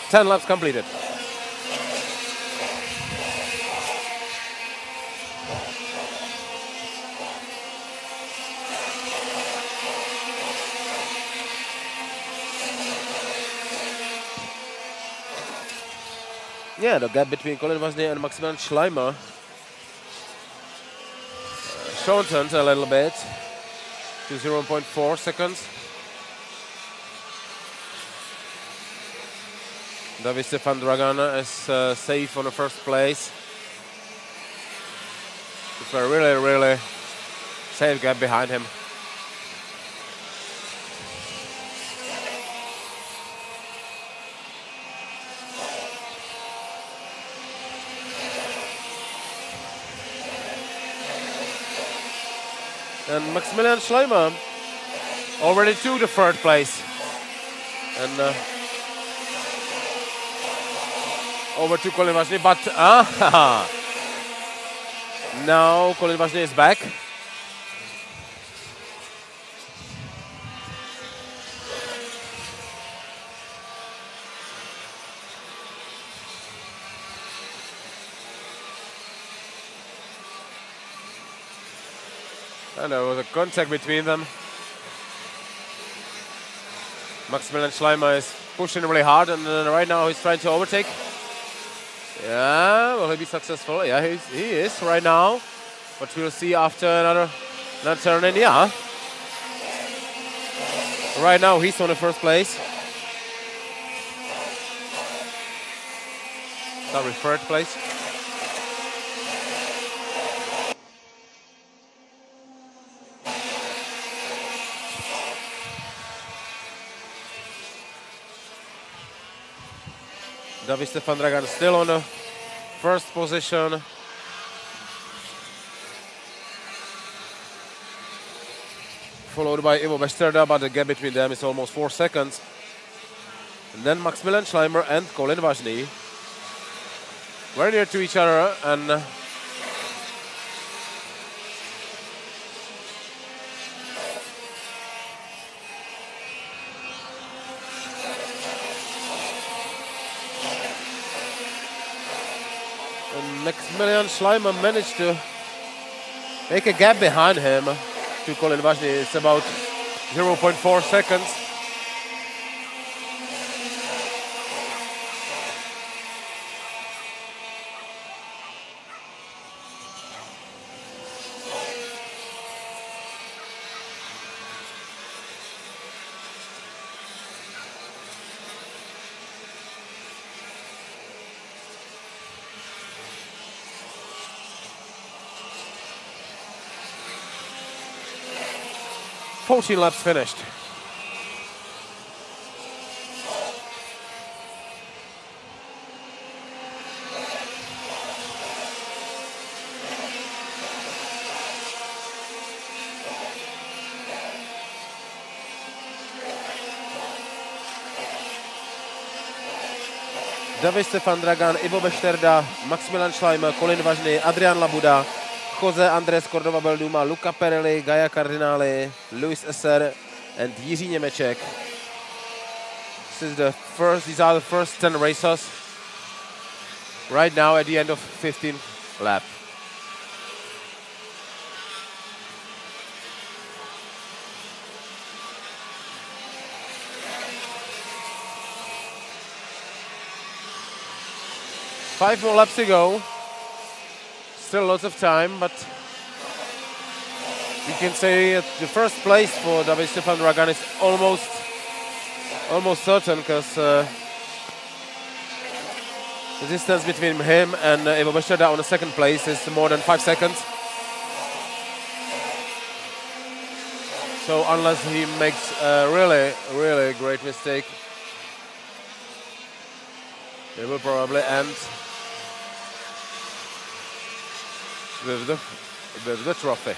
10 laps completed. Yeah, the gap between Colin Vazny and Maximilian Schleimer shortened a little bit to 0.4 seconds. David Stefan Dragan is safe on the 1st place. It's a really safe gap behind him. And Maximilian Schleimer already to the 3rd place. And over to Colin Vazny, but now Colin Vazny is back. And there was a contact between them. Maximilian Schleimer is pushing really hard, and right now he's trying to overtake. Yeah, will he be successful? Yeah, he is right now. But we'll see after another turn in. Yeah. Right now he's on the 1st place. Sorry, 3rd place. David Stefan Dragan still on the first position. Followed by Ivo Westerda, but the gap between them is almost 4 seconds. And then Maximilian Schleimer and Colin Vajny. Very near to each other, and Maximilian Schleimer managed to make a gap behind him to Colin Vajny. It's about 0.4 seconds. Laps finished. David Stefan Dragan, Ivo Westerda, Maximilian Schleimer, Colin Vajny, Adrian Labuda, Jose Andres Cordova Belduma, Luca Perelli, Gaia Cardinale, Luis Esser, and Jiří Němeček. These are the first 10 racers. Right now at the end of 15th lap. Five more laps to go. Still lots of time, but we can say the first place for David Stefan Dragan is almost certain, because the distance between him and Ivo Westerda on the second place is more than 5 seconds. So unless he makes a really great mistake, they will probably end with the trophy.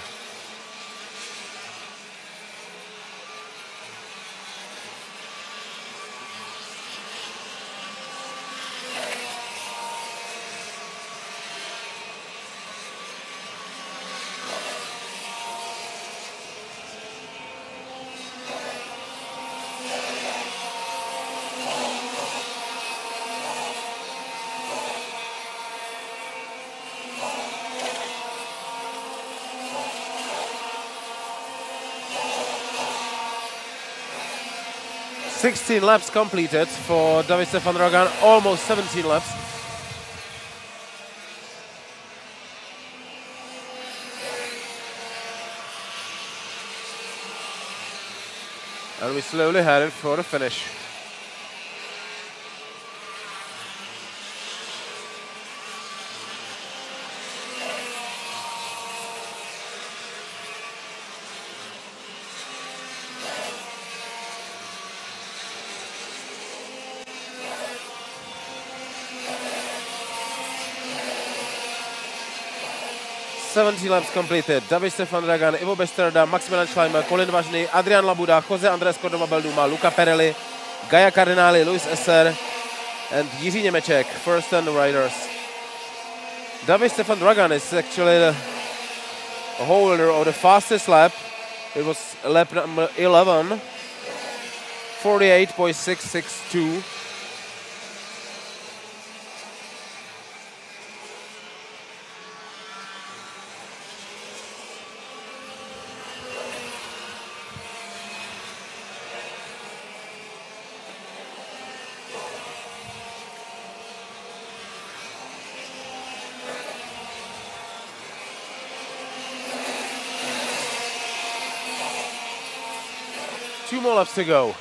...16 laps completed for David Stefan Dragan, almost 17 laps. And we slowly headed for the finish. ...70 laps completed. David Stefan Dragan, Ivo Westerda, Maximilian Schleimer, Colin Vajny, Adrian Labuda, Jose Andres Cordova Belduma, Luca Perelli, Gaia Cardinale, Luis Esser, and Jiří Němeček, first 10 riders. David Stefan Dragan is actually the holder of the fastest lap. It was lap number 11, 48.662. Two more laps to go.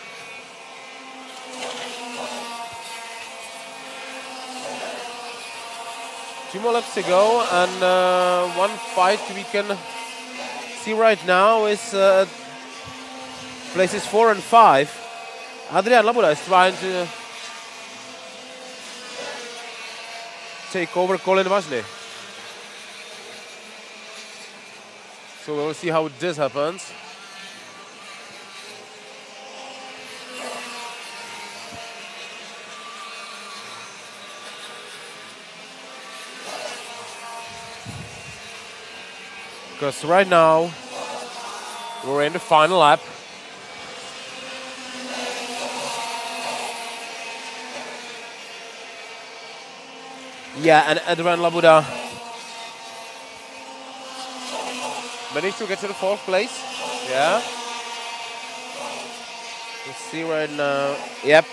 Two more laps to go, and one fight we can see right now is places 4 and 5. Adrian Labuda is trying to take over Colin Vazny. So we'll see how this happens. Because right now we're in the final lap. Yeah, and Adrian Labuda managed to get to the 4th place. Yeah. You see right now. Yep.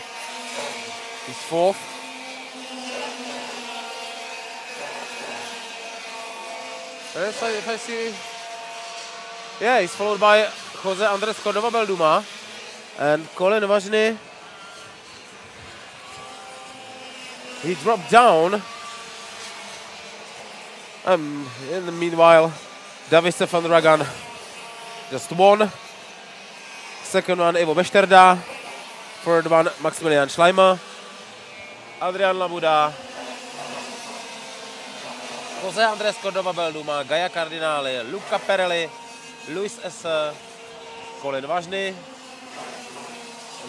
He's 4th. If I see. Yeah, he's followed by Jose Andres Cordova Belduma and Colin Vazny. He dropped down. In the meanwhile, David Stefan Dragan just won. Second one, Ivo Bešterda. Third one, Maximilian Schleimer. Adrian Labuda. Jose Andres Cordova Belduma, Gaia Cardinale, Luca Perelli, Luis Esser, Colin Vazny.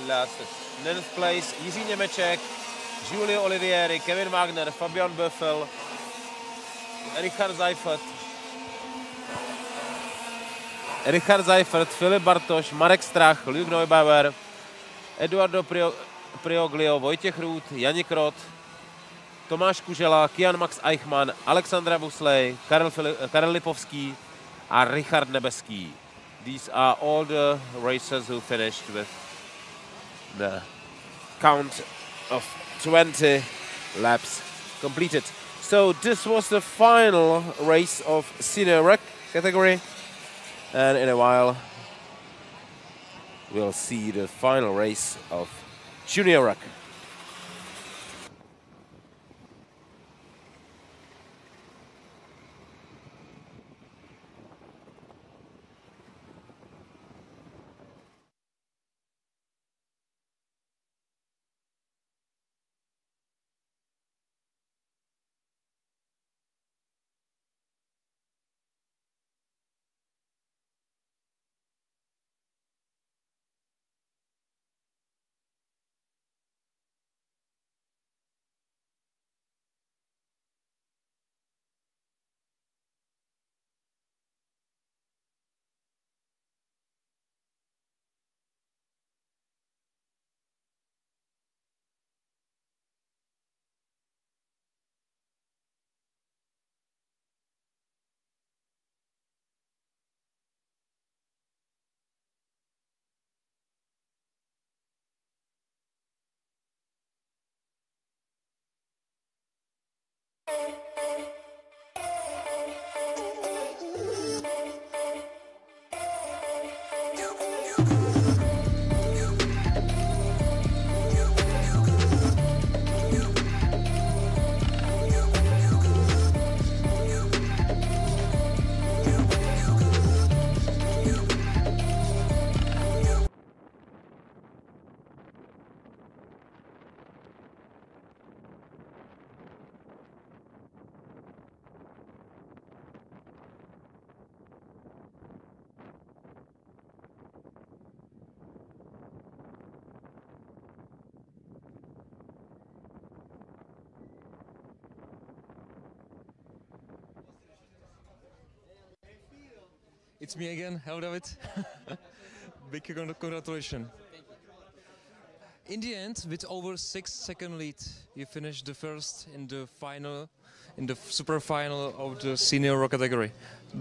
Last 9th place, Jiří Němeček, Giulio Olivieri, Kevin Wagner, Fabian Böffel, Richard Seifert, Filip Bartoš, Marek Strach, Luke Neubauer, Eduardo Prioglio, Vojtěch Růd, Janik Roth, Tomáš Kužela, Kian Max Eichmann, Alexandra Buslej, Karel Lipovský a Richard Nebeský. These are all the racers who finished with the count of 20 laps completed. So this was the final race of senior ROK category, and in a while we'll see the final race of junior ROK. It's me again. Hello, David. Big congratulations. In the end, with over 6-second lead, you finished the first in the final, in the super final of the senior ROK category.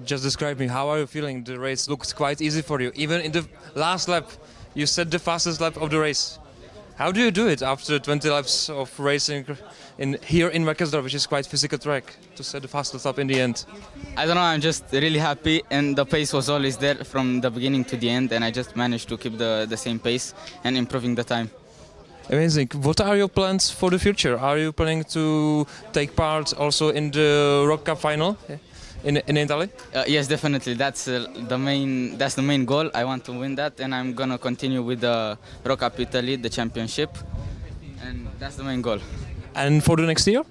Just describe me, how are you feeling? The race looked quite easy for you. Even in the last lap, you set the fastest lap of the race. How do you do it after 20 laps of racing here in Wackersdorf, which is quite physical track, to set the fastest lap in the end? I don't know, I'm just really happy, and the pace was always there from the beginning to the end, and I just managed to keep the same pace and improving the time. Amazing. What are your plans for the future? Are you planning to take part also in the ROK Cup final in Italy? Yes, definitely. That's the main goal. I want to win that, and I'm gonna continue with the ROK Cup Italy, the championship, and that's the main goal. And for the next year?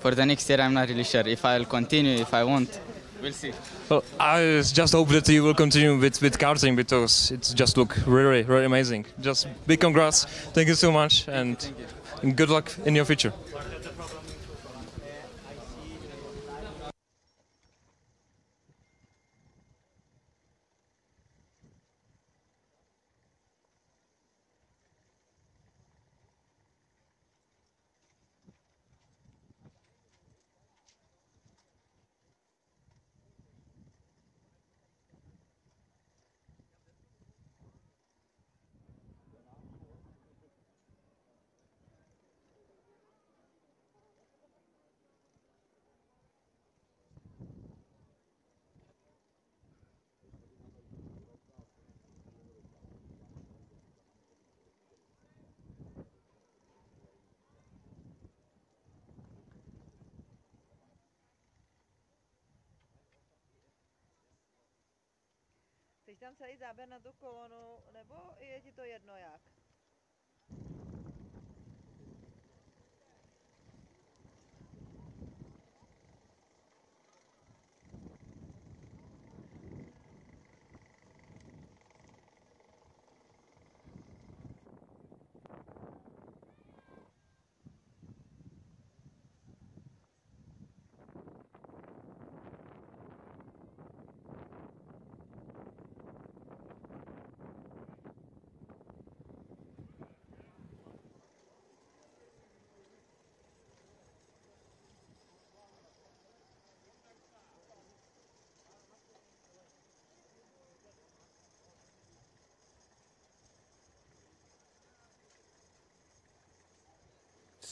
for the next year, I'm not really sure if I'll continue, if I won't. We'll see. Well, I just hope that you will continue with karting because it's just look really, really amazing. Just big congrats. Thank you so much and good luck in your future. Chceš tam celý záběr na tu kolonu, nebo je ti to jedno jak?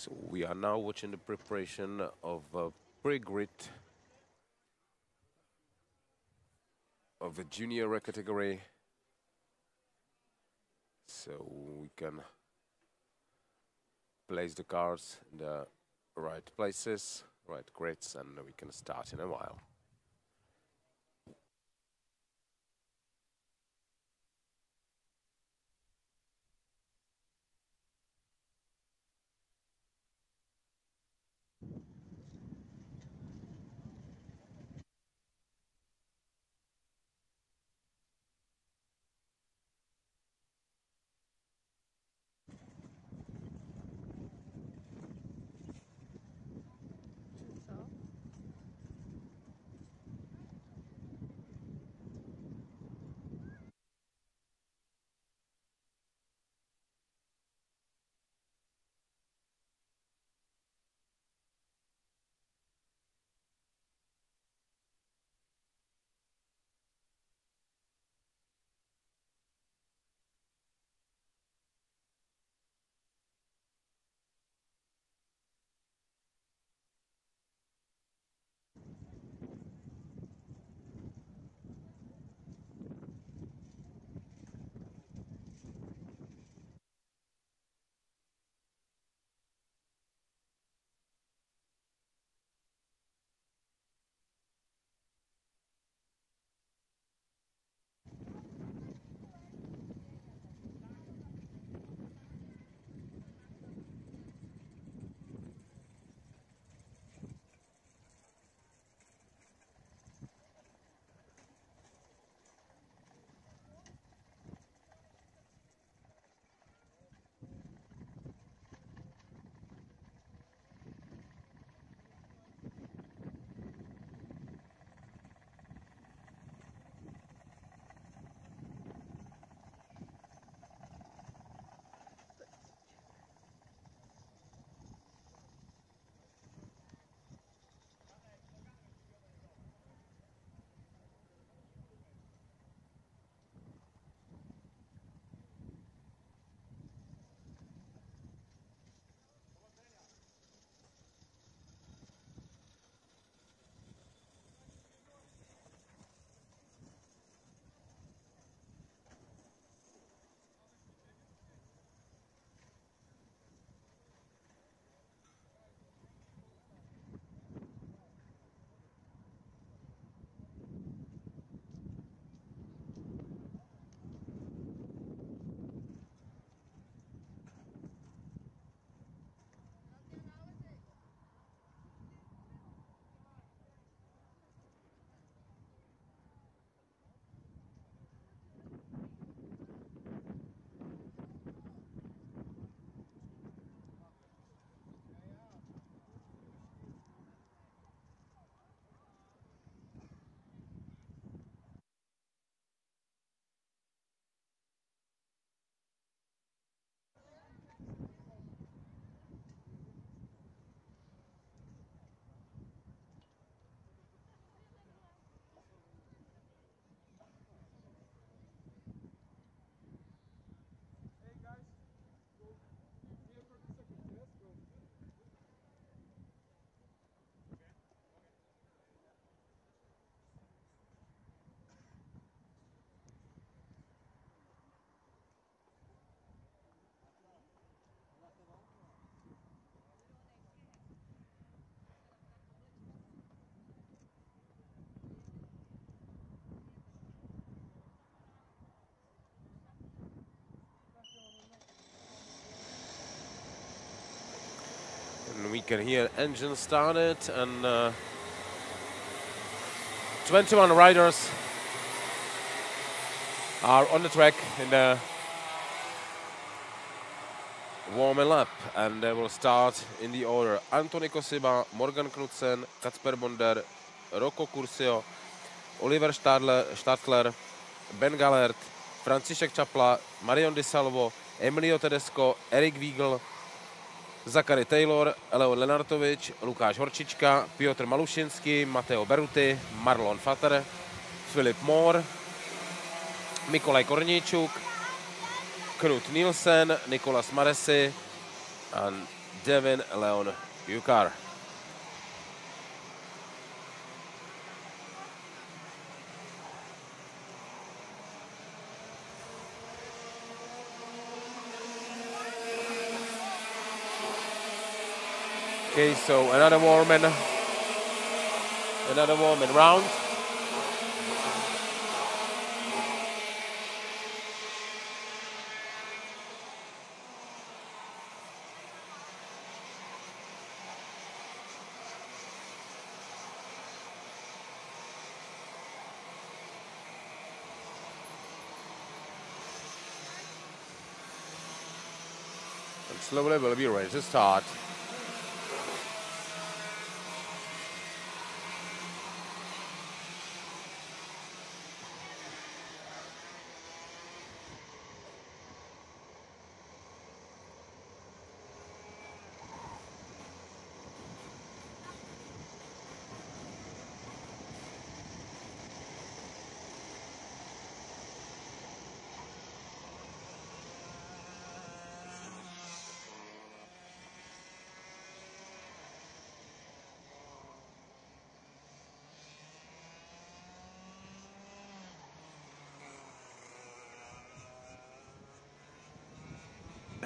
So we are now watching the preparation of pre-grid of the junior ROK category. So we can place the cars in the right places, right grids, and we can start in a while. can hear engine started, and 21 riders are on the track in the warming lap, and they will start in the order: Antoni Kosiba, Morgan Knudsen, Kacper Bonder, Rocco Curcio, Oliver Stadler, Ben Gallert, František Čapla, Marion Di Salvo, Emilio Tedesco, Erik Wiegel, Zachary Taylor, Leon Lenartovič, Lukáš Horčička, Piotr Malušinský, Matteo Berruti, Marlon Vater, Filip Mohr, Mikolaj Korníčuk, Knut Nielsen, Nicolas Maresi, and Devin Leon Jukar. Okay, so another warming round. And slowly we'll be ready to start.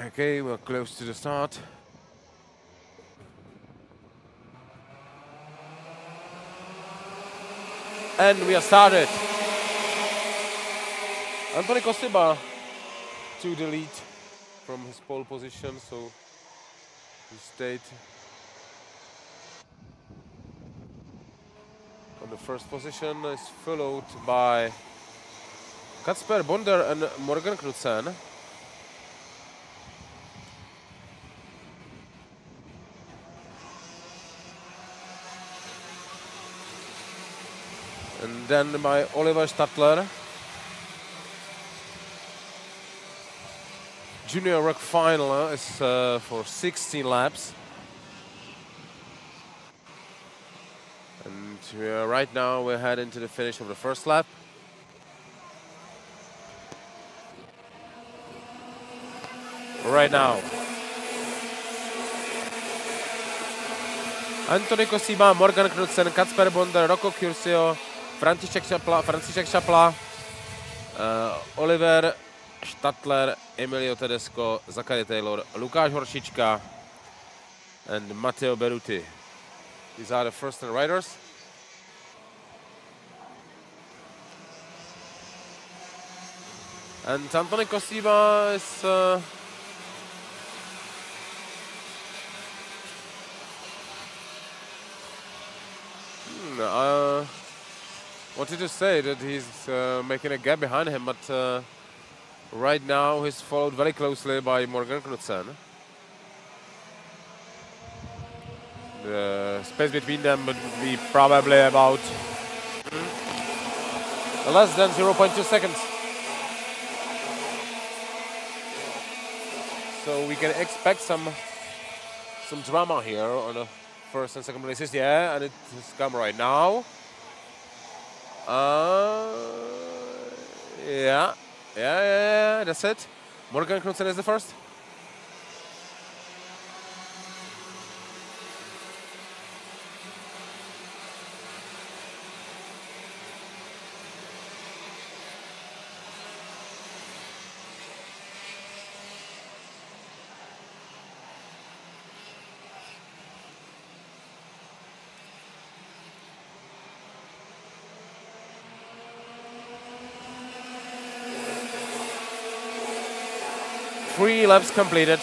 Okay, we're close to the start. And we are started. Antoni Kosiba to the lead from his pole position, so he stayed on the first position. Is followed by Kacper Bonder and Morgan Knudsen. And then by Oliver Stadler. Junior ROK final is for 16 laps. And right now we're heading to the finish of the first lap. Right now. Antoni Kosiba, Morgan Knudsen, Kacper Bonder, Rocco Curcio, František Čapla, Oliver Stadler, Emilio Tedesco, Zachary Taylor, Lukáš Horšička, and Matteo Berruti. These are the first riders. And Antoni Kosiba is wanted to say that he's making a gap behind him, but right now he's followed very closely by Morgan Knudsen. The space between them would be probably about less than 0.2 seconds. So we can expect some drama here on the first and second places. Yeah, and it has come right now. Yeah, that's it. Morgan Knudsen is the first. Three laps completed.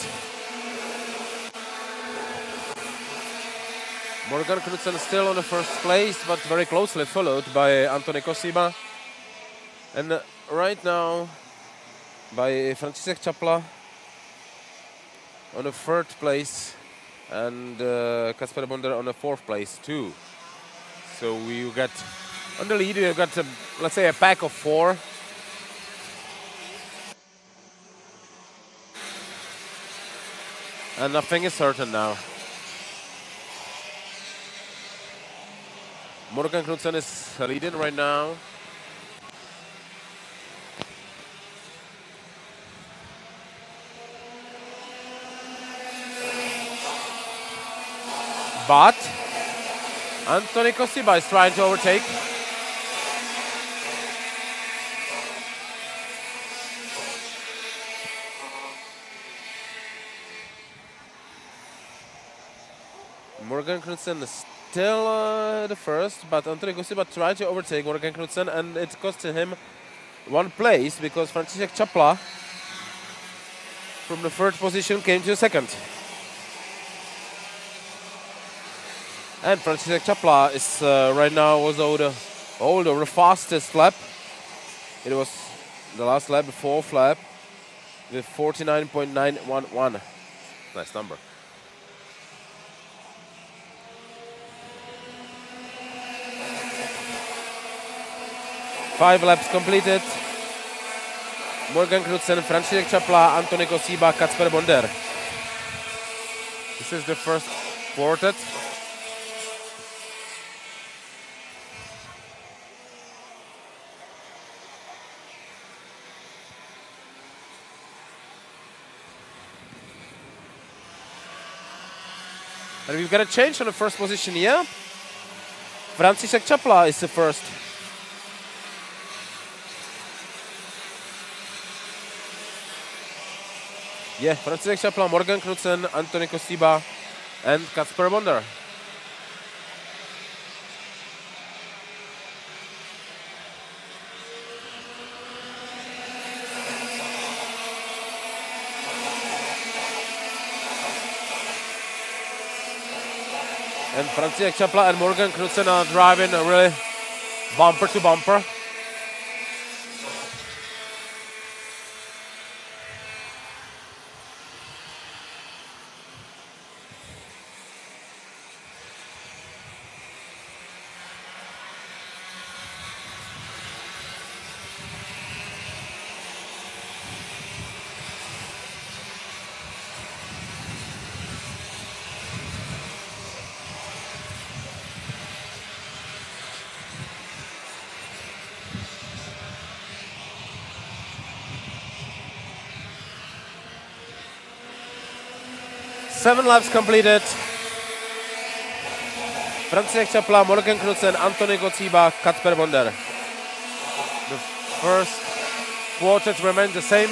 Morgan Knudsen still on the first place, but very closely followed by Antony Kosiba. And right now by František Čapla on the third place, and Kasper Bonder on the fourth place too. So we get on the lead. We've got let's say a pack of 4. And nothing is certain now. Morgan Knudsen is leading right now. But Antony Kosiba is trying to overtake. Morgan Knudsen is still the first, but Antony Kosiba tried to overtake Morgan Knudsen, and it cost him 1 place because František Čapla from the third position came to second. And František Čapla is right now also the fastest lap. It was the last lap, the 4th lap, with 49.911. Nice number. Five laps completed. Morgan Knudsen, František Čapla, Antony Kosiba, Kasper Bonder. This is the first quartet. And we've got a change on the first position here. František Čapla is the first. Yeah, František Čapla, Morgan Knudsen, Antony Kosiba, and Kasper Bonder. And František Čapla and Morgan Knudsen are driving really bumper to bumper. Seven laps completed. František Čapla, Morgan Knudsen, Antony Kosiba, Kasper Bonder. The first quartet remains the same.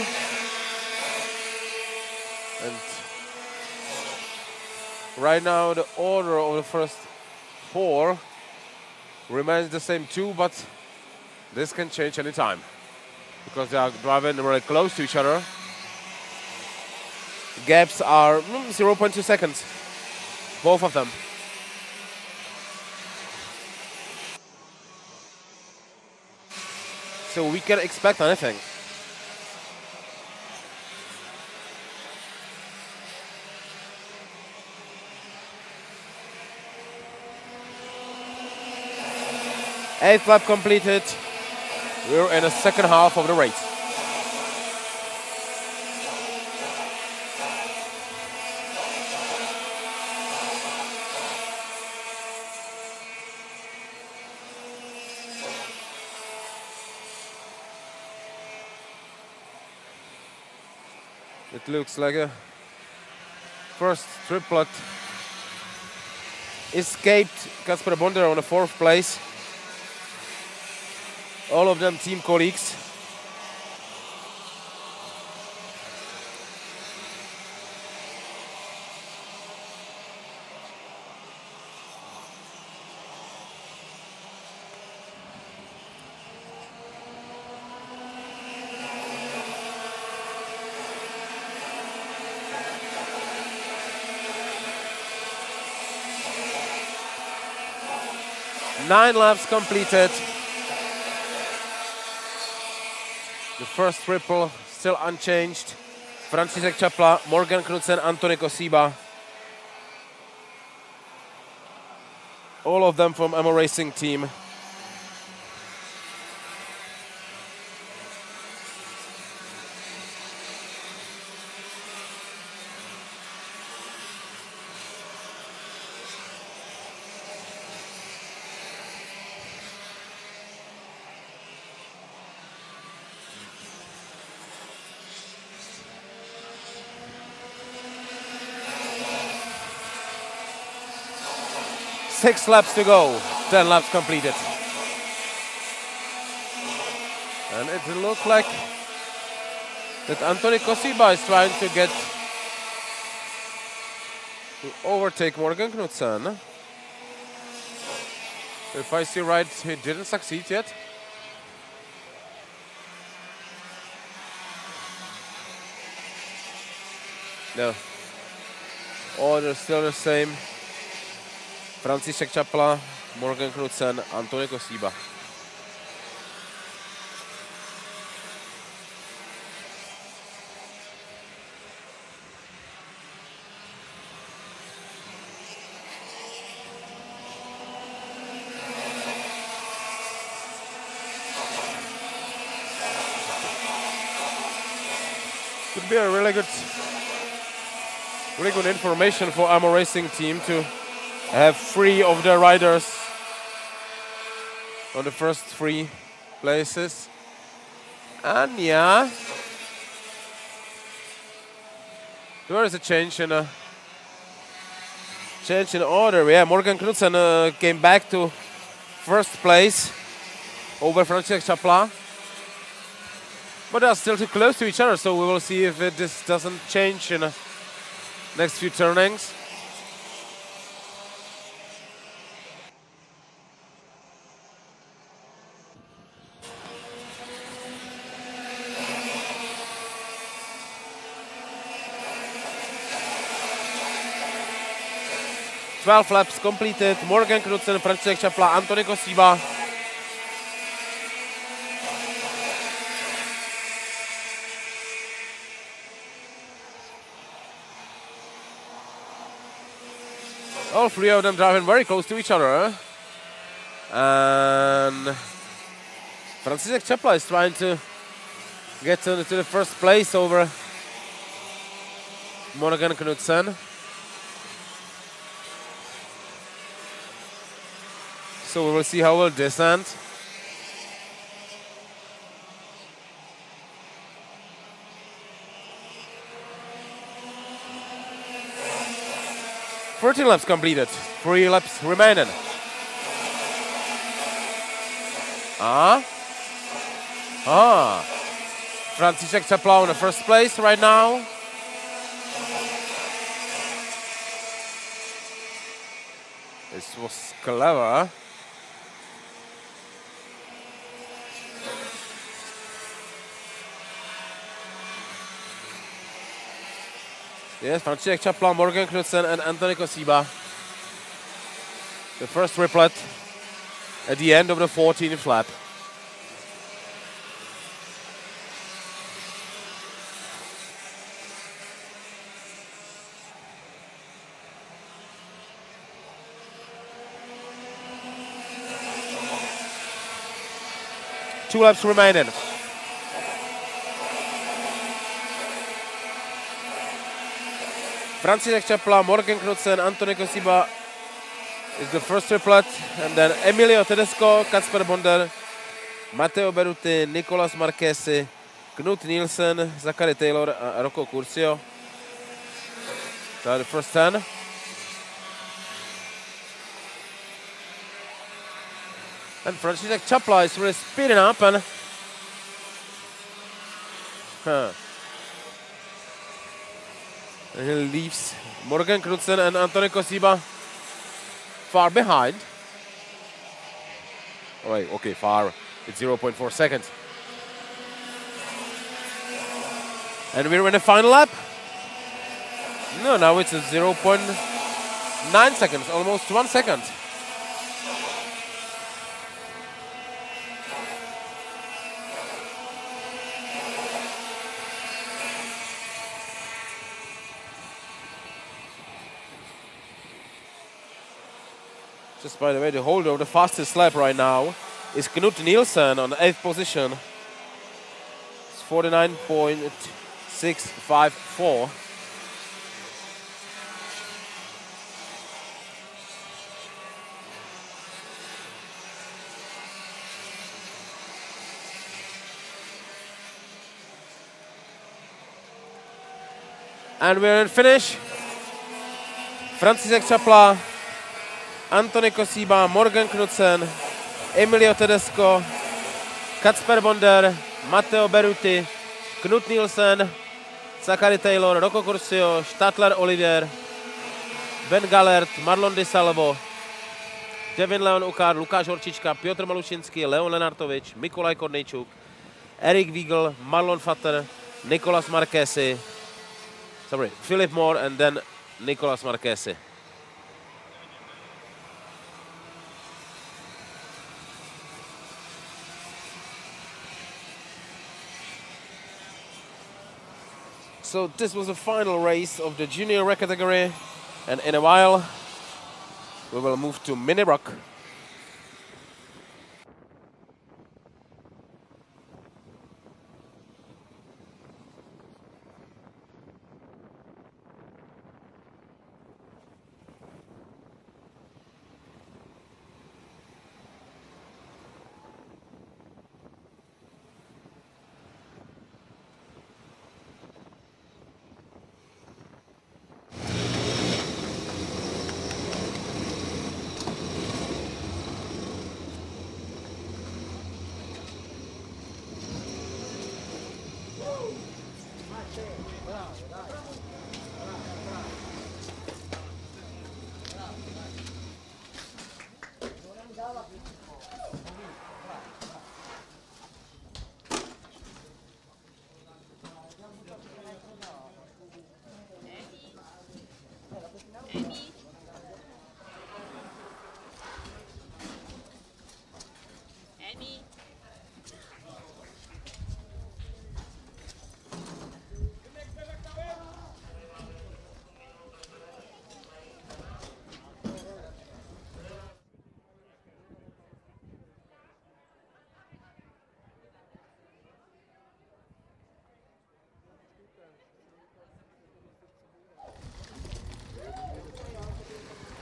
And right now the order of the first 4 remains the same too, but this can change any time because they are driving really close to each other. Gaps are 0.2 seconds, both of them. So we can expect anything. Eighth lap completed. We're in the second half of the race. It looks like a first triplet escaped Kasper Bonder on the 4th place. All of them team colleagues. 9 laps completed. The first triple still unchanged. František Čapla, Morgan Knudsen, Antony Kosiba. All of them from MO Racing team. Six laps to go, 10 laps completed. And it looked like that Antony Kosiba is trying to overtake Morgan Knudsen. If I see right, he didn't succeed yet. No. Order still the same. František Čapla, Morgan Knudsen, Antony Kosiba. Could be a really good information for MO Racing team to have 3 of their riders on the first 3 places. And yeah, there is a change in order. Yeah, Morgan Knudsen came back to first place over František Čapla. But they are still too close to each other, so we will see if this doesn't change in the next few turnings. Twelve laps completed. Morgan Knudsen, František Čapla, Antony Kosiba. All 3 of them driving very close to each other. And František Čapla is trying to get to the first place over Morgan Knudsen. So we will see how will this end. Thirteen laps completed, 3 laps remaining. František Čapla in the first place right now. This was clever. Yes, František Čapla, Morgan Knudsen and Antony Kosiba. The first triplet at the end of the 14th lap. Two laps remaining. František Čapla, Morgan Knudsen, Antony Kosiba is the first triplet, and then Emilio Tedesco, Kasper Bonder, Matteo Berruti, Nicolas Marquesi, Knut Nielsen, Zachary Taylor a Rocco Curcio. They are the first 10. And František Čapla is really speeding up and and he leaves Morgan Knudsen and Antony Kosiba far behind. Oh, wait, okay, far. It's 0.4 seconds. And we're in the final lap. No, now it's a 0.9 seconds, almost 1 second. Just by the way, the holder of the fastest lap right now is Knut Nielsen on the 8th position. It's 49.654. And we're in finish. František Čapla, Antony Kosiba, Morgan Knudsen, Emilio Tedesco, Kacper Bonder, Matteo Beruti, Knut Nielsen, Zachary Taylor, Rocco Curcio, Stadler Olivier, Ben Gallert, Marlon Di Salvo, Devin Leon Ukar, Lukáš Horčička, Piotr Malušinský, Leon Lenartovič, Mikolaj Kornejčuk, Erik Wiegel, Marlon Fatter, Nicolas Marquesi, Philip Moore, and then Nicolas Marquesi. So this was the final race of the junior ROK category, and in a while we will move to mini ROK.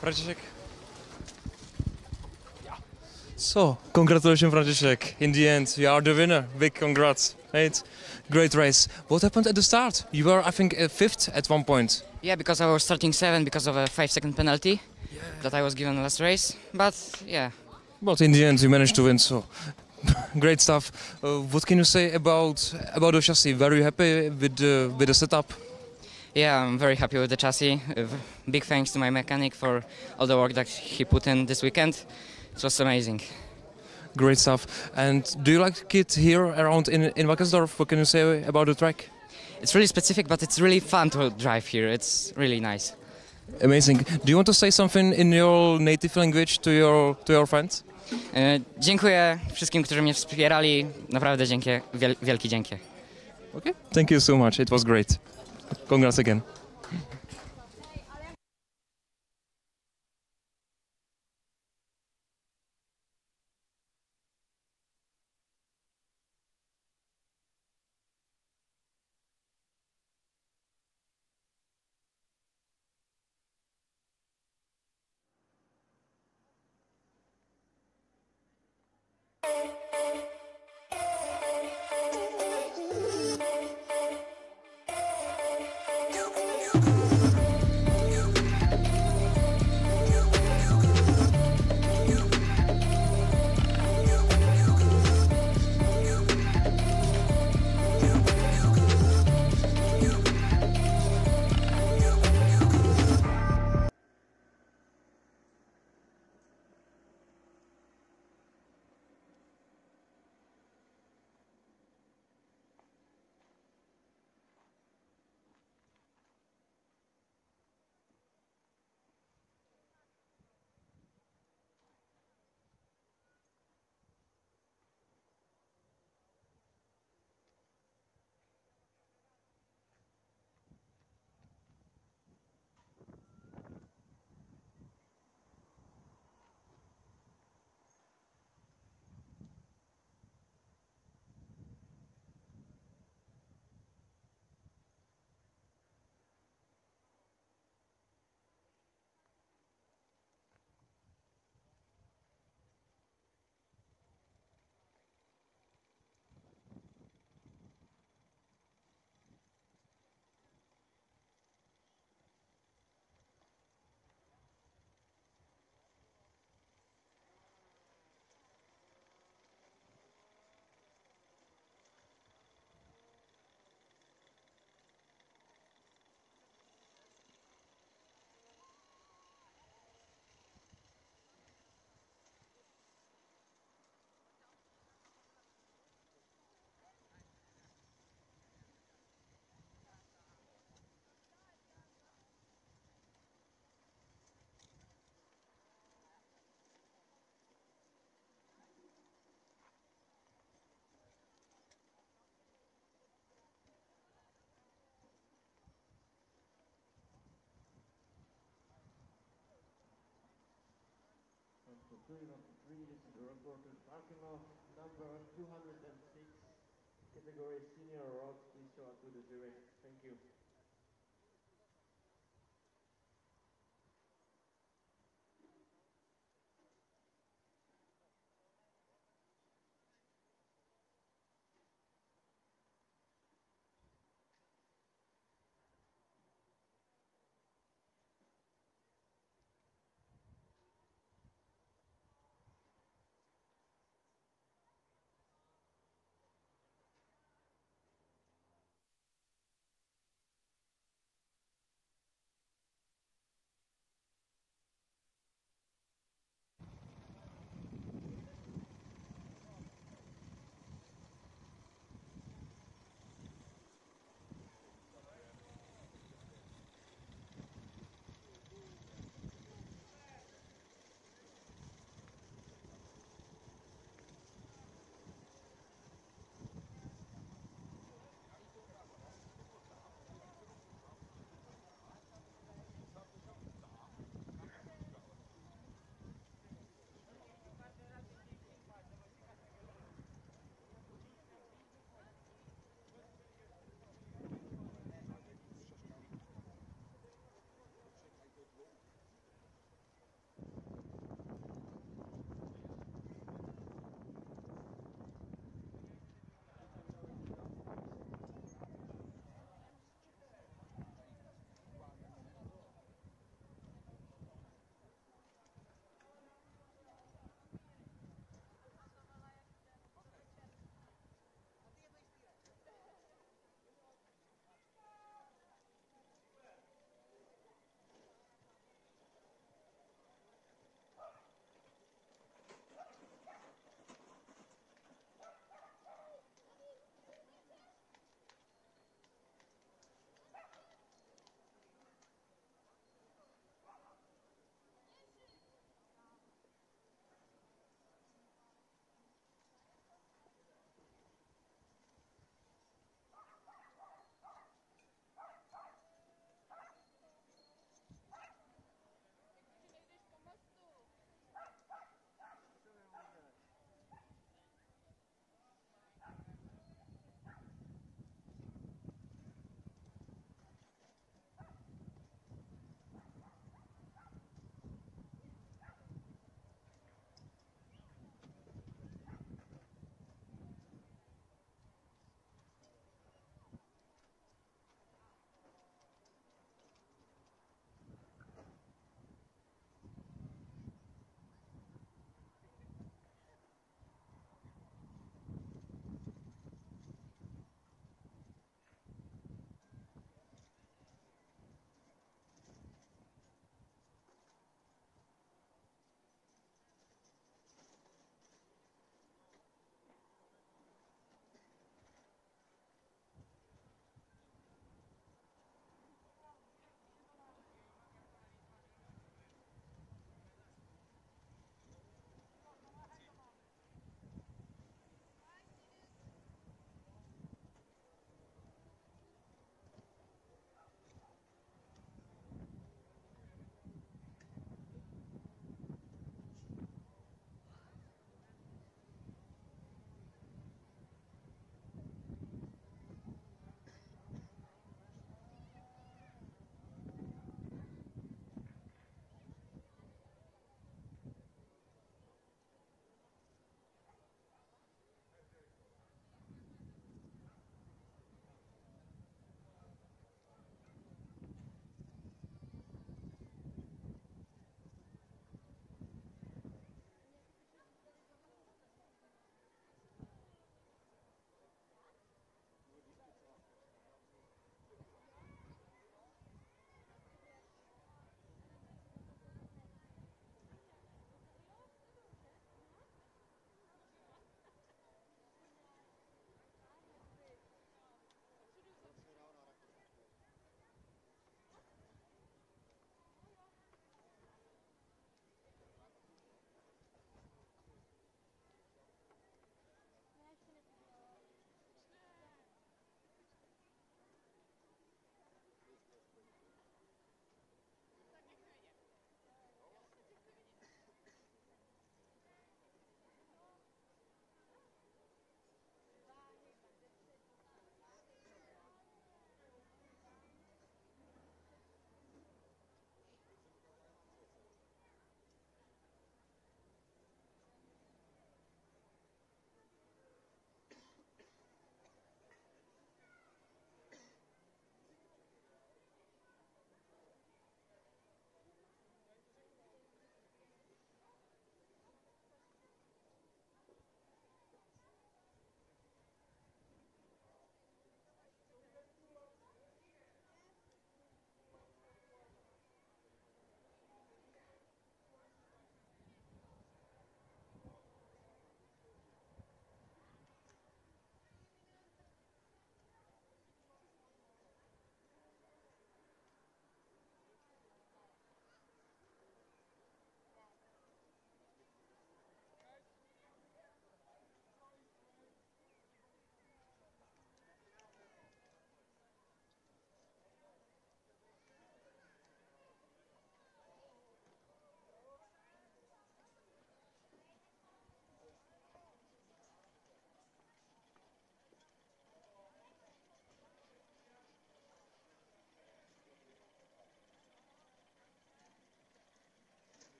František. So, congratulations, František. In the end, you are the winner. Big congrats. Right? Great race. What happened at the start? You were, I think, fifth at one point. Yeah, because I was starting 7 because of a 5-second penalty that I was given last race. But yeah. But in the end, you managed to win. So, great stuff. What can you say about the chassis? Very happy with the setup? Yeah, I'm very happy with the chassis. Big thanks to my mechanic for all the work that he put in this weekend. It was amazing. Great stuff. And do you like it here around in Wackersdorf? What can you say about the track? It's really specific, but it's really fun to drive here. It's really nice. Amazing. Do you want to say something in your native language to your friends? Dziękuję wszystkim, którzy mnie wspierali. Naprawdę wielkie dzięki. Okay. Thank you so much. It was great. Congrats again. 3, this is the report to the parking lot. Number 206, category senior ROK, please show up to the jury. Thank you.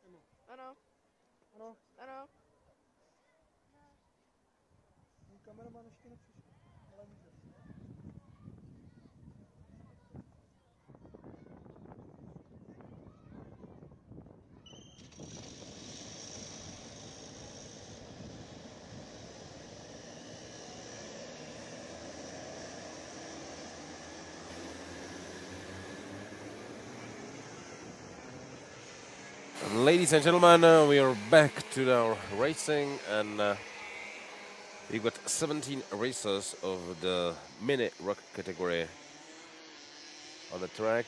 Ano. Ano. Ano. Kameraman ještě nepřišel, ale můžeš. Ladies and gentlemen, we are back to our racing, and we've got 17 racers of the mini ROK category on the track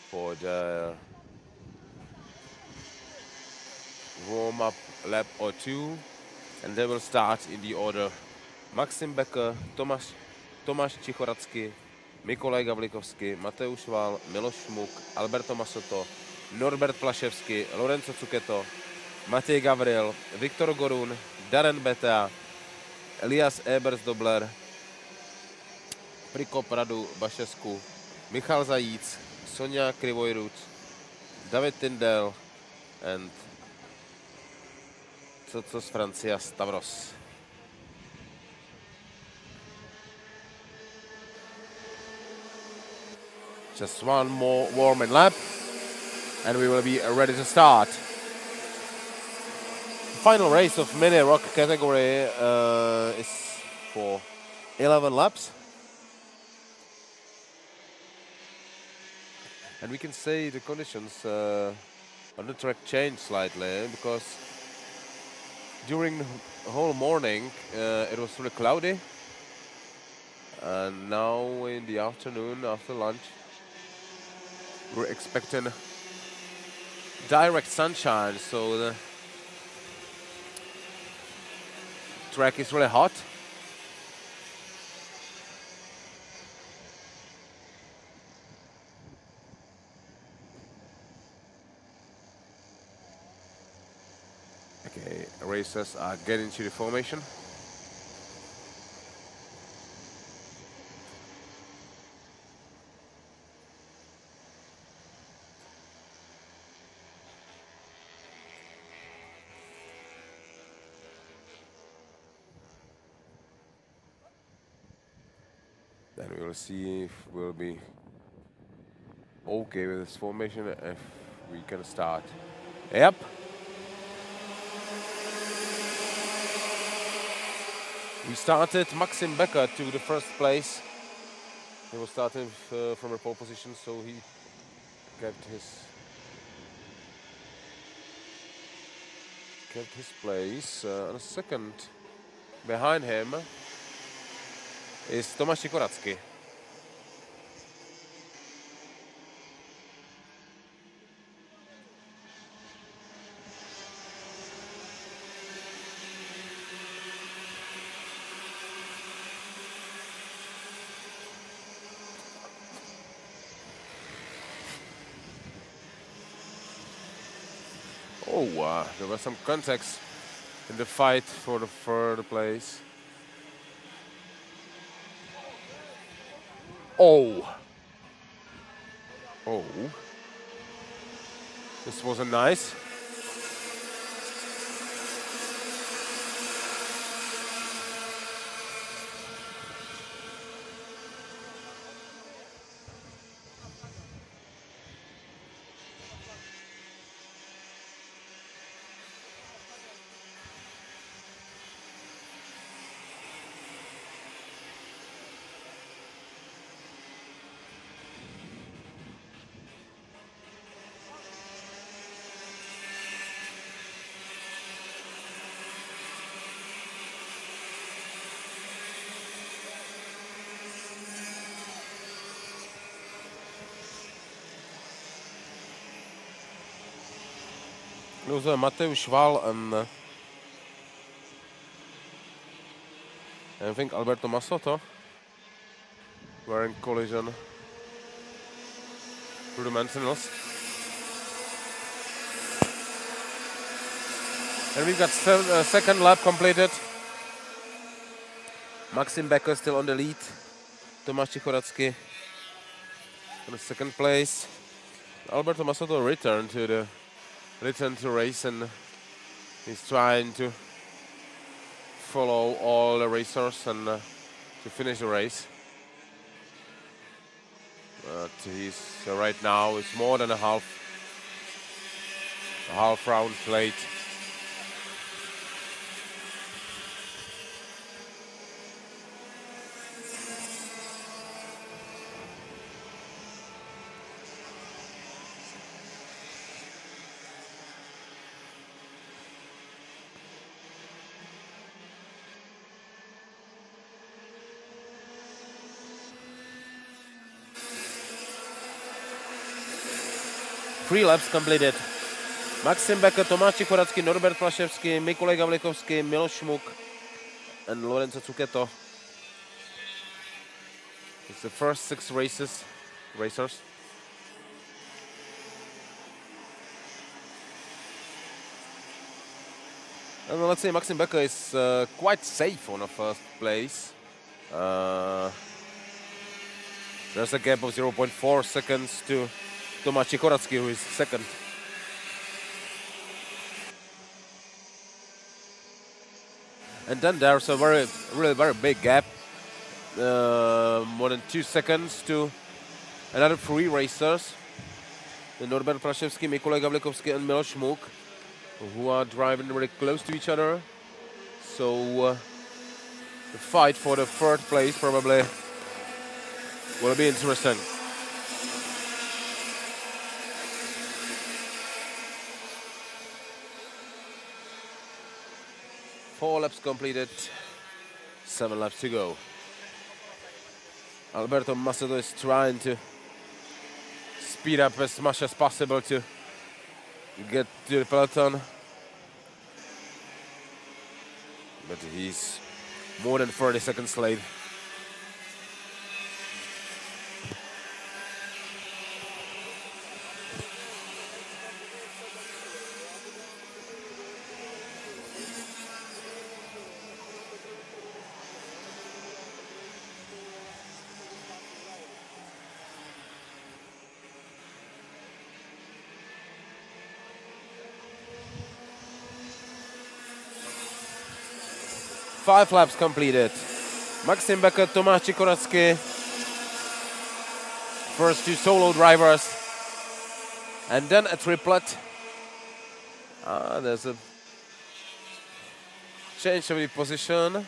for the warm-up lap or two, and they will start in the order Maxim Becker, Tomáš Čichoracky, Mikolaj Gavlikovský, Mateusz Vál, Miloš Šmuk, Alberto Masoto, Norbert Plaševský, Lorenzo Cuketo, Matěj Gavril, Viktor Gorun, Darren Beta, Elias Ebers-Dobler, Prikop Radu Bašesku, Michal Zajíc, Sonja Krivojruc, David Tindel and Cocos Francia Stavros. Just one more warming lap and we will be ready to start. Final race of mini ROK category is for 11 laps. And we can say the conditions on the track changed slightly, because during the whole morning it was really cloudy, and now in the afternoon after lunch we're expecting direct sunshine, so the track is really hot. Okay, racers are getting to the formation. Then we will see if we'll be okay with this formation, if we can start. Yep. We started Maxim Becker to the first place. He was starting from a pole position, so he kept his place. And a second behind him is Tomáš Čichoracky. Oh, there were some contacts in the fight for the third place. Oh. Oh. This wasn't nice. Those are Mateusz Vál and I think Alberto Masoto were in collision through the Mancinels. And we've got second lap completed. Maxim Becker still on the lead. Tomáš Čichoracky in the second place. Alberto Masoto returned to the return to race, and he's trying to follow all the racers and to finish the race. But he's right now it's more than a half round late. Three laps completed. Maxim Becker, Tomáš Čichoracký, Norbert Plaševský, Mikolaj Gavlikovský, Miloš Muk, and Lorenzo Zucchetto. It's the first 6 racers. And let's say Maxim Becker is quite safe on the first place. There's a gap of 0.4 seconds to Tomáš Čichoracký, who is second. And then there's a really very big gap, more than 2 seconds to another 3 racers, Norbert Plaševský, Mikolaj Gavlikovský, and Miloš Muk, who are driving very close to each other. So the fight for the 3rd place probably will be interesting. Four laps completed, 7 laps to go. Alberto Macedo is trying to speed up as much as possible to get to the peloton. But he's more than 30 seconds late. Five laps completed. Maxim Becker, Tomáš Čichoracký. First 2 solo drivers. And then a triplet. There's a change of the position.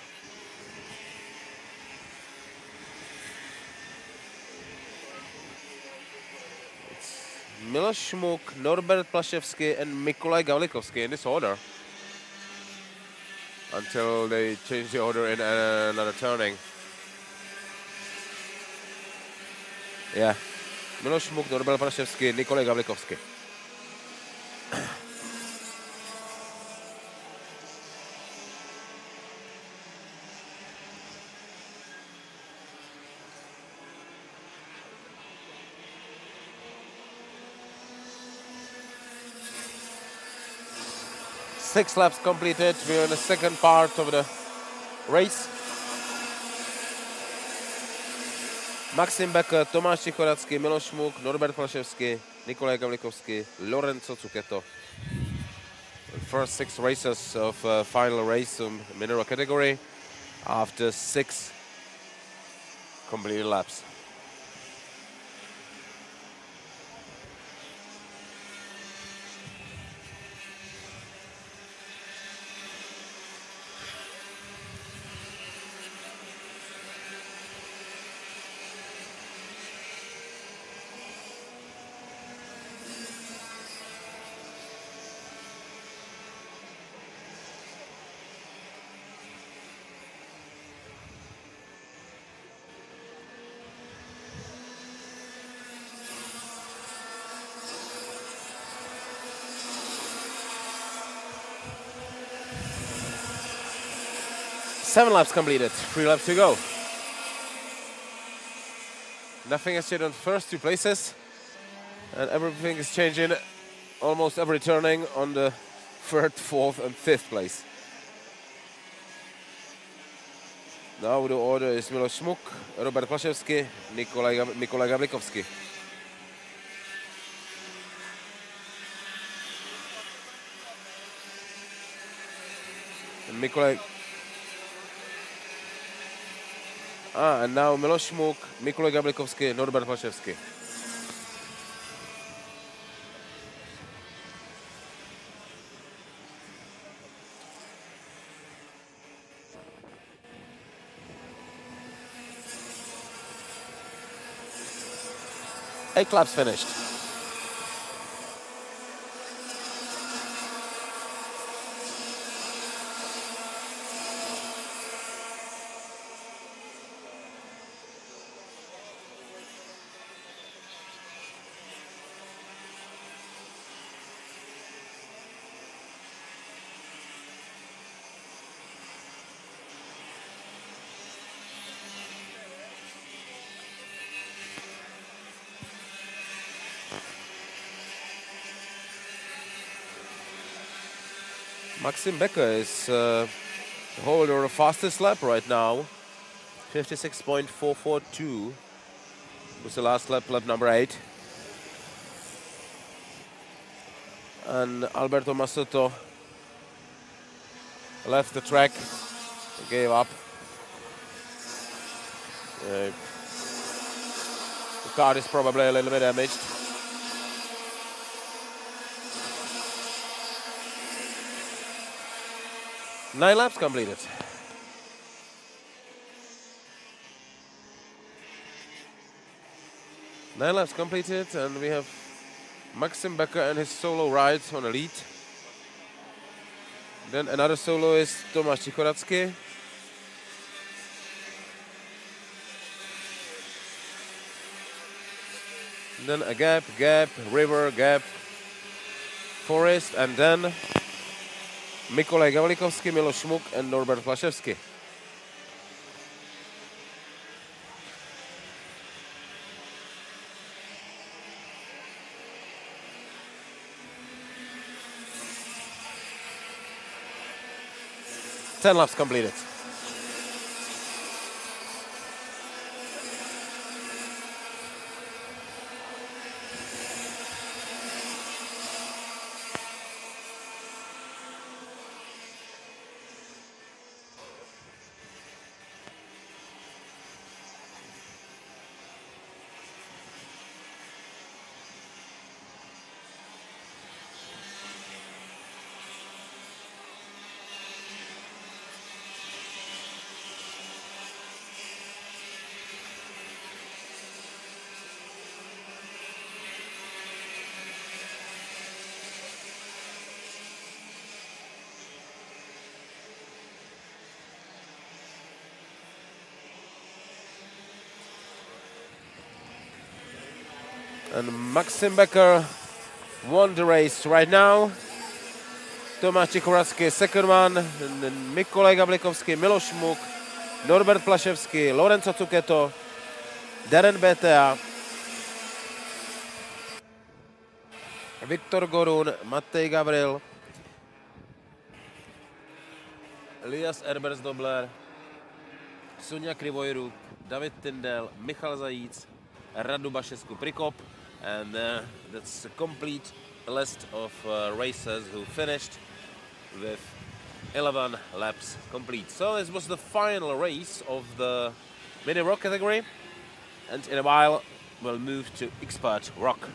It's Miloš Muk, Norbert Plaševský, and Mikolaj Gavlikovský in this order, until they change the order in another turning. Yeah, Miloš Muk, Norbert Plaševský, Mikolaj Gavlikovský. Six laps completed. We're in the second part of the race. Maxim Becker, Tomáš Čichoracký, Miloš Muk, Norbert Plaševský, Mikolaj Gavlikovský, Lorenzo Zucchetto. The first 6 races of final race in mineral category after 6 completed laps. Seven laps completed, 3 laps to go. Nothing has changed on the first 2 places, and everything is changing almost every turning on the 3rd, 4th, and 5th place. Now the order is Miloš Muk, Robert Plaševský, Mikolaj Gavlikovský. Mikolaj. And now Miloš Šmuk, Mikolaj Gablikovský, Norbert Plaševský. Eight laps finished. Maxim Becker is the holder of fastest lap right now. 56.442 was the last lap, lap number 8. And Alberto Massotto left the track, gave up. The car is probably a little bit damaged. Nine laps completed. Nine laps completed, and we have Maxim Becker and his solo ride on a lead. Then another soloist, Tomáš Chichoradsky. Then a gap, river, gap, forest, and then Mikolaj Gavlikovský, Miloš Šmuk, and Norbert Plaševský. Ten laps completed. And Maxim Becker won the race right now. Tomáš Chichoradsky, second one. And then Mikolaj Gablikovský, Miloš Šmuk, Norbert Plaševský, Lorenzo Zucchetto, Darren Betea, Viktor Gorun, Matej Gavril, Elias Erbers-Dobler, Sonja Krivojrub, David Tyndall, Michal Zajíc, Radu Bašescu-Prikop, and that's a complete list of racers who finished with 11 laps complete. So this was the final race of the Mini ROK category, and in a while we'll move to Expert ROK.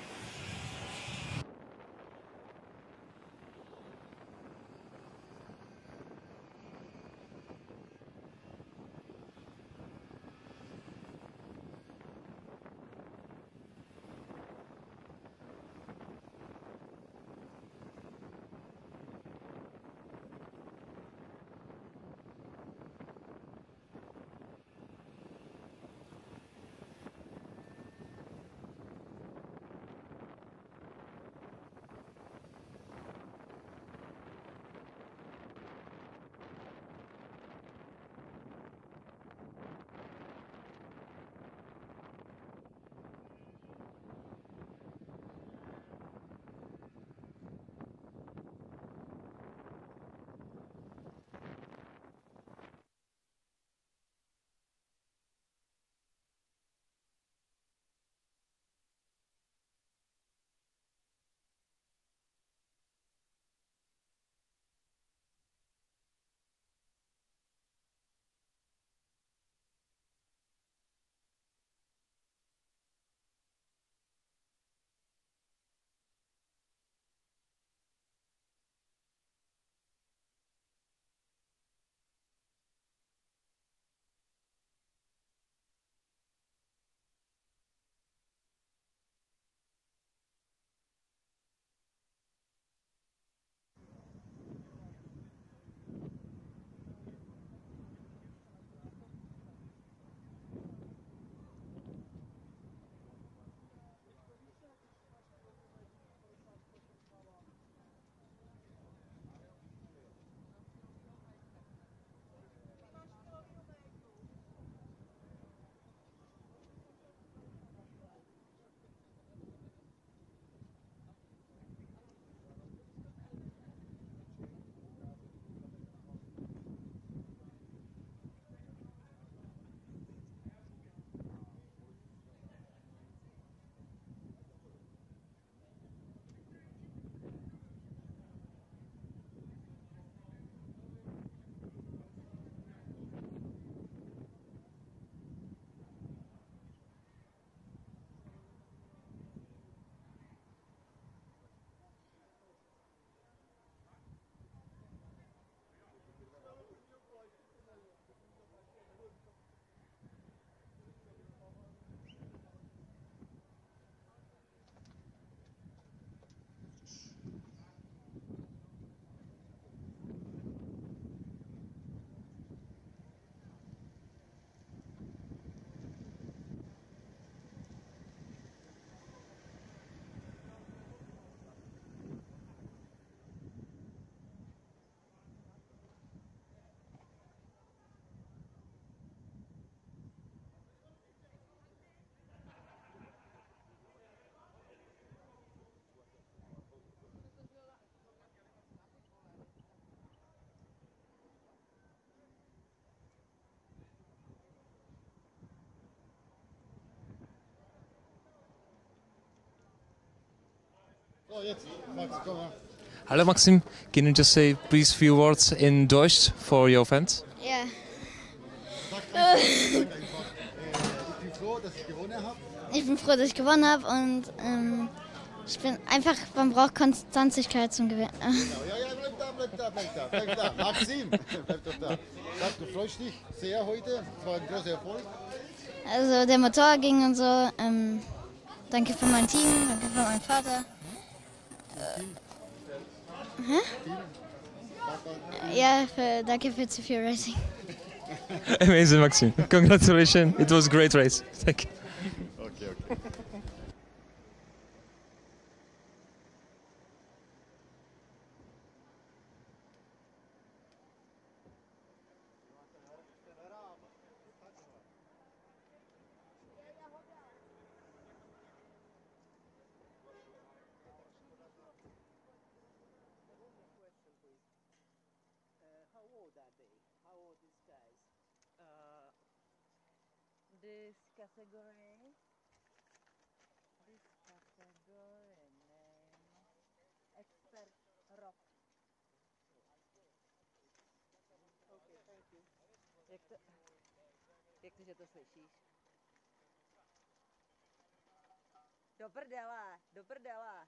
Hello, Maxim. Can you just say please few words in Deutsch for your fans? Ja. Ich bin froh, dass ich gewonnen habe und ich bin einfach, man braucht Konstanzigkeit zum Gewinnen. Bleib da. Maxim, bleib doch da. Sag, du freust dich sehr heute. Es war ein großer Erfolg. Also der Motor ging und so. Danke für mein Team, danke für meinen Vater. Ja, danke für zu viel Racing. Amazing, Maxim. Congratulations. It was a great race. Thank you. Okay. How old are they? How old these guys? This category name expert ROK. Okay, thank you. Jak to, že to slyšíš? Do prdele, do prdele.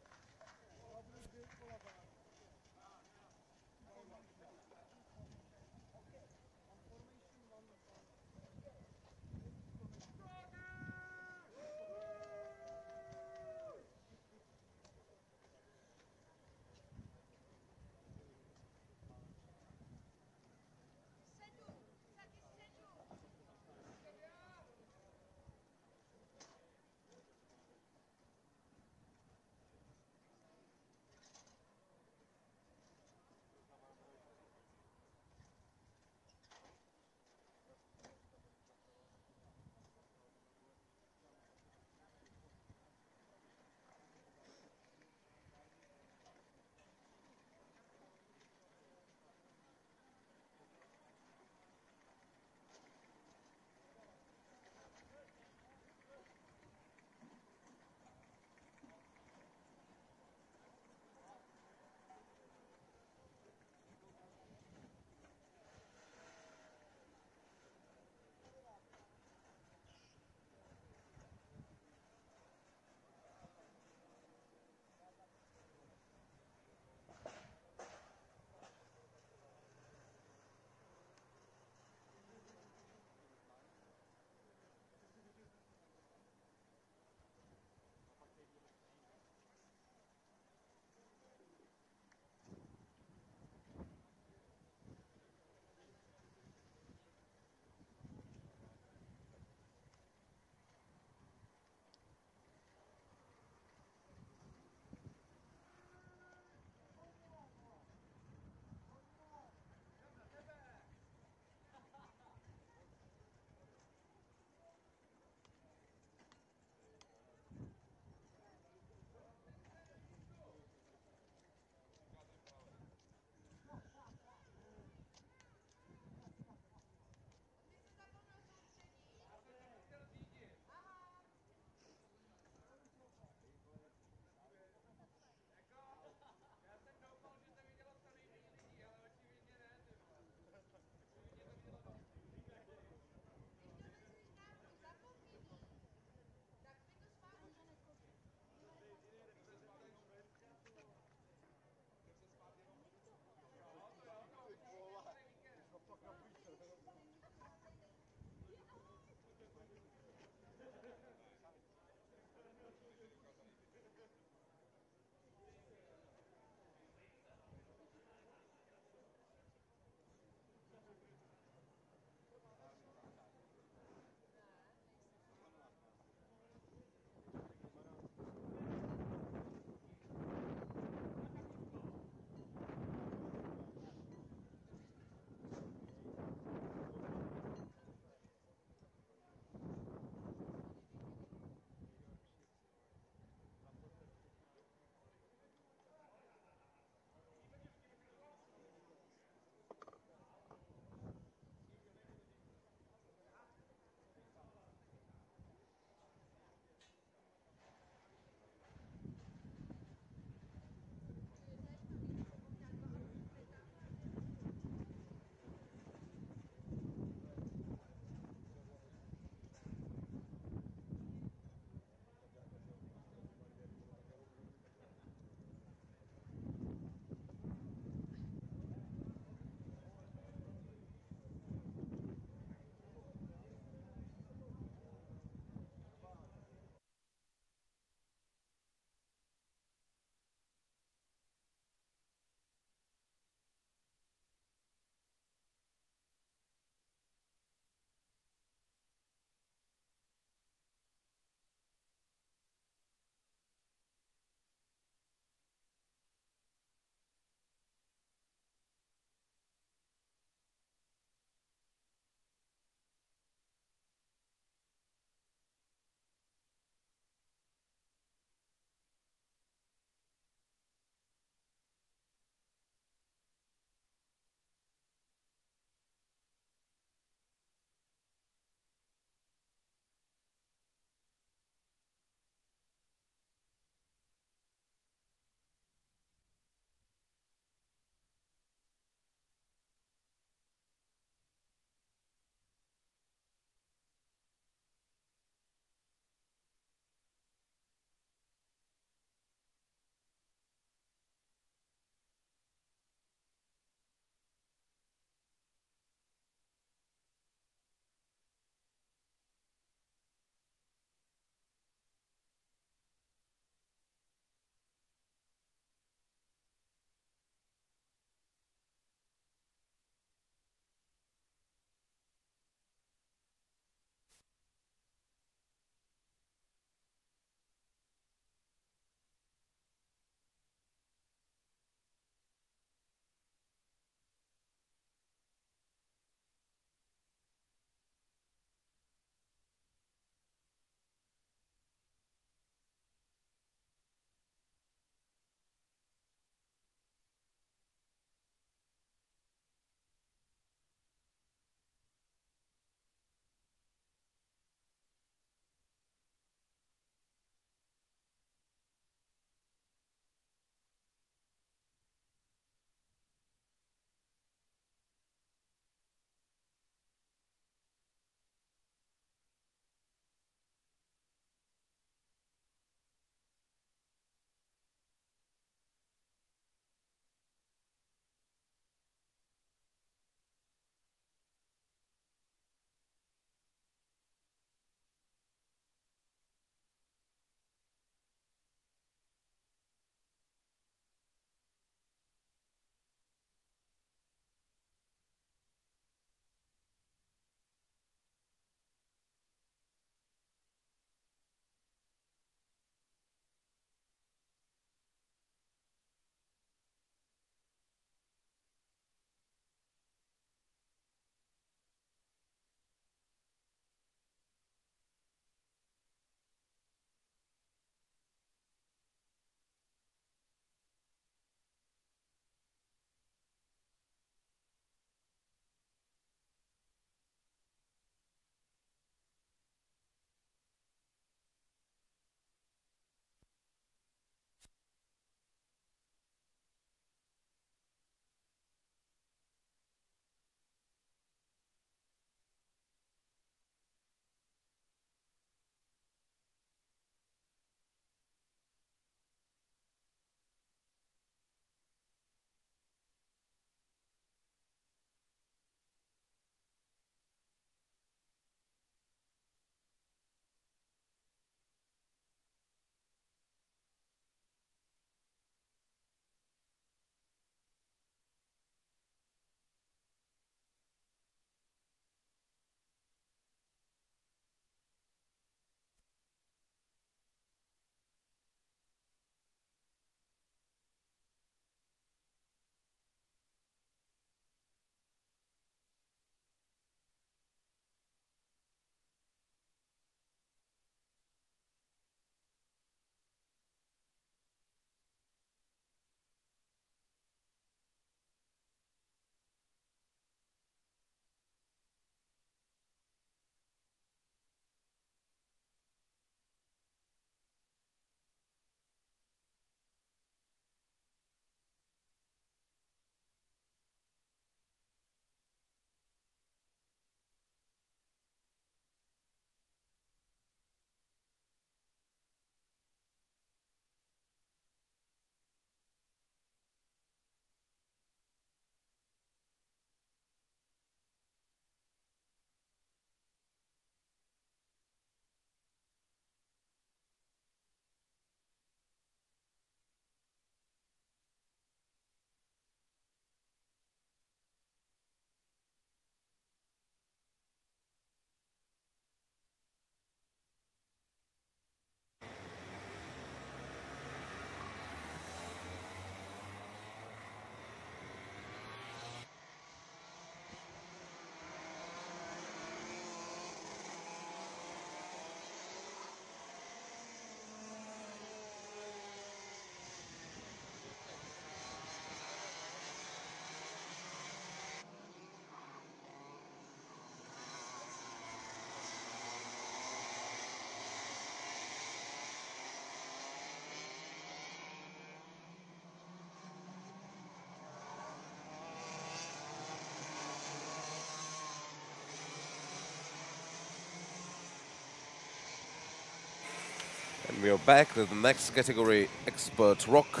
We are back with the next category, Expert ROK.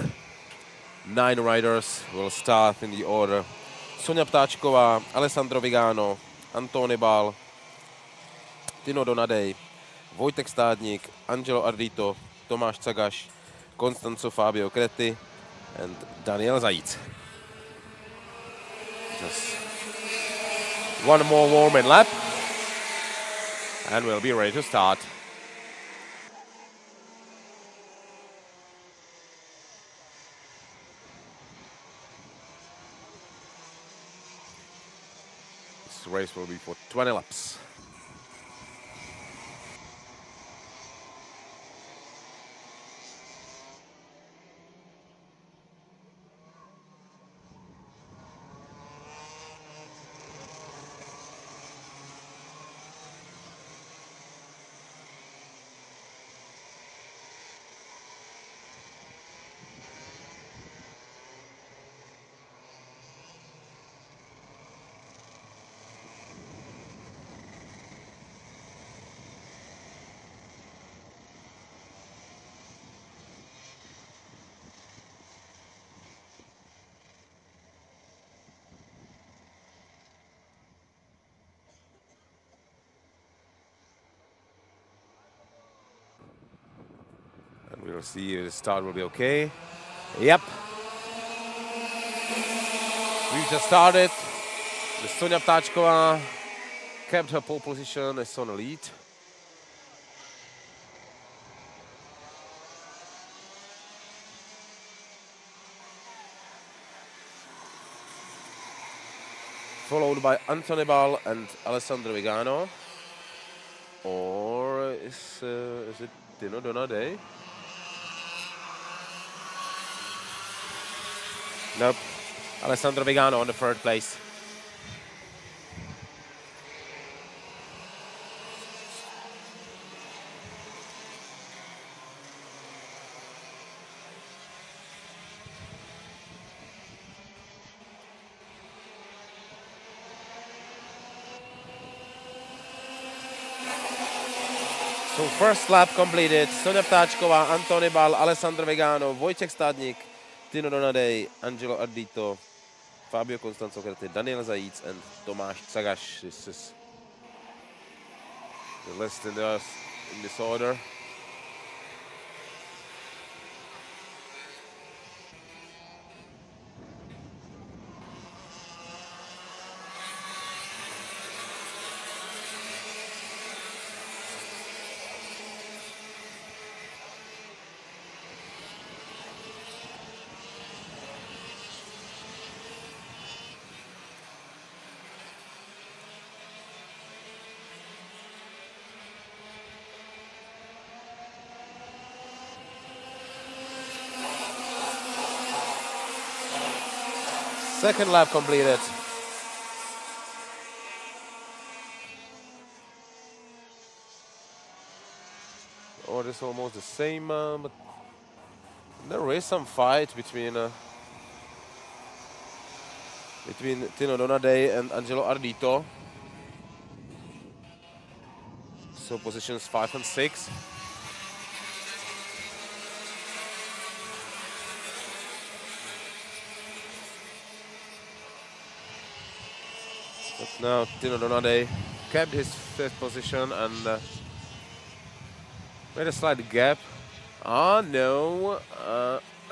9 riders will start in the order. Sonia Ptáčková, Alessandro Vigano, Antony Bal, Tino Donadej, Vojtek Stádník, Angelo Ardito, Tomáš Cagaš, Constanzo Fabio Creti and Daniel Zajíc. Just one more warming lap and we'll be ready to start. This race will be for 20 laps. And we'll see if the start will be okay. Yep. We just started. The Sonia Ptáčková kept her pole position, is on the lead. Followed by Antony Bal and Alessandro Vigano. Or is it Tino Donadej? Nope. Alessandro Vigano on the third place. So first lap completed. Sonia Ptáčková, Antony Bal, Alessandro Vigano, Vojtěch Stádník, Tino Donadej, Angelo Ardito, Fabio Constanzo Creti, Daniel Zajíc and Tomáš Cagaš. This is the list in this order. Second lap completed. Order is almost the same, but there is some fight between Tino Donadej and Angelo Ardito. So positions 5 and 6. But now Tino Donadej kept his 5th position and made a slight gap. Ah no,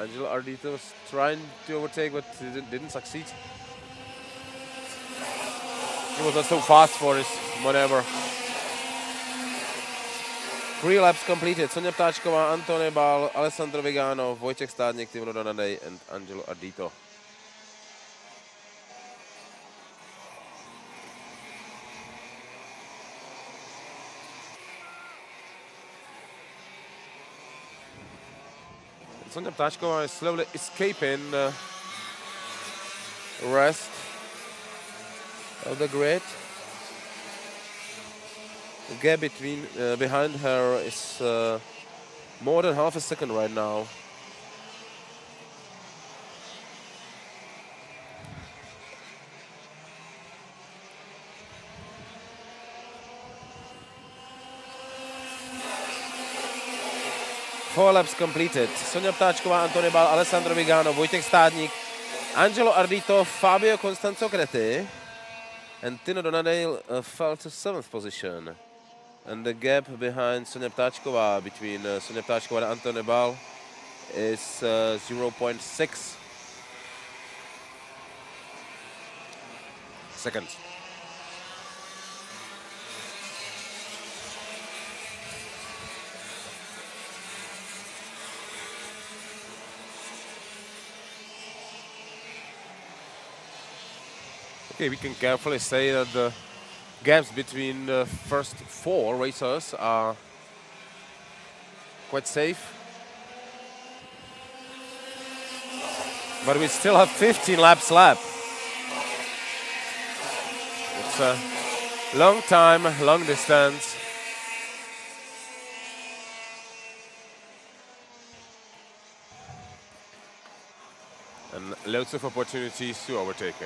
Angelo Ardito was trying to overtake but didn't succeed. He was not so fast for his maneuver. 3 laps completed. Sonia Ptáčková, Antony Bal, Alessandro Vigano, Vojtěch Stádník, Tino Donadej and Angelo Ardito. Sonia Ptáčková is slowly escaping the rest of the grid. The gap behind her is more than half a second right now. 4 laps completed. Sonia Ptáčková, Antony Bal, Alessandro Vigano, Vojtěch Stádník, Angelo Ardito, Fabio Constanzo Creti, and Tino Donadale fell to 7th position. And the gap behind Sonia Ptáčková, between Sonia Ptáčková and Antony Bal, is 0.6 seconds. Okay, we can carefully say that the gaps between the first 4 racers are quite safe. But we still have 15 laps left. It's a long time, long distance. And loads of opportunities to overtake.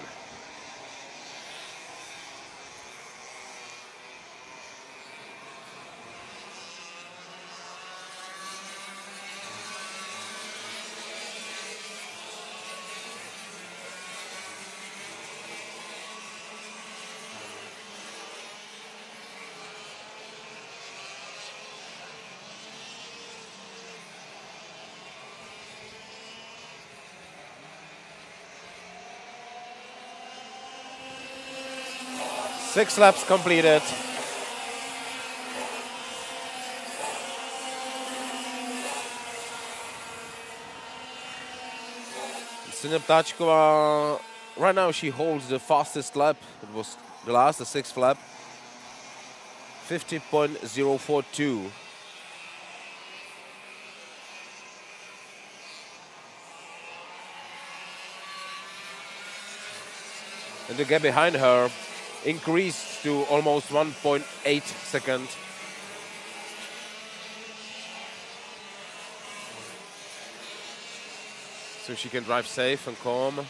6 laps completed. Sonia Ptáčková, right now she holds the fastest lap. It was the 6th lap. 50.042. And the gap behind her increased to almost 1.8 seconds. So she can drive safe and calm.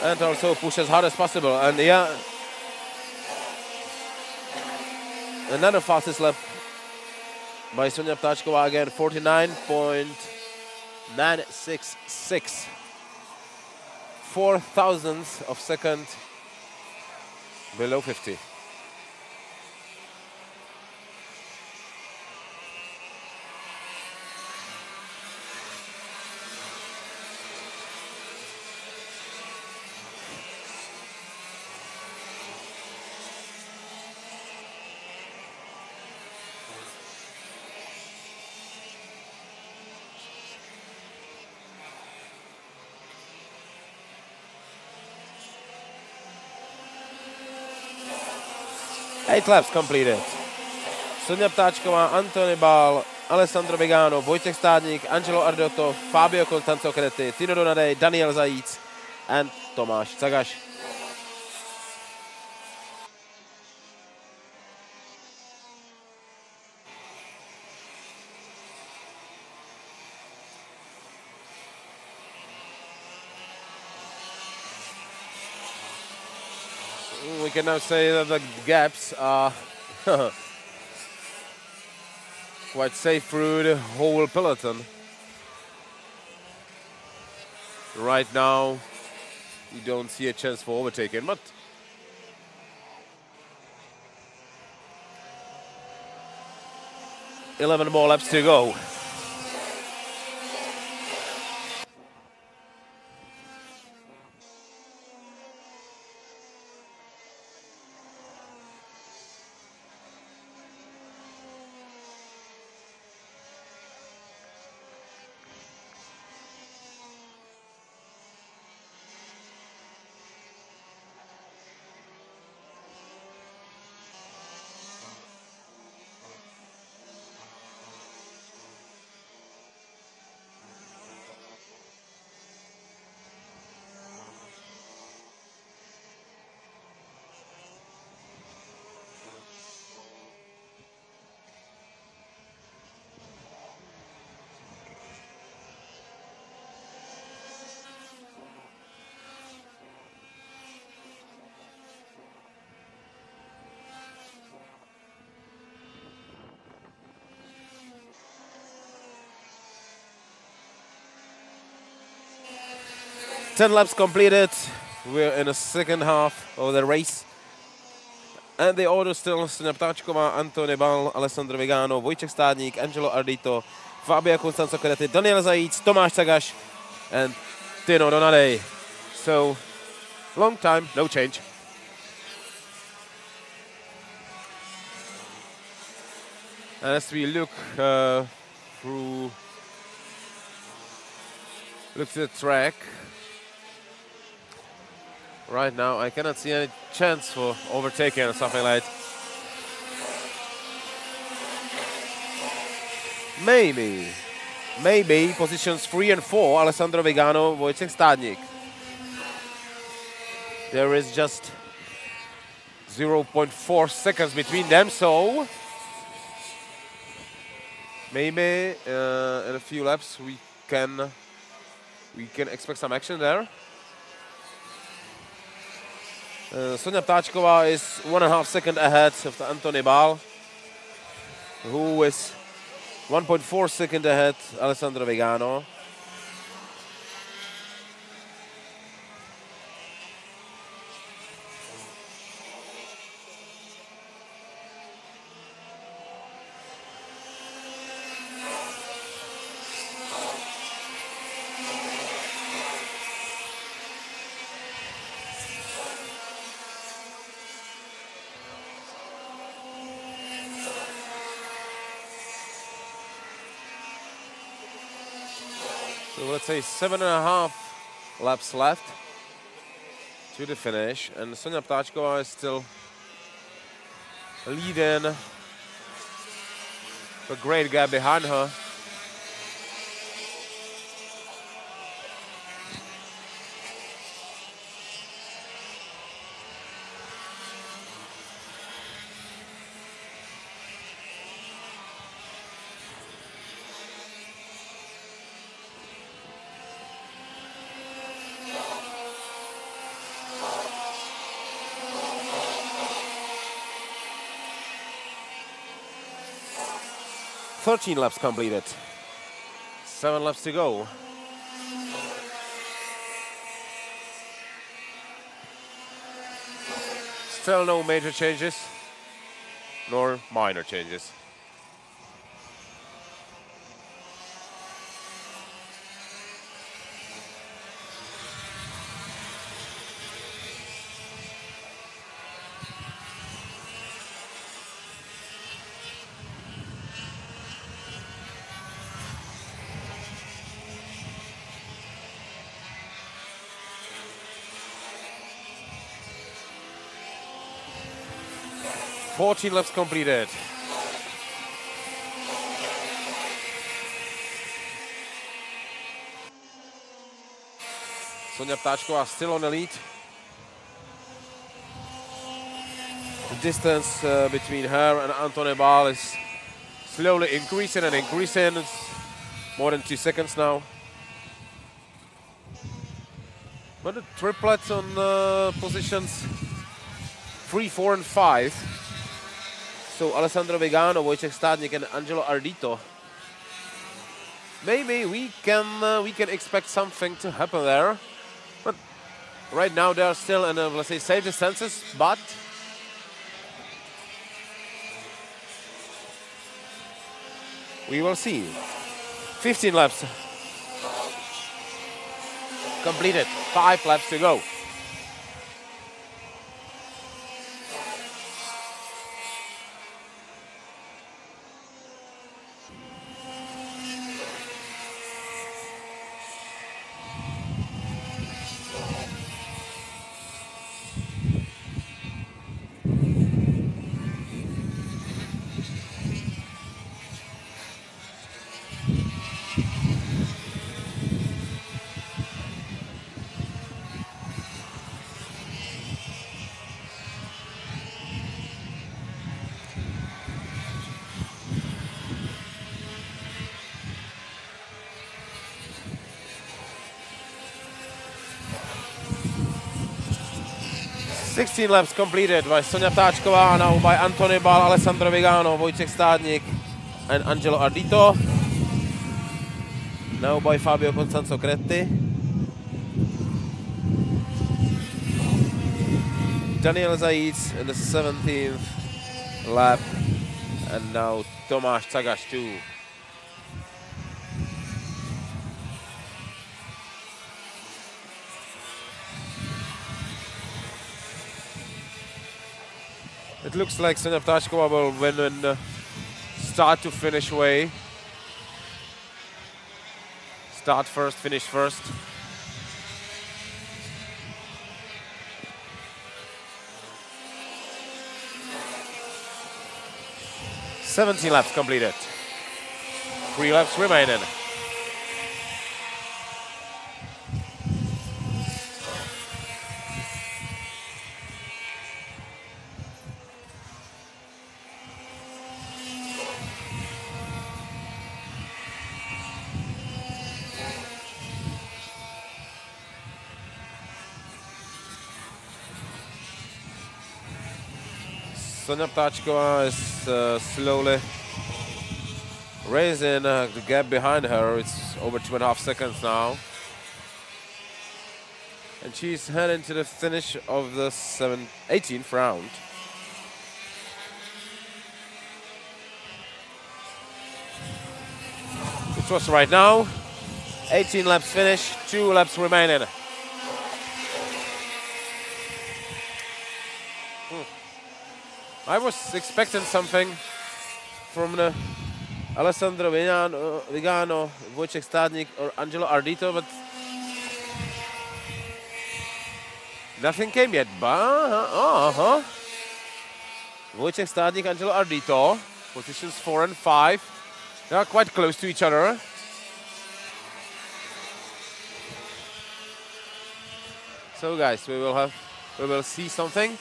And also push as hard as possible. And yeah, another fastest lap by Sonia Ptáčková again, 49.966. 4 thousandths of second below 50. Eight laps completed. Sonia Ptáčková, Antony Bal, Alessandro Vigano, Vojtěch Stádník, Angelo Ardotto, Fabio Constanzo Creti, Tino Donadej, Daniel Zajíc, and Tomáš Cagaš. We can now say that the gaps are quite safe through the whole peloton. Right now, you don't see a chance for overtaking, but eleven more laps to go. 10 laps completed. We're in the second half of the race. And the order still Soňa Ptáčková, Antony Bal, Alessandro Vigano, Vojtěch Stádník, Angelo Ardito, Fabio Constanzo Cretti, Daniel Zajíc, Tomáš Cagaš, and Tino Donadej. So, long time, no change. And as we look through the track, right now I cannot see any chance for overtaking or something like that. Maybe positions 3 and 4, Alessandro Vigano, Wojciech Stadnik. There is just 0.4 seconds between them, so maybe in a few laps we can expect some action there. Soňa Ptáčková is 1.5 seconds ahead of Antony Bal, who is 1.4 seconds ahead Alessandro Vigano. So let's say 7.5 laps left to the finish, and Soňa Ptáčková is still leading, a great gap behind her. Thirteen laps completed. 7 laps to go. Still no major changes, nor minor changes. Fourteen laps completed. Soňa Ptáčková still on the lead. The distance between her and Antony Bal is slowly increasing and increasing. It's more than 2 seconds now. But the triplets on positions 3, 4, and 5. So Alessandro Vigano, Wojciech Stadnik, and Angelo Ardito. Maybe we can expect something to happen there, but right now they are still in let's say safe distances. But we will see. 15 laps completed. 5 laps to go. Sixteen laps completed by Soňa Ptáčková, now by Antony Bal, Alessandro Vigano, Wojciech Stadnik, and Angelo Ardito. Now by Fabio Constanzo Cretti. Daniel Zajíc in the 17th lap, and now Tomáš Cagaš too. It looks like Sonia Ptáčková will win in the start to finish way. Start first, finish first. "17 laps completed. 3 laps remaining. Sonia Ptáčková is slowly raising the gap behind her. It's over 2.5 seconds now. And she's heading to the finish of the 18th round. Which was right now. 18 laps finish, 2 laps remaining. I was expecting something from the Alessandro Vigano, Wojciech Stadnik or Angelo Ardito, but nothing came yet. Wojciech Stadnik, Angelo Ardito, positions 4 and 5. They are quite close to each other. So guys, we will see something.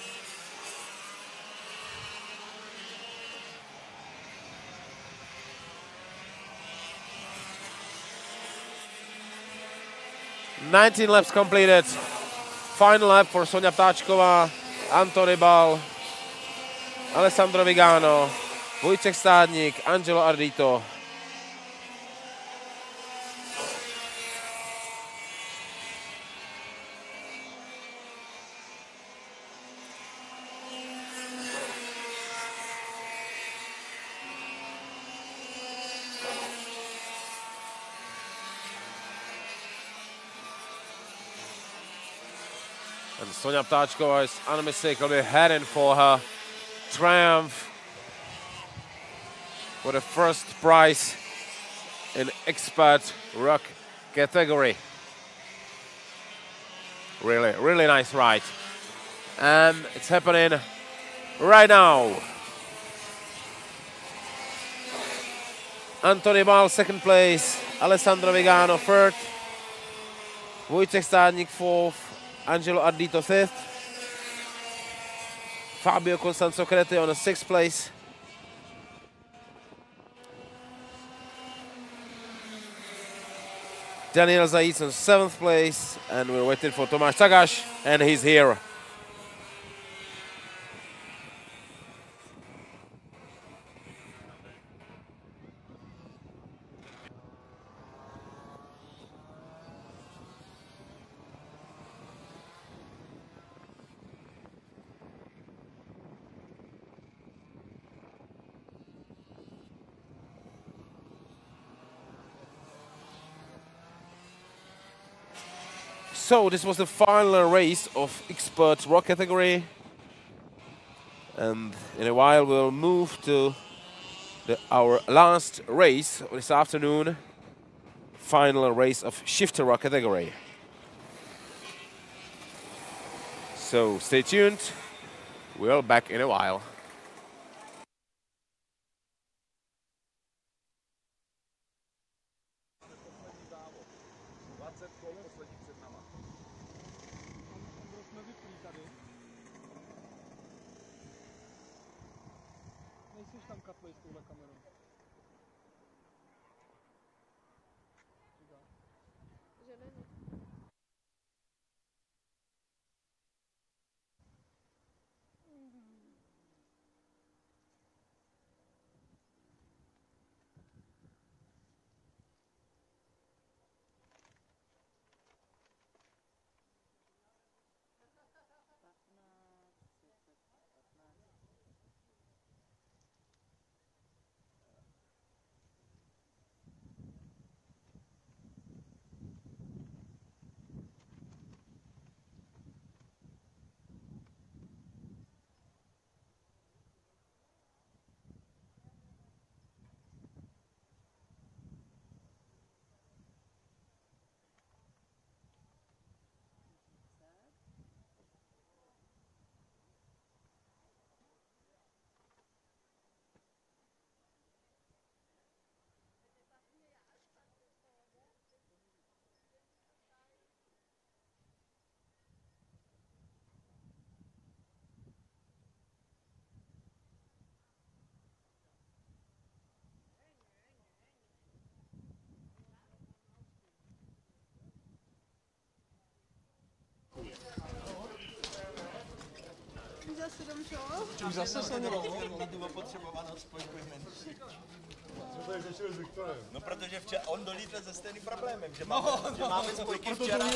"19 laps completed. Final lap for Sonia Ptáčková, Anton Rybal, Alessandro Vigano, Wojciech Stadnik, Angelo Ardito." And Sonia Ptáčková is unmistakably heading for her triumph, for the first prize in expert ROK category. Really, really nice ride. And it's happening right now. Anthony Ball, second place. Alessandro Vigano, third. Wojciech Stadnik, fourth. Angelo Ardito, fifth. Fabio Costanzo Crete on a sixth place. Daniel Zajíc on seventh place. And we're waiting for Tomáš Cagaš, and he's here. So this was the final race of expert ROK category, and in a while we'll move to our last race of this afternoon, final race of shifter ROK category. So stay tuned, we'll back in a while. Už zase se No protože včera on dolítl se stejným problémem, že máme spojky včera.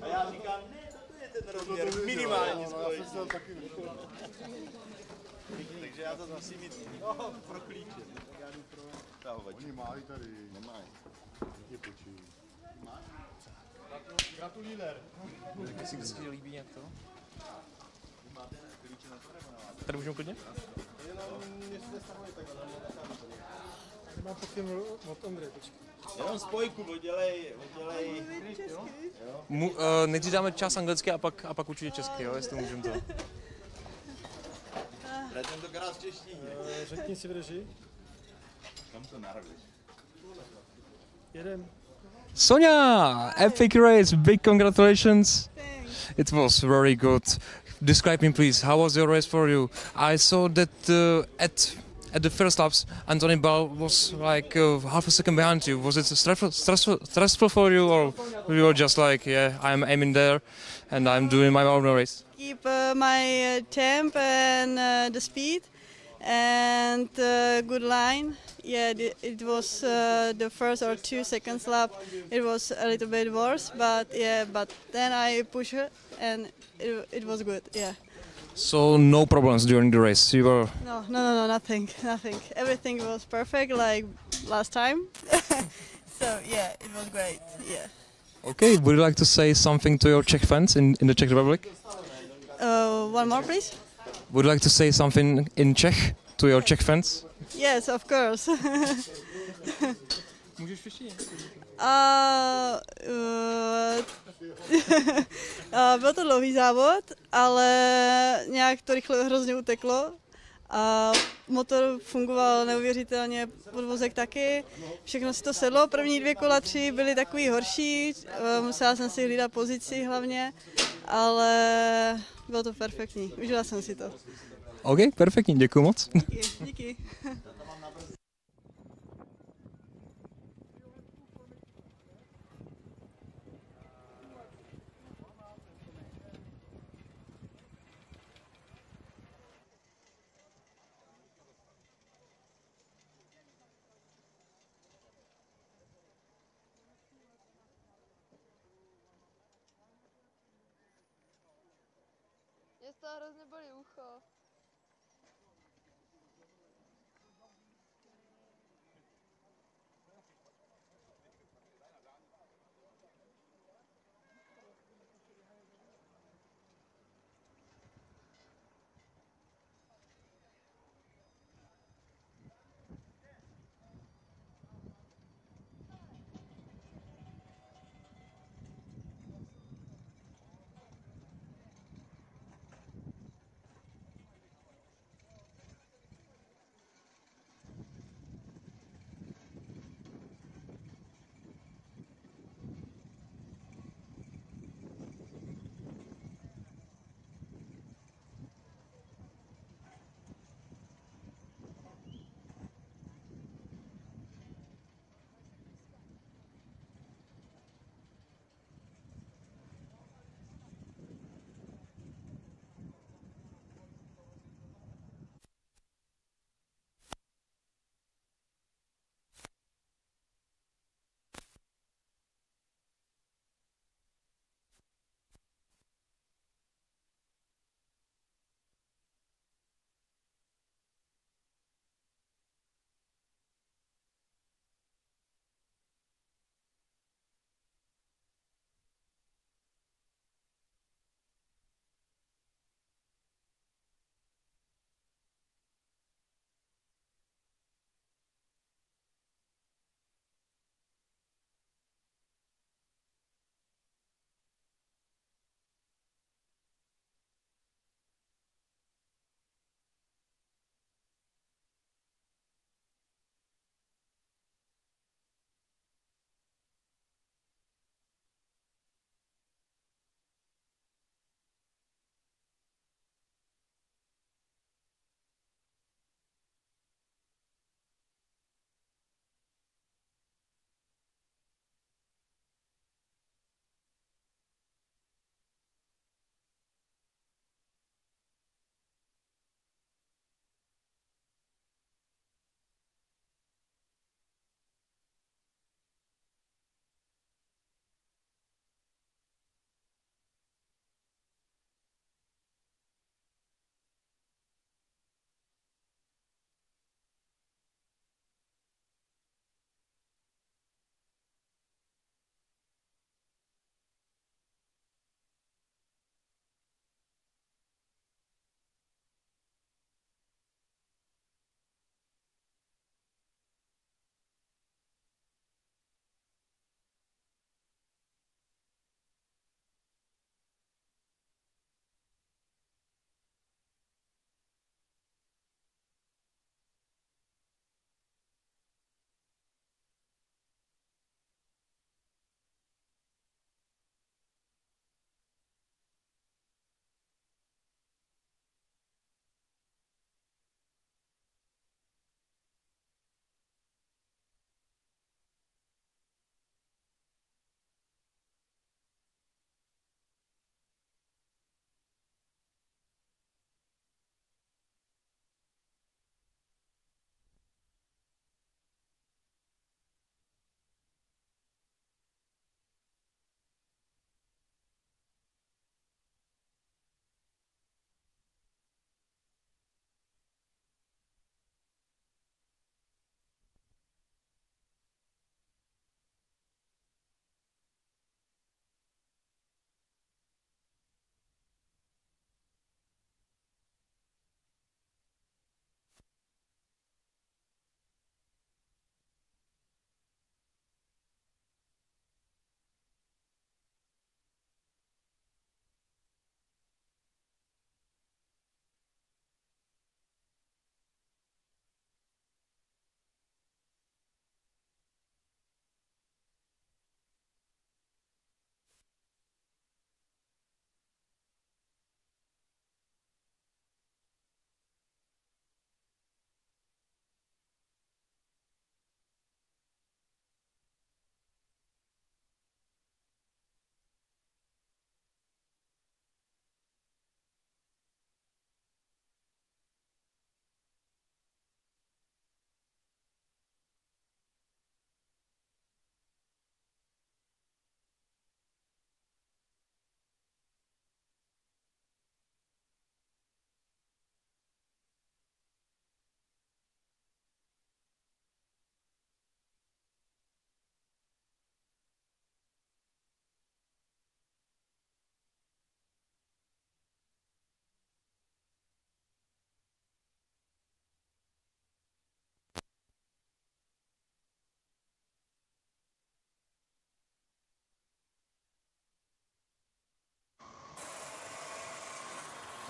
A já říkám, ne, to je ten rozměr, minimální spojky. Takže já to musím mít pro klíče. Oni mají tady. Nemají. Je počí. Gratulíler. Jak si vždycky líbí nějak to? Tady můžeme klidně? Mám pokyn od Ondry, počkej. Jenom spojku, udělej. Nejdřív dáme čas anglicky a pak určitě česky, jo, jestli můžeme to. Tentokrát v češtině. Řekni si v režii. Kam to narveš? Jedem. Sonia, epic race, big congratulations. Thanks. It was very good. Describe me please, how was your race for you? I saw that at the first laps, Anthony Ball was like half a second behind you. Was it stressful for you, or you were just like, yeah, I'm aiming there and I'm doing my own race? Keep my temp and the speed and good line. Yeah, it was the first or 2 seconds lap. It was a little bit worse, but then I pushed it and it was good. Yeah. So no problems during the race. You were No, nothing. Everything was perfect like last time. So yeah, it was great. Yeah. okay. Would you like to say something to your Czech fans in the Czech Republic? One more, please. Would you like to say something in Czech to your Czech fans? Yes, of course. Byl to dlouhý závod, ale nějak to rychle hrozně uteklo. A motor fungoval neuvěřitelně, podvozek taky, všechno si to sedlo. První 2 kola 3 byly takový horší, musela jsem si hlídat pozici hlavně, ale bylo to perfektní, užila jsem si to. OK, perfektní, děkuji moc. Díky. Mě z toho hrozně bolí ucho.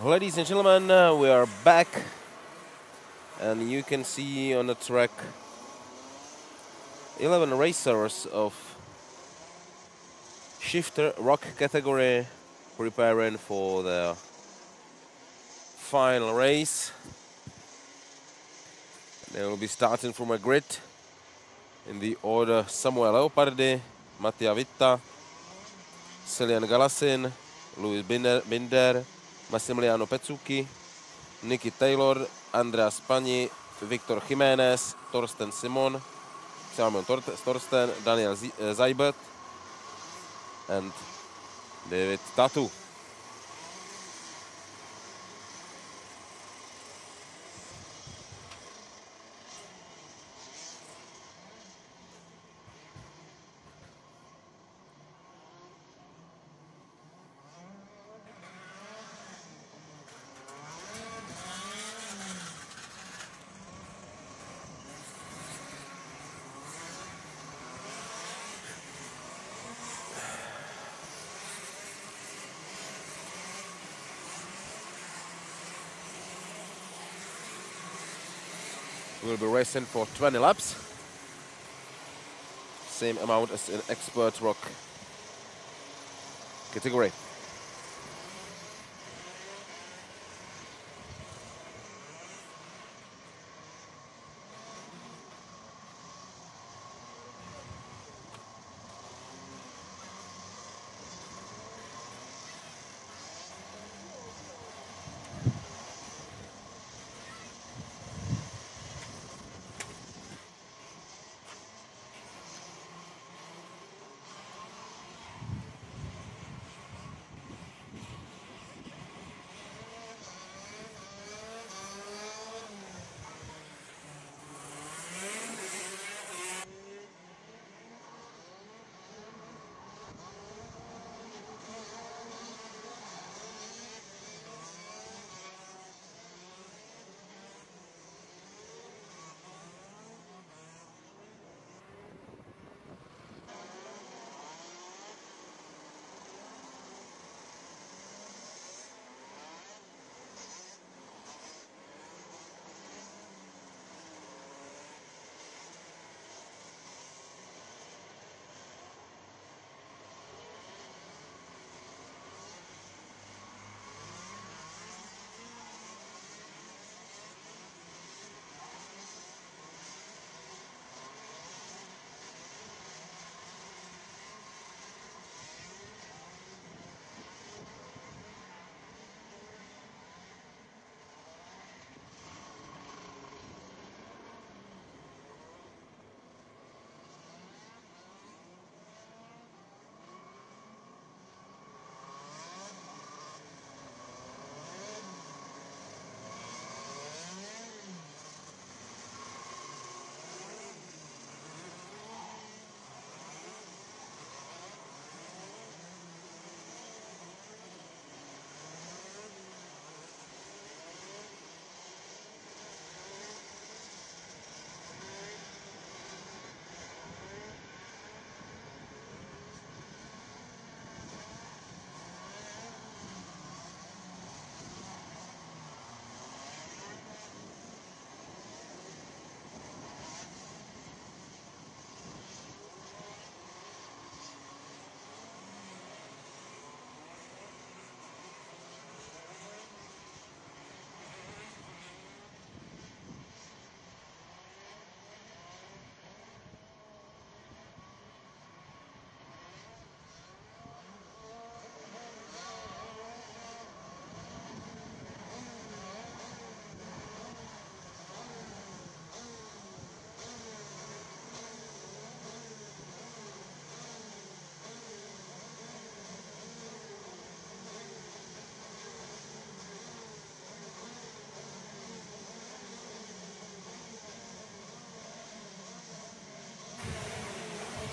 Ladies and gentlemen, we are back, and you can see on the track 11 racers of shifter ROK category preparing for the final race. They will be starting from a grid in the order Samuel Leopardi, Mattia Vitta, Celian Galasin, Luis Binder, Massimiliano Pezzucchi, Nicky Taylor, Andreas Pani, Victor Jiménez, Torsten Simon, Simon Torsten, Daniel Zaibert, and David Tatu. We'll be racing for 20 laps. Same amount as in expert ROK category.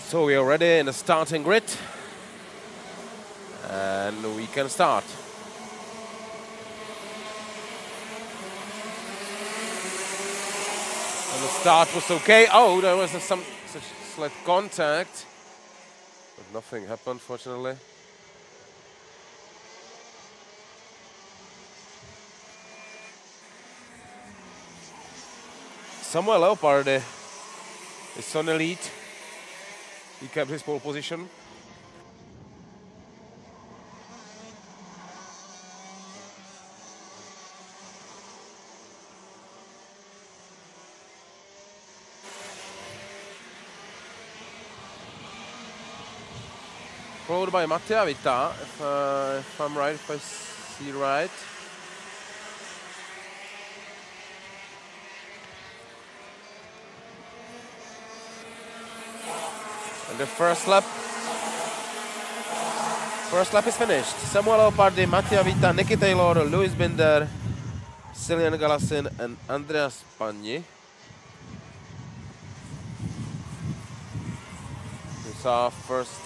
So we are ready in the starting grid, and we can start. And the start was okay. Oh, there was some slight contact, but nothing happened, fortunately. Samuel Leopard is on the lead. He kept his pole position. Followed by Mattia Vita, if I'm right, if I see right. And the first lap is finished. Samuel Leopardi, Mattia Vita, Nicky Taylor, Lewis Binder, Cillian Galassin and Andreas Pagni. These are first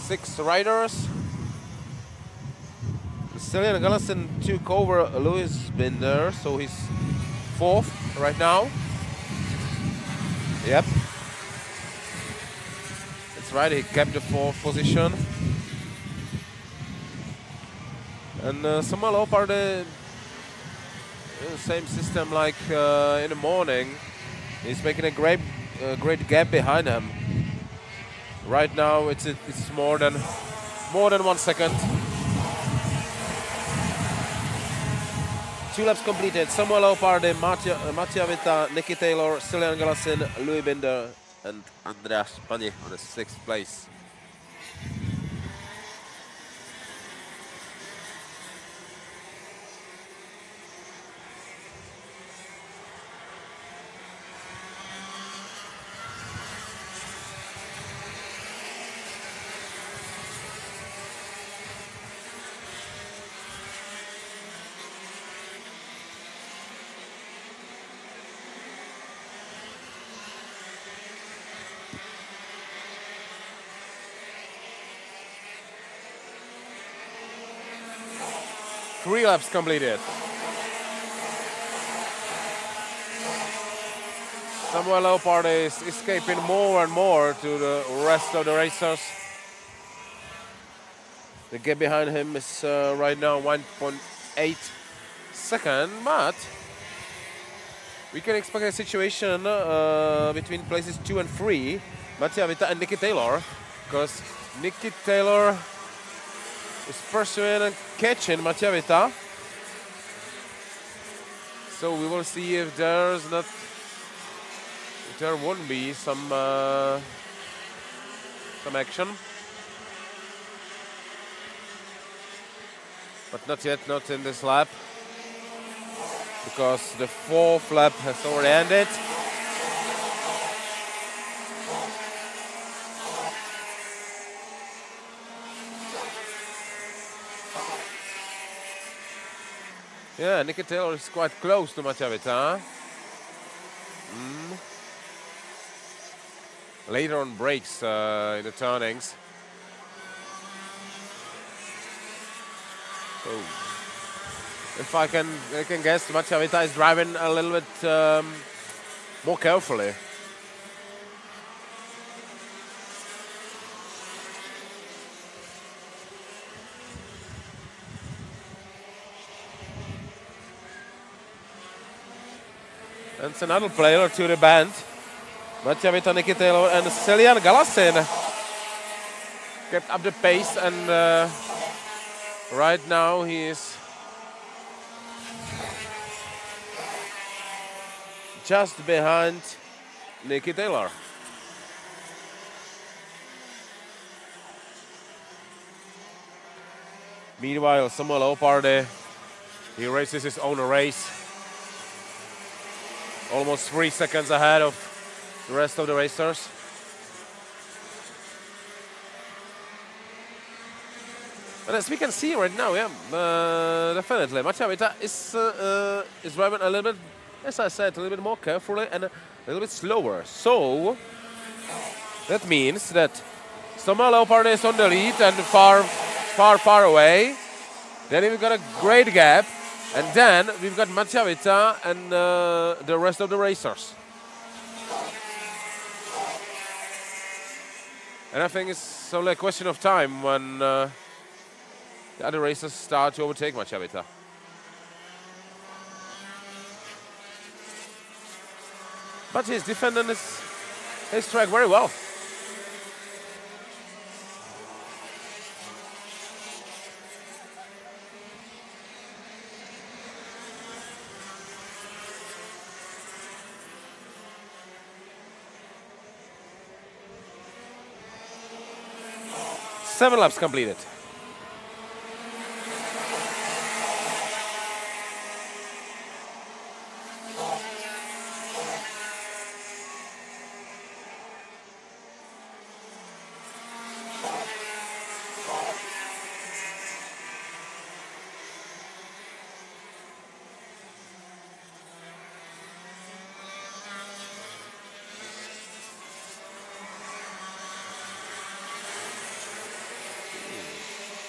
6 riders. Cillian Galassin took over Lewis Binder, so he's 4th right now. Yep. That's right, he kept the 4th position. And Samuel Leopard, same system like in the morning. He's making a great gap behind him. Right now it's more than 1 second. 2 laps completed. Samuel Leopard, Mattia Vita, Nicky Taylor, Cillian Galassin, Louis Binder and Andreas Pagni on the 6th place. Three laps completed. Samuel Leopard is escaping more and more to the rest of the racers. The gap behind him is right now 1.8 seconds, but we can expect a situation between places 2 and 3, Mattia Vita and Nicky Taylor, because Nicky Taylor is pursuing and catching Mattia Vita. So we will see if there won't be some action. But not yet, not in this lap, because the 4th lap has already ended. Yeah, Nicky Taylor is quite close to Mattia Vita. Later on breaks in the turnings. So, if I can guess, Mattia Vita is driving a little bit more carefully. And it's another player to the band. Mattia Vita, Nicky Taylor and Cillian Galassin kept up the pace, and right now he is just behind Nicky Taylor. Meanwhile, Samuel Leopard, he races his own race. Almost 3 seconds ahead of the rest of the racers. And as we can see right now, yeah, definitely, Mattia Vita is driving a little bit, as I said, a little bit more carefully and a little bit slower. So that means that Samuel Leopard is on the lead and far away. Then we've got a great gap. And then we've got Mattia Vita and the rest of the racers. And I think it's only a question of time when the other racers start to overtake Mattia Vita. But he's defending his track very well. Seven laps completed.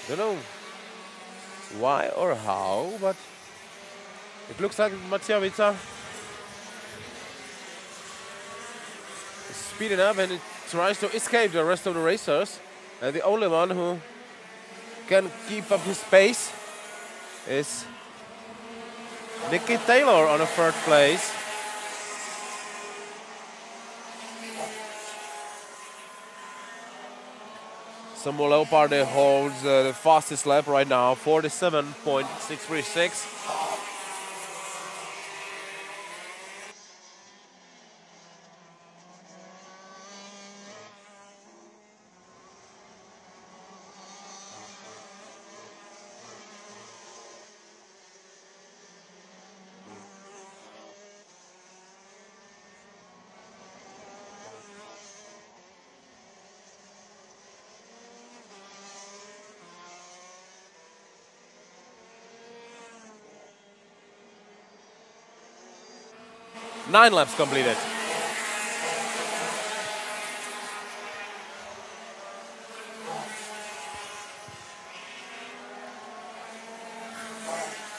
Don't know why or how, but it looks like Mattia Vita is speeding up and it tries to escape the rest of the racers. And the only one who can keep up his pace is Nicky Taylor on the third place. Samuel Leopardi holds the fastest lap right now, 47.636. Nine laps completed.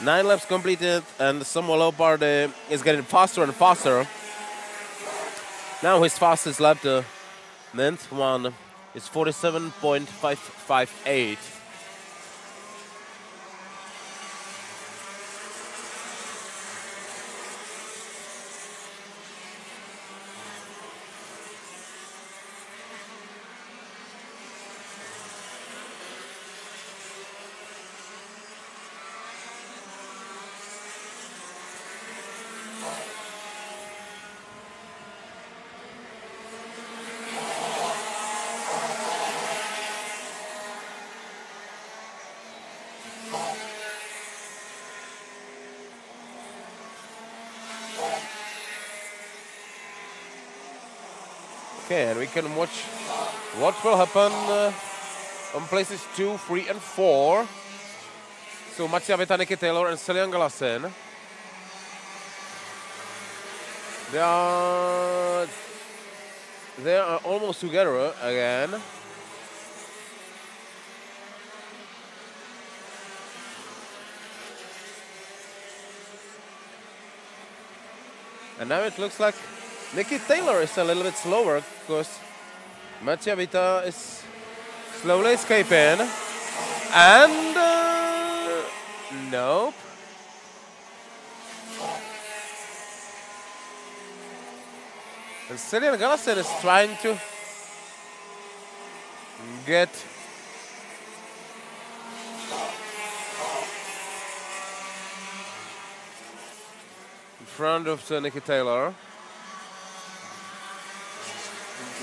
Nine laps completed, and Samuel Leopardi is getting faster and faster. Now his fastest lap, the 9th one, is 47.558. Okay, and we can watch what will happen on places 2, 3, and 4. So Mattia Vita, Nicky Taylor, and Celian Galassen. They are almost together again. And now it looks like Nicky Taylor is a little bit slower because Mattia Vita is slowly escaping. And nope. And Celian Galassen is trying to get in front of Nicky Taylor.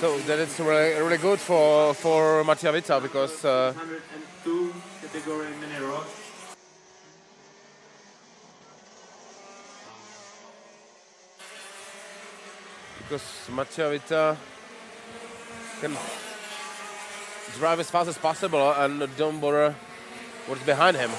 So that is really good for Mattia Vita because 102 category mini ROK. Mattia Vita can drive as fast as possible and don't bother what's behind him.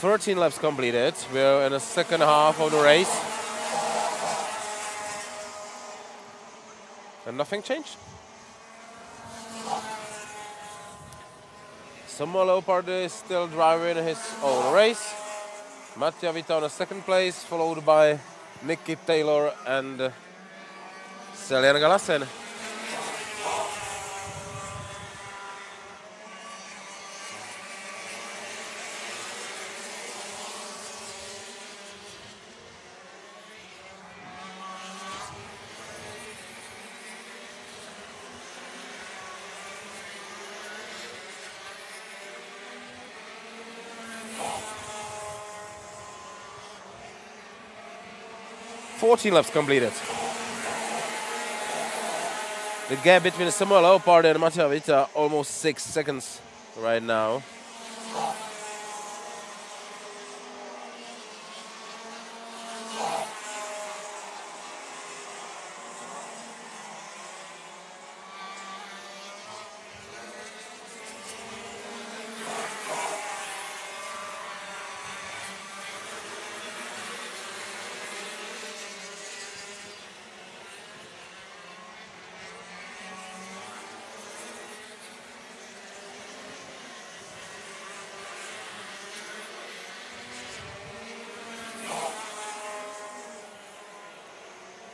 13 laps completed. We're in the second half of the race. And nothing changed. Samuel Leopard is still driving his own race. Mattia Vita on the second place, followed by Nicky Taylor and Seljan Galasen. Fourteen laps completed. The gap between Samuel Leopard and Mattia Vita almost 6 seconds right now.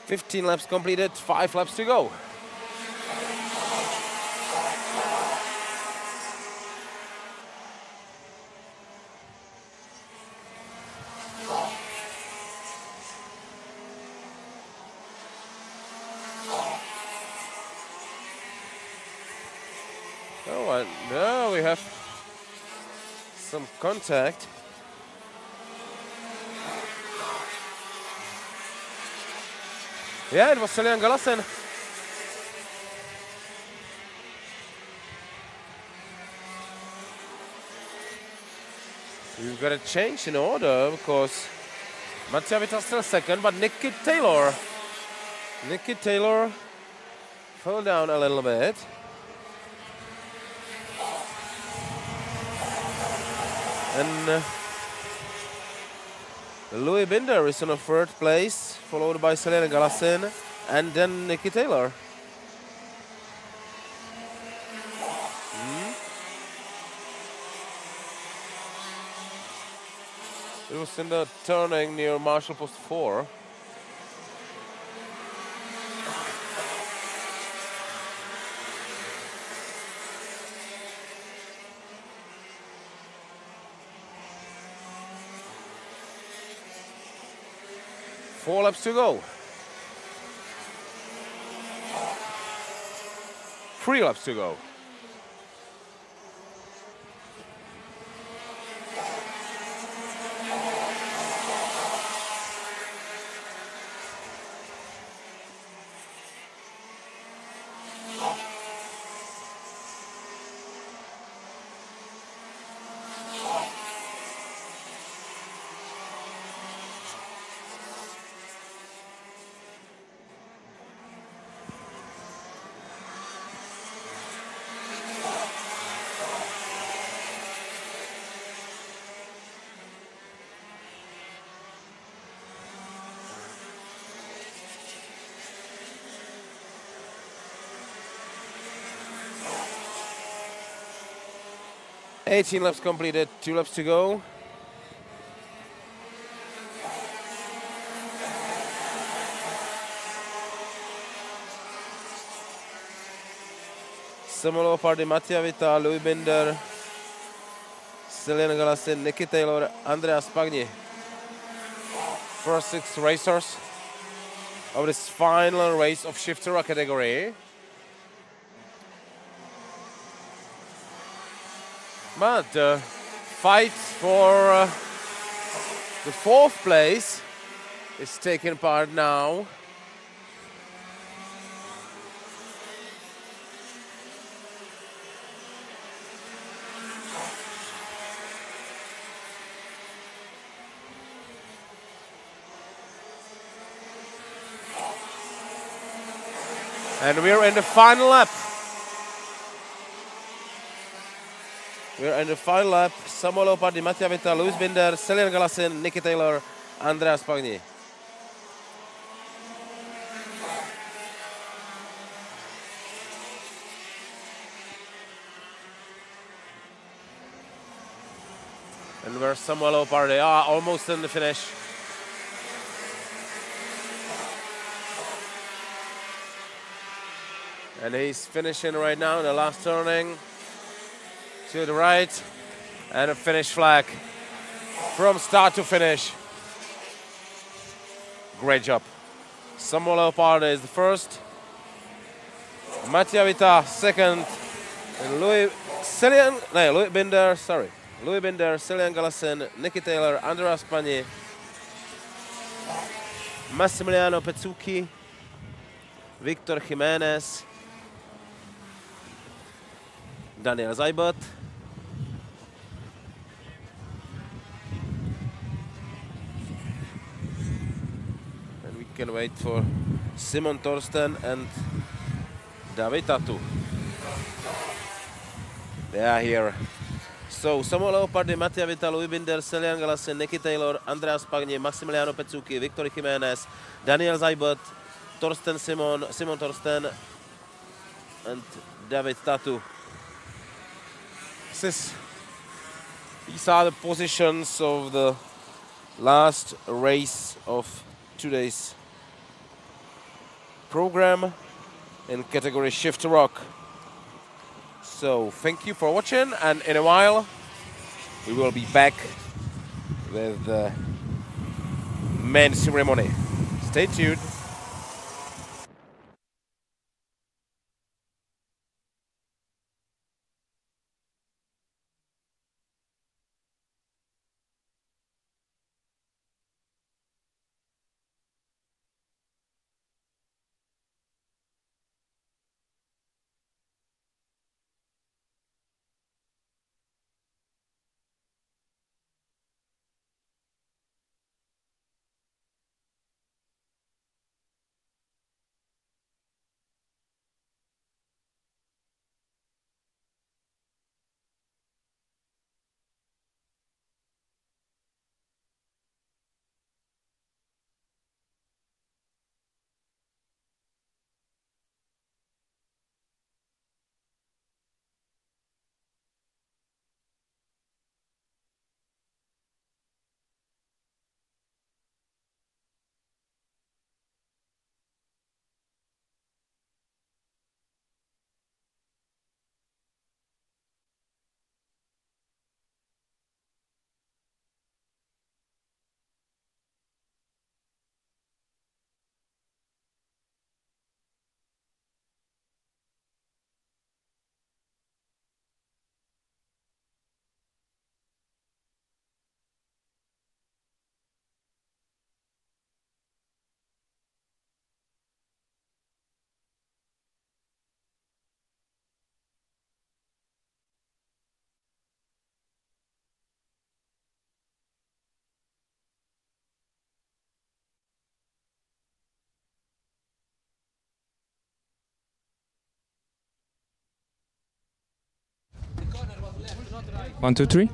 Fifteen laps completed, 5 laps to go. Oh, and now we have some contact. Yeah, it was Seljan Galasen. We've got a change in order because Mattia Vita still second, but Nicky Taylor fell down a little bit. And Louis Binder is in the third place, followed by Seljan Galasen, and then Nicky Taylor. It was in the turning near Marshall Post 4. Four laps to go. 3 laps to go. Eighteen laps completed, 2 laps to go. Samuel Leopard, Mattia Vita, Louis Binder, Seljan Galasen, Nicky Taylor, Andreas Pagni. First 6 racers of this final race of shifter category. But the fight for the 4th place is taking part now. And we're in the final lap. We're in the final lap. Samuel Leopardi, Mattia Vita, Luis Binder, Celian Galassin, Nicky Taylor, Andreas Pagni. And where's Samuel Leopardi? Almost in the finish. And he's finishing right now in the last turning. To the right. And a finish flag from start to finish. Great job. Samuel Leopardi is the first. Mattia Vita second. And Louis Binder, Celian Galassin, Nicky Taylor, Andreas Pagni, Massimiliano Pezzucchi, Victor Jimenez, Daniel Seibert, and we can wait for Simon Torsten and David Tatu. They are here. So Samuel Leopardi, Mattia Vita, Louis Binder, Celian Galassin, Nicky Taylor, Andreas Pagni, Massimiliano Pezzucchi, Victor Jimenez, Daniel Seibert, Simon Torsten, and David Tatu. These are the positions of the last race of today's program in category Shift ROK. So thank you for watching, and in a while we will be back with the main ceremony. Stay tuned. One, two, three.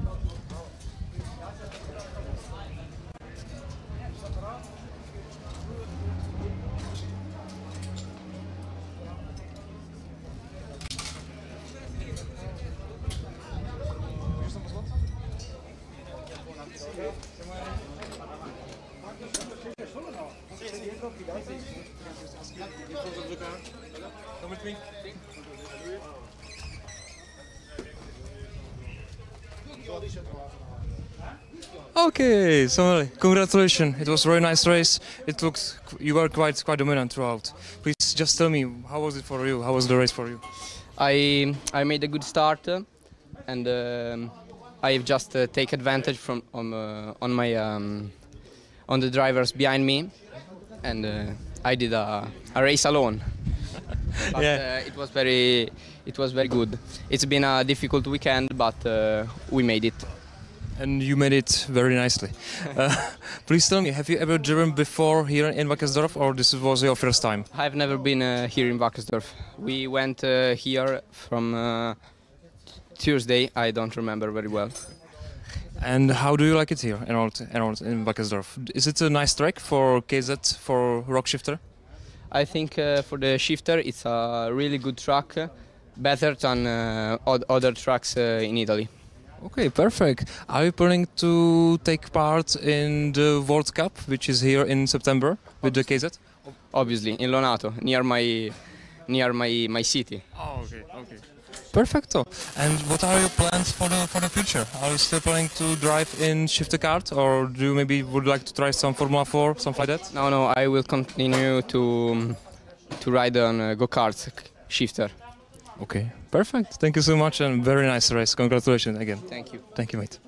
Okay, so congratulations. It was a very nice race. It looks you were quite dominant throughout. Please just tell me, how was it for you? How was the race for you? I made a good start, and I've just take advantage from on the drivers behind me, and I did a race alone. But Yeah. it was very good. It's been a difficult weekend, but we made it. And you made it very nicely. Please tell me, have you ever driven before here in Wackersdorf, or this was your first time? I've never been here in Wackersdorf. We went here from Tuesday. I don't remember very well. And how do you like it here in Wackersdorf? Is it a nice track for KZ, for ROK shifter? I think for the shifter it's a really good track, better than other tracks in Italy. Okay, perfect. Are you planning to take part in the World Cup, which is here in September with the KZ? Obviously, in Lonato, near my city. Oh, okay. Perfecto. And what are your plans for the future? Are you still planning to drive in shifter kart, or do you maybe would like to try some Formula 4, something like that? No, I will continue to ride on go-kart shifter. Okay, perfect. Thank you so much, and very nice race. Congratulations again. Thank you. Thank you, mate.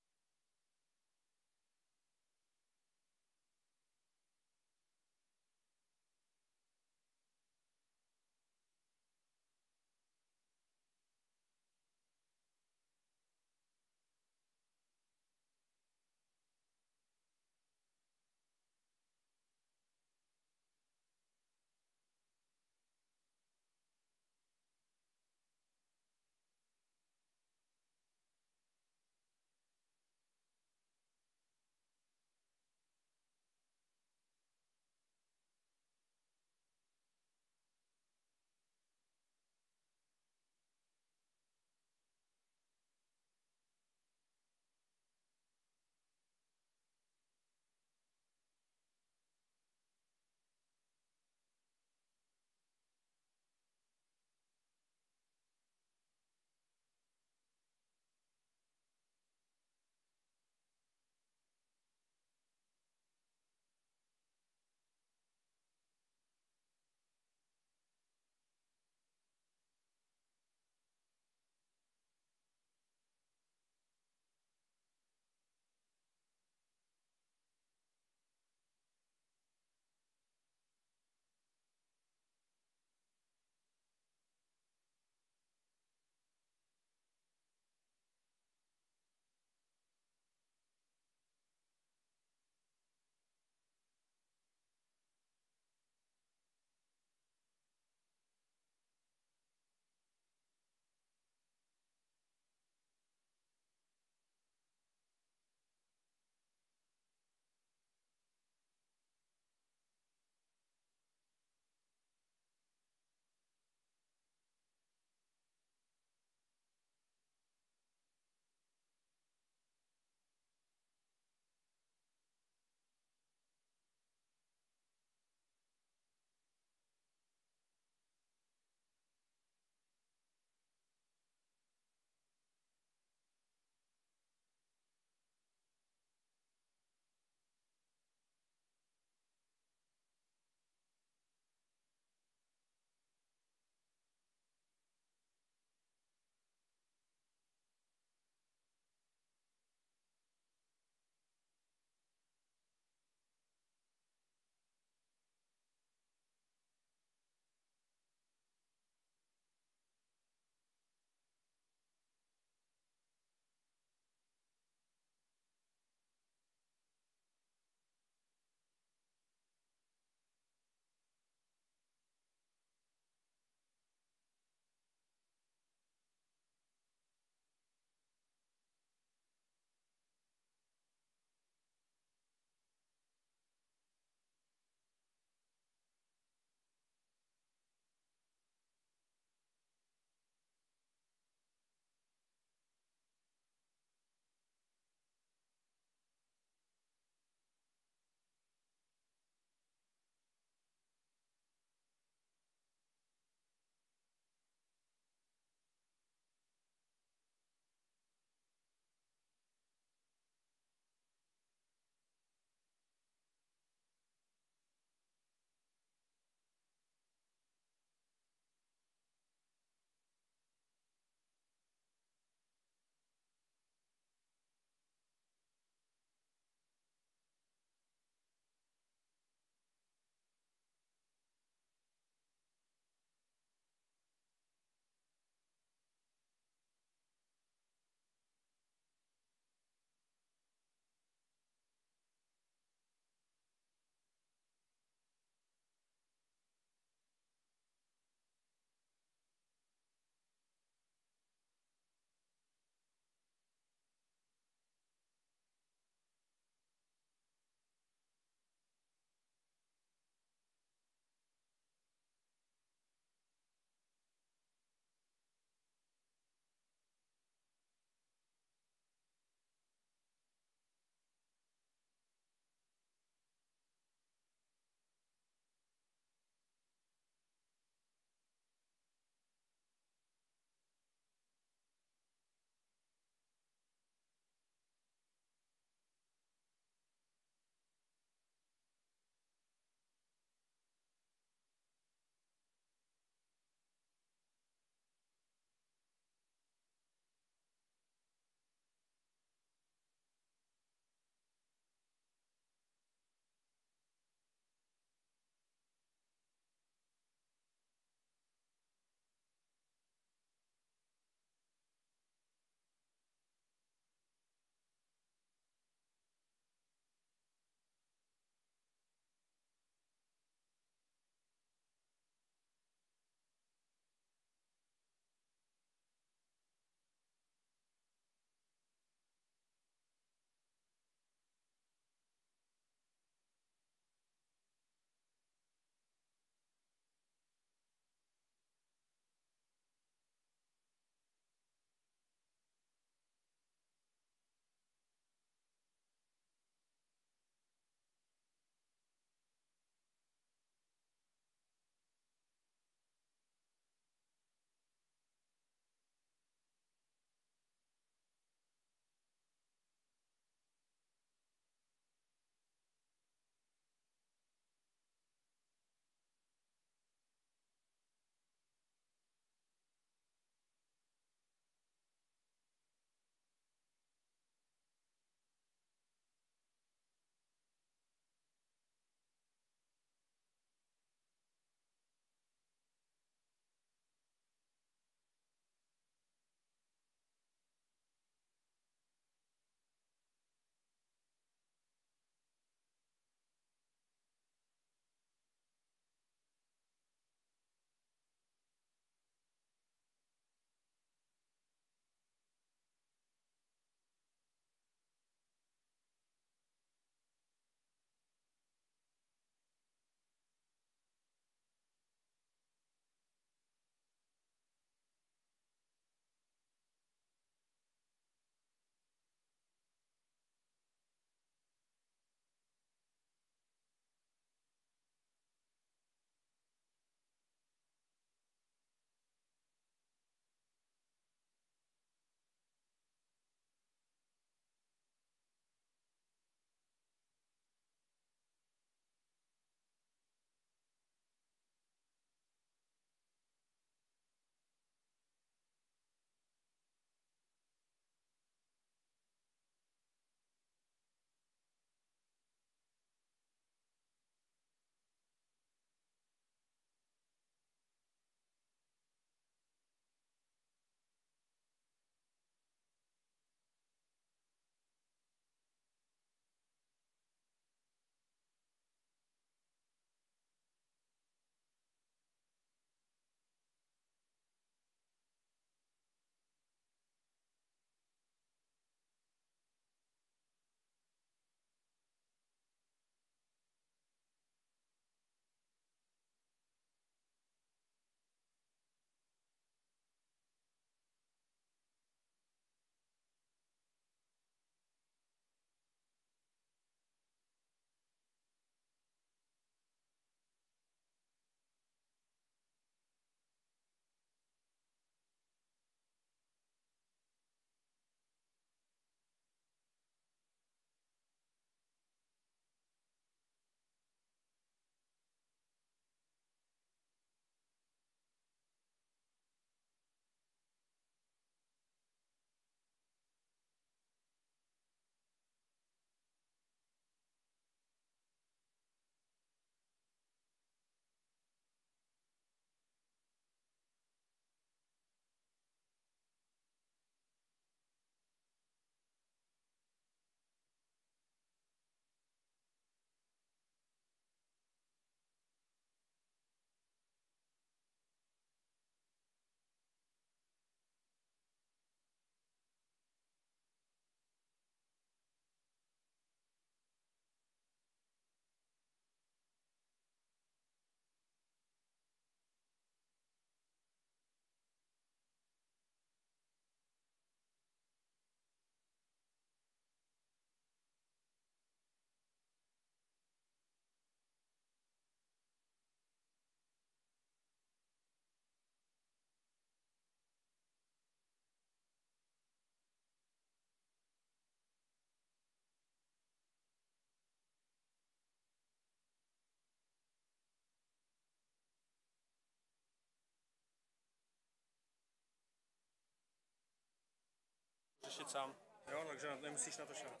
řešit sám. Jo, takže nemusíš na to šát.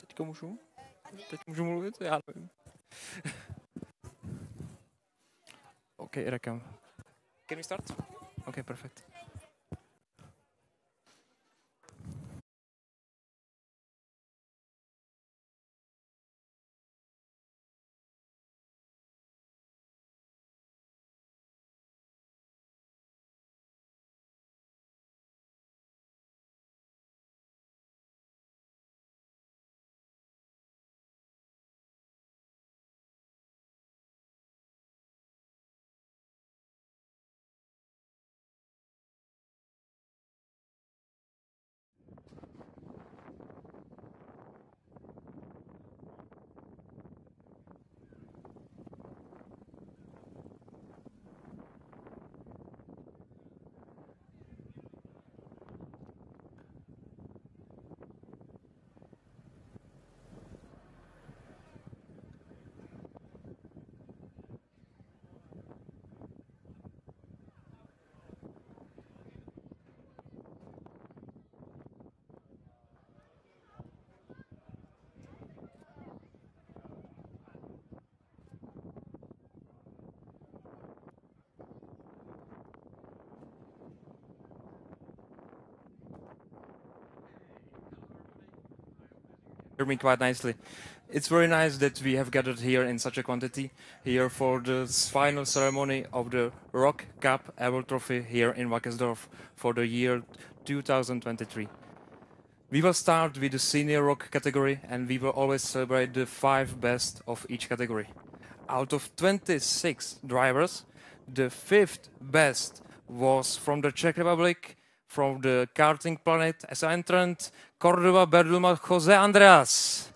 Teďka můžu? Teď můžu mluvit? Já nevím. OK, rekam. Can we start? OK, perfect. Me quite nicely. It's very nice that we have gathered here in such a quantity here for the final ceremony of the ROK Cup Award Trophy here in Wackersdorf for the year 2023. We will start with the senior ROK category and we will always celebrate the 5 best of each category. Out of 26 drivers, the 5th best was from the Czech Republic, from the Karting Planet as an entrant, Cordova Berduma Jose Andreas.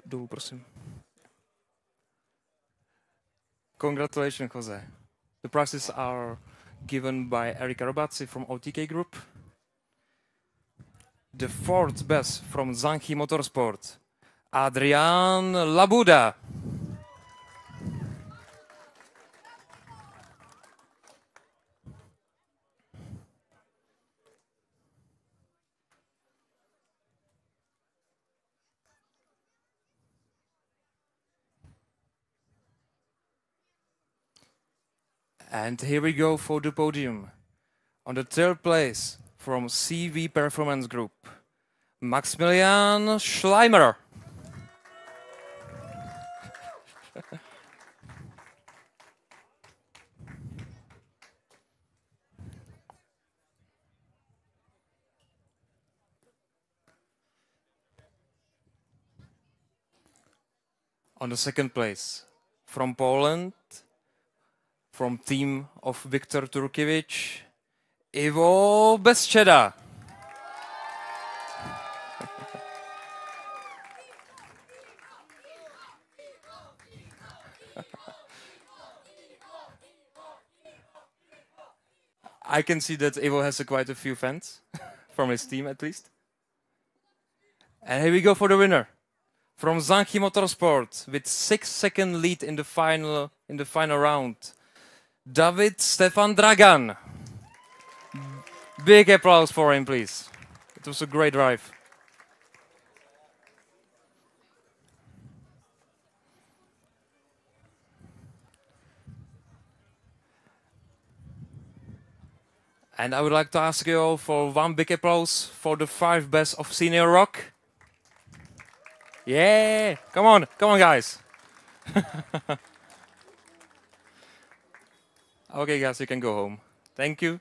Dolů, prosím. Congratulations, Jose. The prizes are given by Erika Robazzi from OTK Group. The 4th best from Zanchi Motorsport, Adrian Labuda. And here we go for the podium. On the 3rd place from CV Performance Group, Maximilian Schleimer. On the 2nd place from Poland, from team of Viktor Turkiewicz, Ivo Bezčeda. I can see that Ivo has quite a few fans, from his team at least. And here we go for the winner. From Zanchi Motorsport, with 6-second lead in the final round, David Stefan Dragan. Big applause for him, please. It was a great drive. And I would like to ask you all for one big applause for the 5 best of senior ROK. Yeah, come on, guys. Okay, guys, you can go home. Thank you.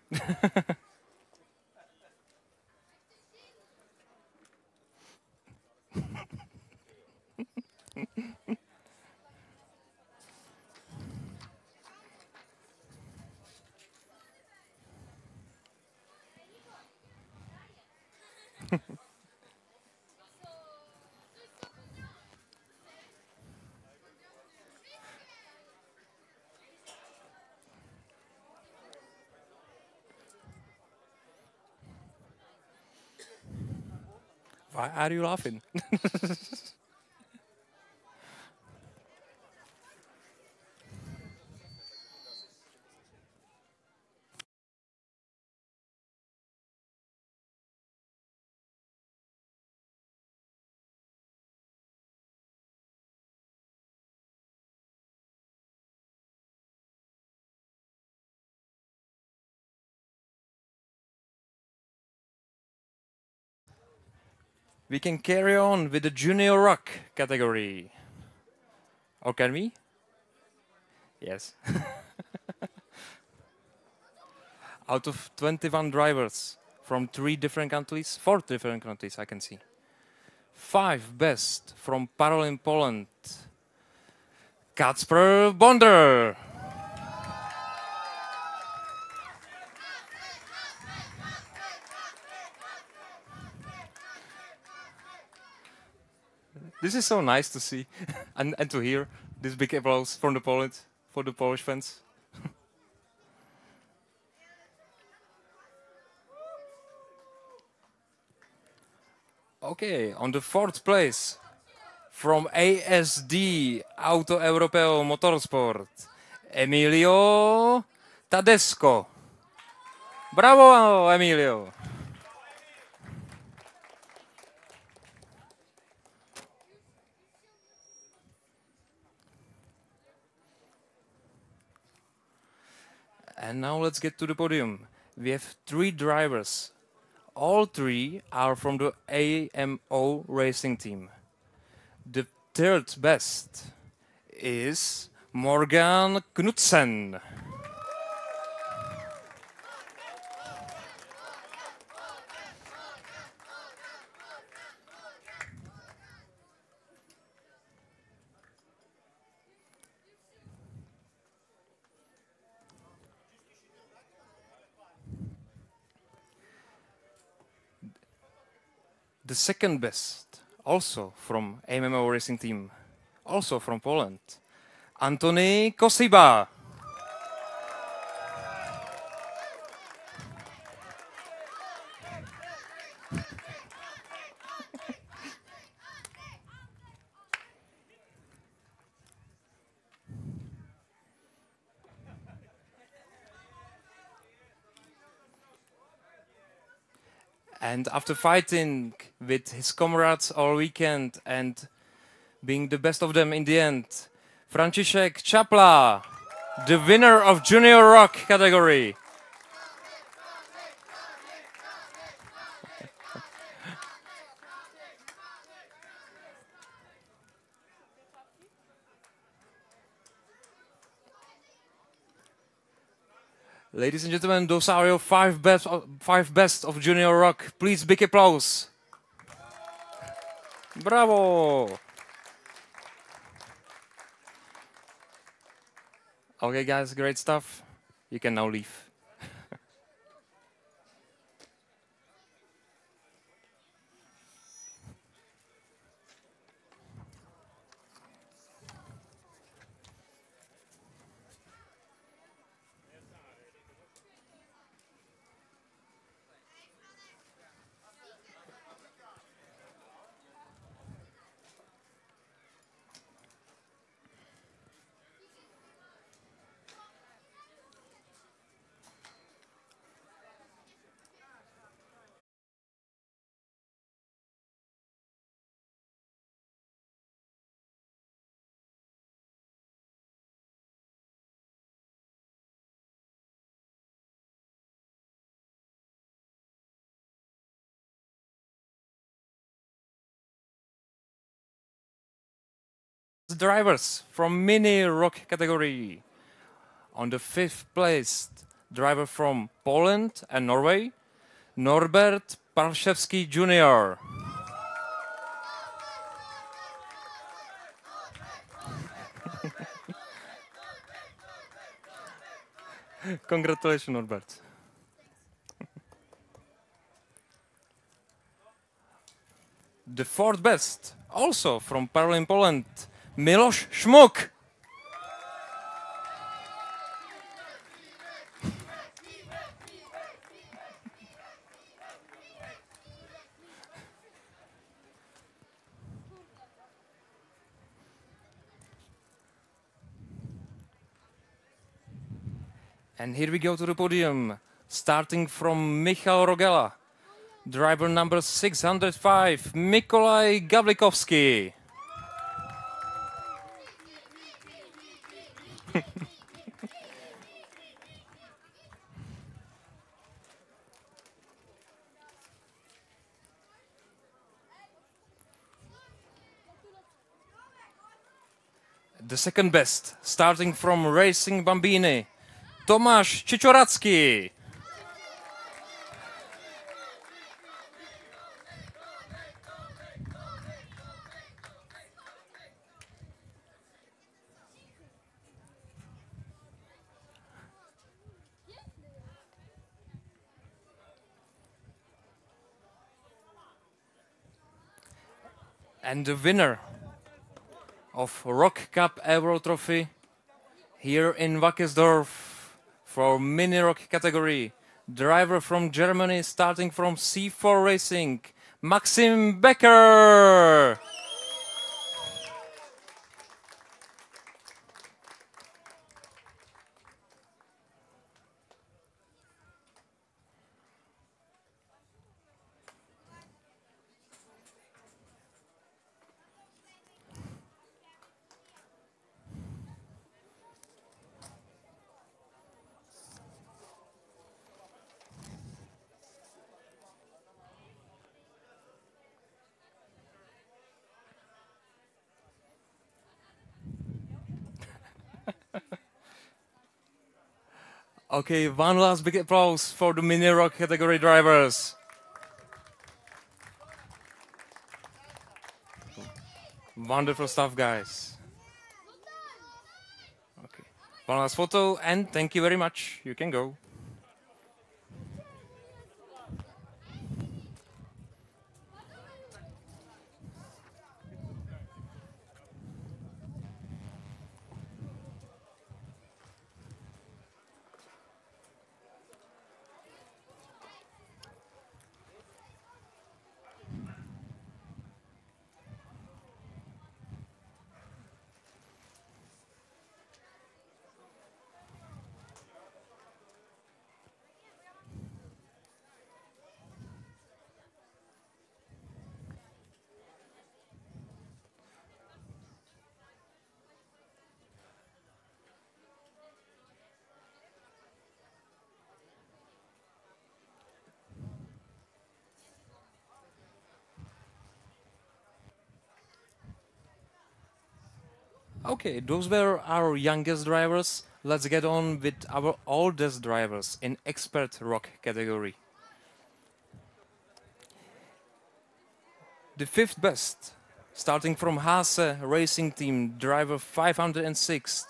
Why are you laughing? we can carry on with the Junior ROK category. Or can we? Yes. Out of 21 drivers from 4 different countries, I can see. 5 best from Paralympic Poland. Kacper Bonder. This is so nice to see and to hear this big applause from for the Polish fans. Okay, on the 4th place from ASD Auto Europeo Motorsport, Emilio Tedesco. Bravo, Emilio! And now let's get to the podium. We have 3 drivers. All 3 are from the AMO racing team. The 3rd best is Morgan Knudsen. The 2nd best, also from AMO racing team, also from Poland, Antony Kosiba. And after fighting with his comrades all weekend and being the best of them in the end, Franciszek Czapla, the winner of Junior ROK category. Ladies and gentlemen, those are your 5 best of Junior ROK. Please, big applause. Bravo! Okay, guys, great stuff. You can now leave. Drivers from mini ROK category. On the 5th place, driver from Poland and Norway, Norbert Parszewski Jr. Congratulations, Norbert. The 4th best, also from Paralympic Poland, Miloš Šmuk. And here we go to the podium, starting from Michal Rogela, driver number 605, Mikolaj Gavlikovsky. The second best, starting from Racing Bambini, Tomáš Čičoracký. And the winner of ROK Cup Euro Trophy here in Wackersdorf for Mini ROK category. Driver from Germany starting from C4 Racing, Maxim Becker. Okay, one last big applause for the Mini ROK category drivers. Wonderful stuff, guys. Okay, one last photo, and thank you very much. You can go. Okay, those were our youngest drivers. Let's get on with our oldest drivers in Expert ROK category. The fifth best, starting from Hase Racing Team, driver 506,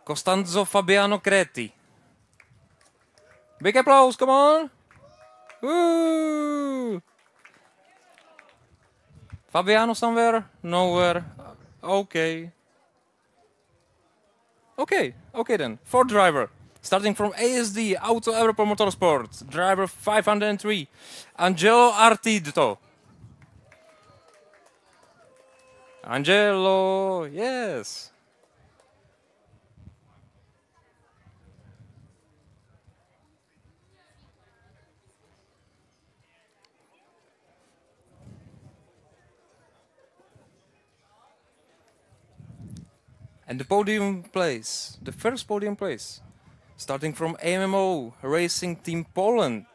Costanzo Fabiano Creti. Big applause, come on! Woo! Fabiano somewhere? Nowhere. Okay. Okay then. Fourth driver, starting from ASD Auto Europa Motorsport, driver 503, Angelo Artito. Angelo, yes. And the podium place, the first podium place, starting from AMMO Racing Team Poland,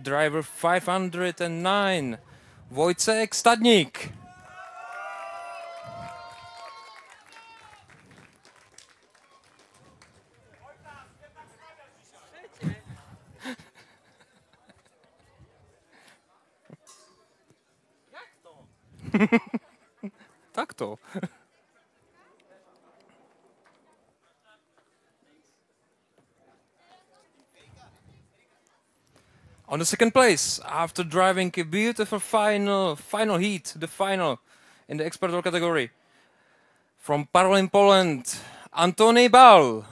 driver 509, Wojciech Stadnik. Tak to. On the second place, after driving a beautiful final heat, the final in the Expert ROK category, from Parolin, Poland, Antony Bal.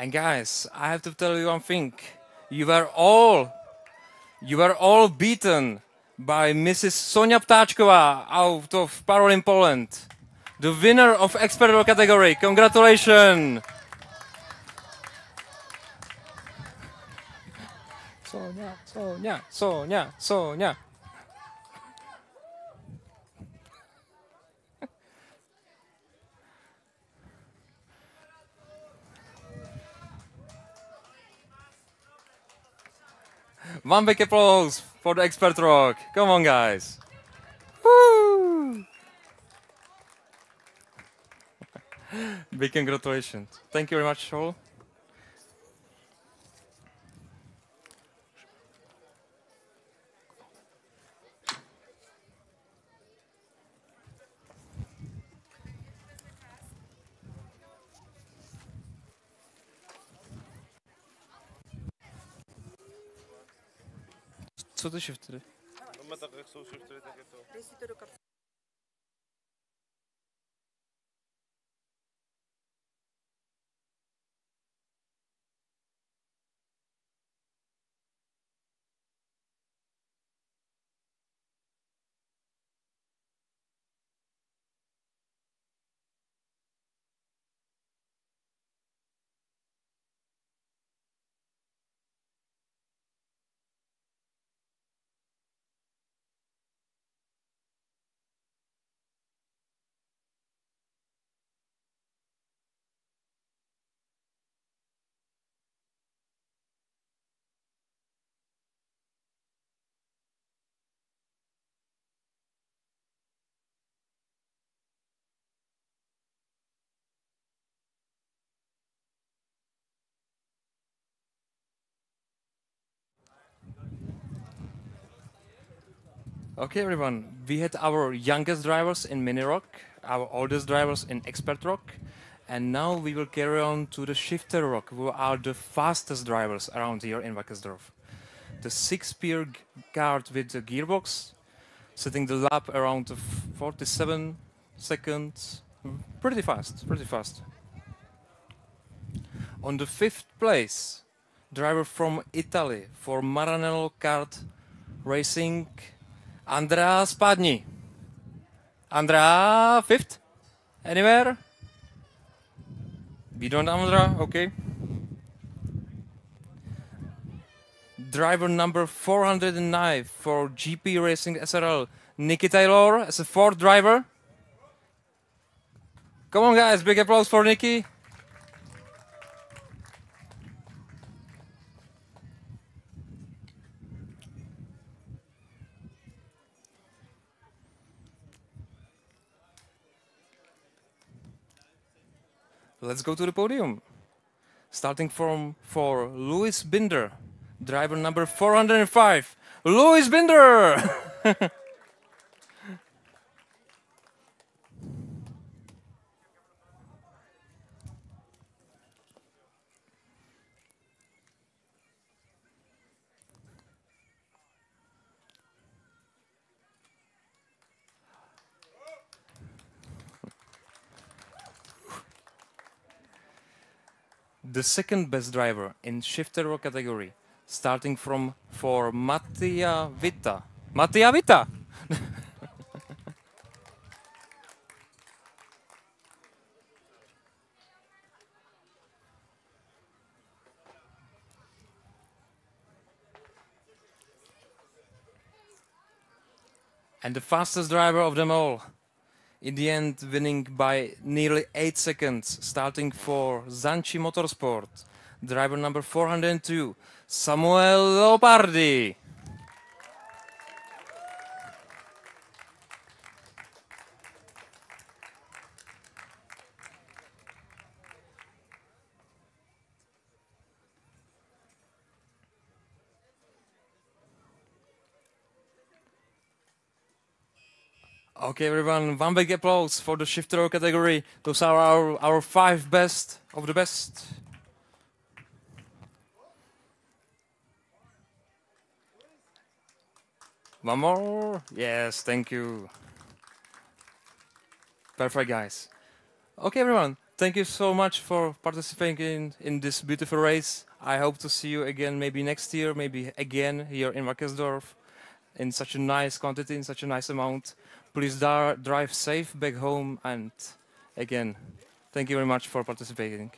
And guys, I have to tell you one thing. You were all beaten by Mrs. Sonia Ptáčková out of Parolin, Poland. The winner of Expert ROK category. Congratulations. Sonia, Sonia, Sonia, Sonia. One big applause for the expert rock. Come on, guys. Woo! Big congratulations. Thank you very much, all. Co ty shiftery? No tak, jak jsou shiftery, tak je to. Dej si to do kapsy. Okay, everyone. We had our youngest drivers in Mini Rock, our oldest drivers in Expert Rock, and now we will carry on to the Shifter Rock, who are the fastest drivers around here in Wackersdorf. The 6-speed kart with the gearbox, setting the lap around 47 seconds. Pretty fast, pretty fast. On the 5th place, driver from Italy for Maranello Kart Racing, Andrea Spadni. Andrea, 5th? Anywhere? We don't Andrea, okay. Driver number 409 for GP Racing SRL, Nicky Taylor as a 4th driver. Come on guys, big applause for Nicky. Let's go to the podium. Starting for Louis Binder, driver number 405. Louis Binder! The second best driver in shifter row category, starting for Mattia Vita. Mattia Vita! And the fastest driver of them all, in the end winning by nearly 8 seconds, starting for Zanchi Motorsport, driver number 402, Samuel Leopardi. Okay, everyone, one big applause for the shifter row category. Those are our 5 best of the best. One more? Yes, thank you. Perfect, guys. Okay, everyone, thank you so much for participating in this beautiful race. I hope to see you again maybe next year, maybe again here in Wackersdorf in such a nice quantity, in such a nice amount. Please drive safe back home, and again, thank you very much for participating.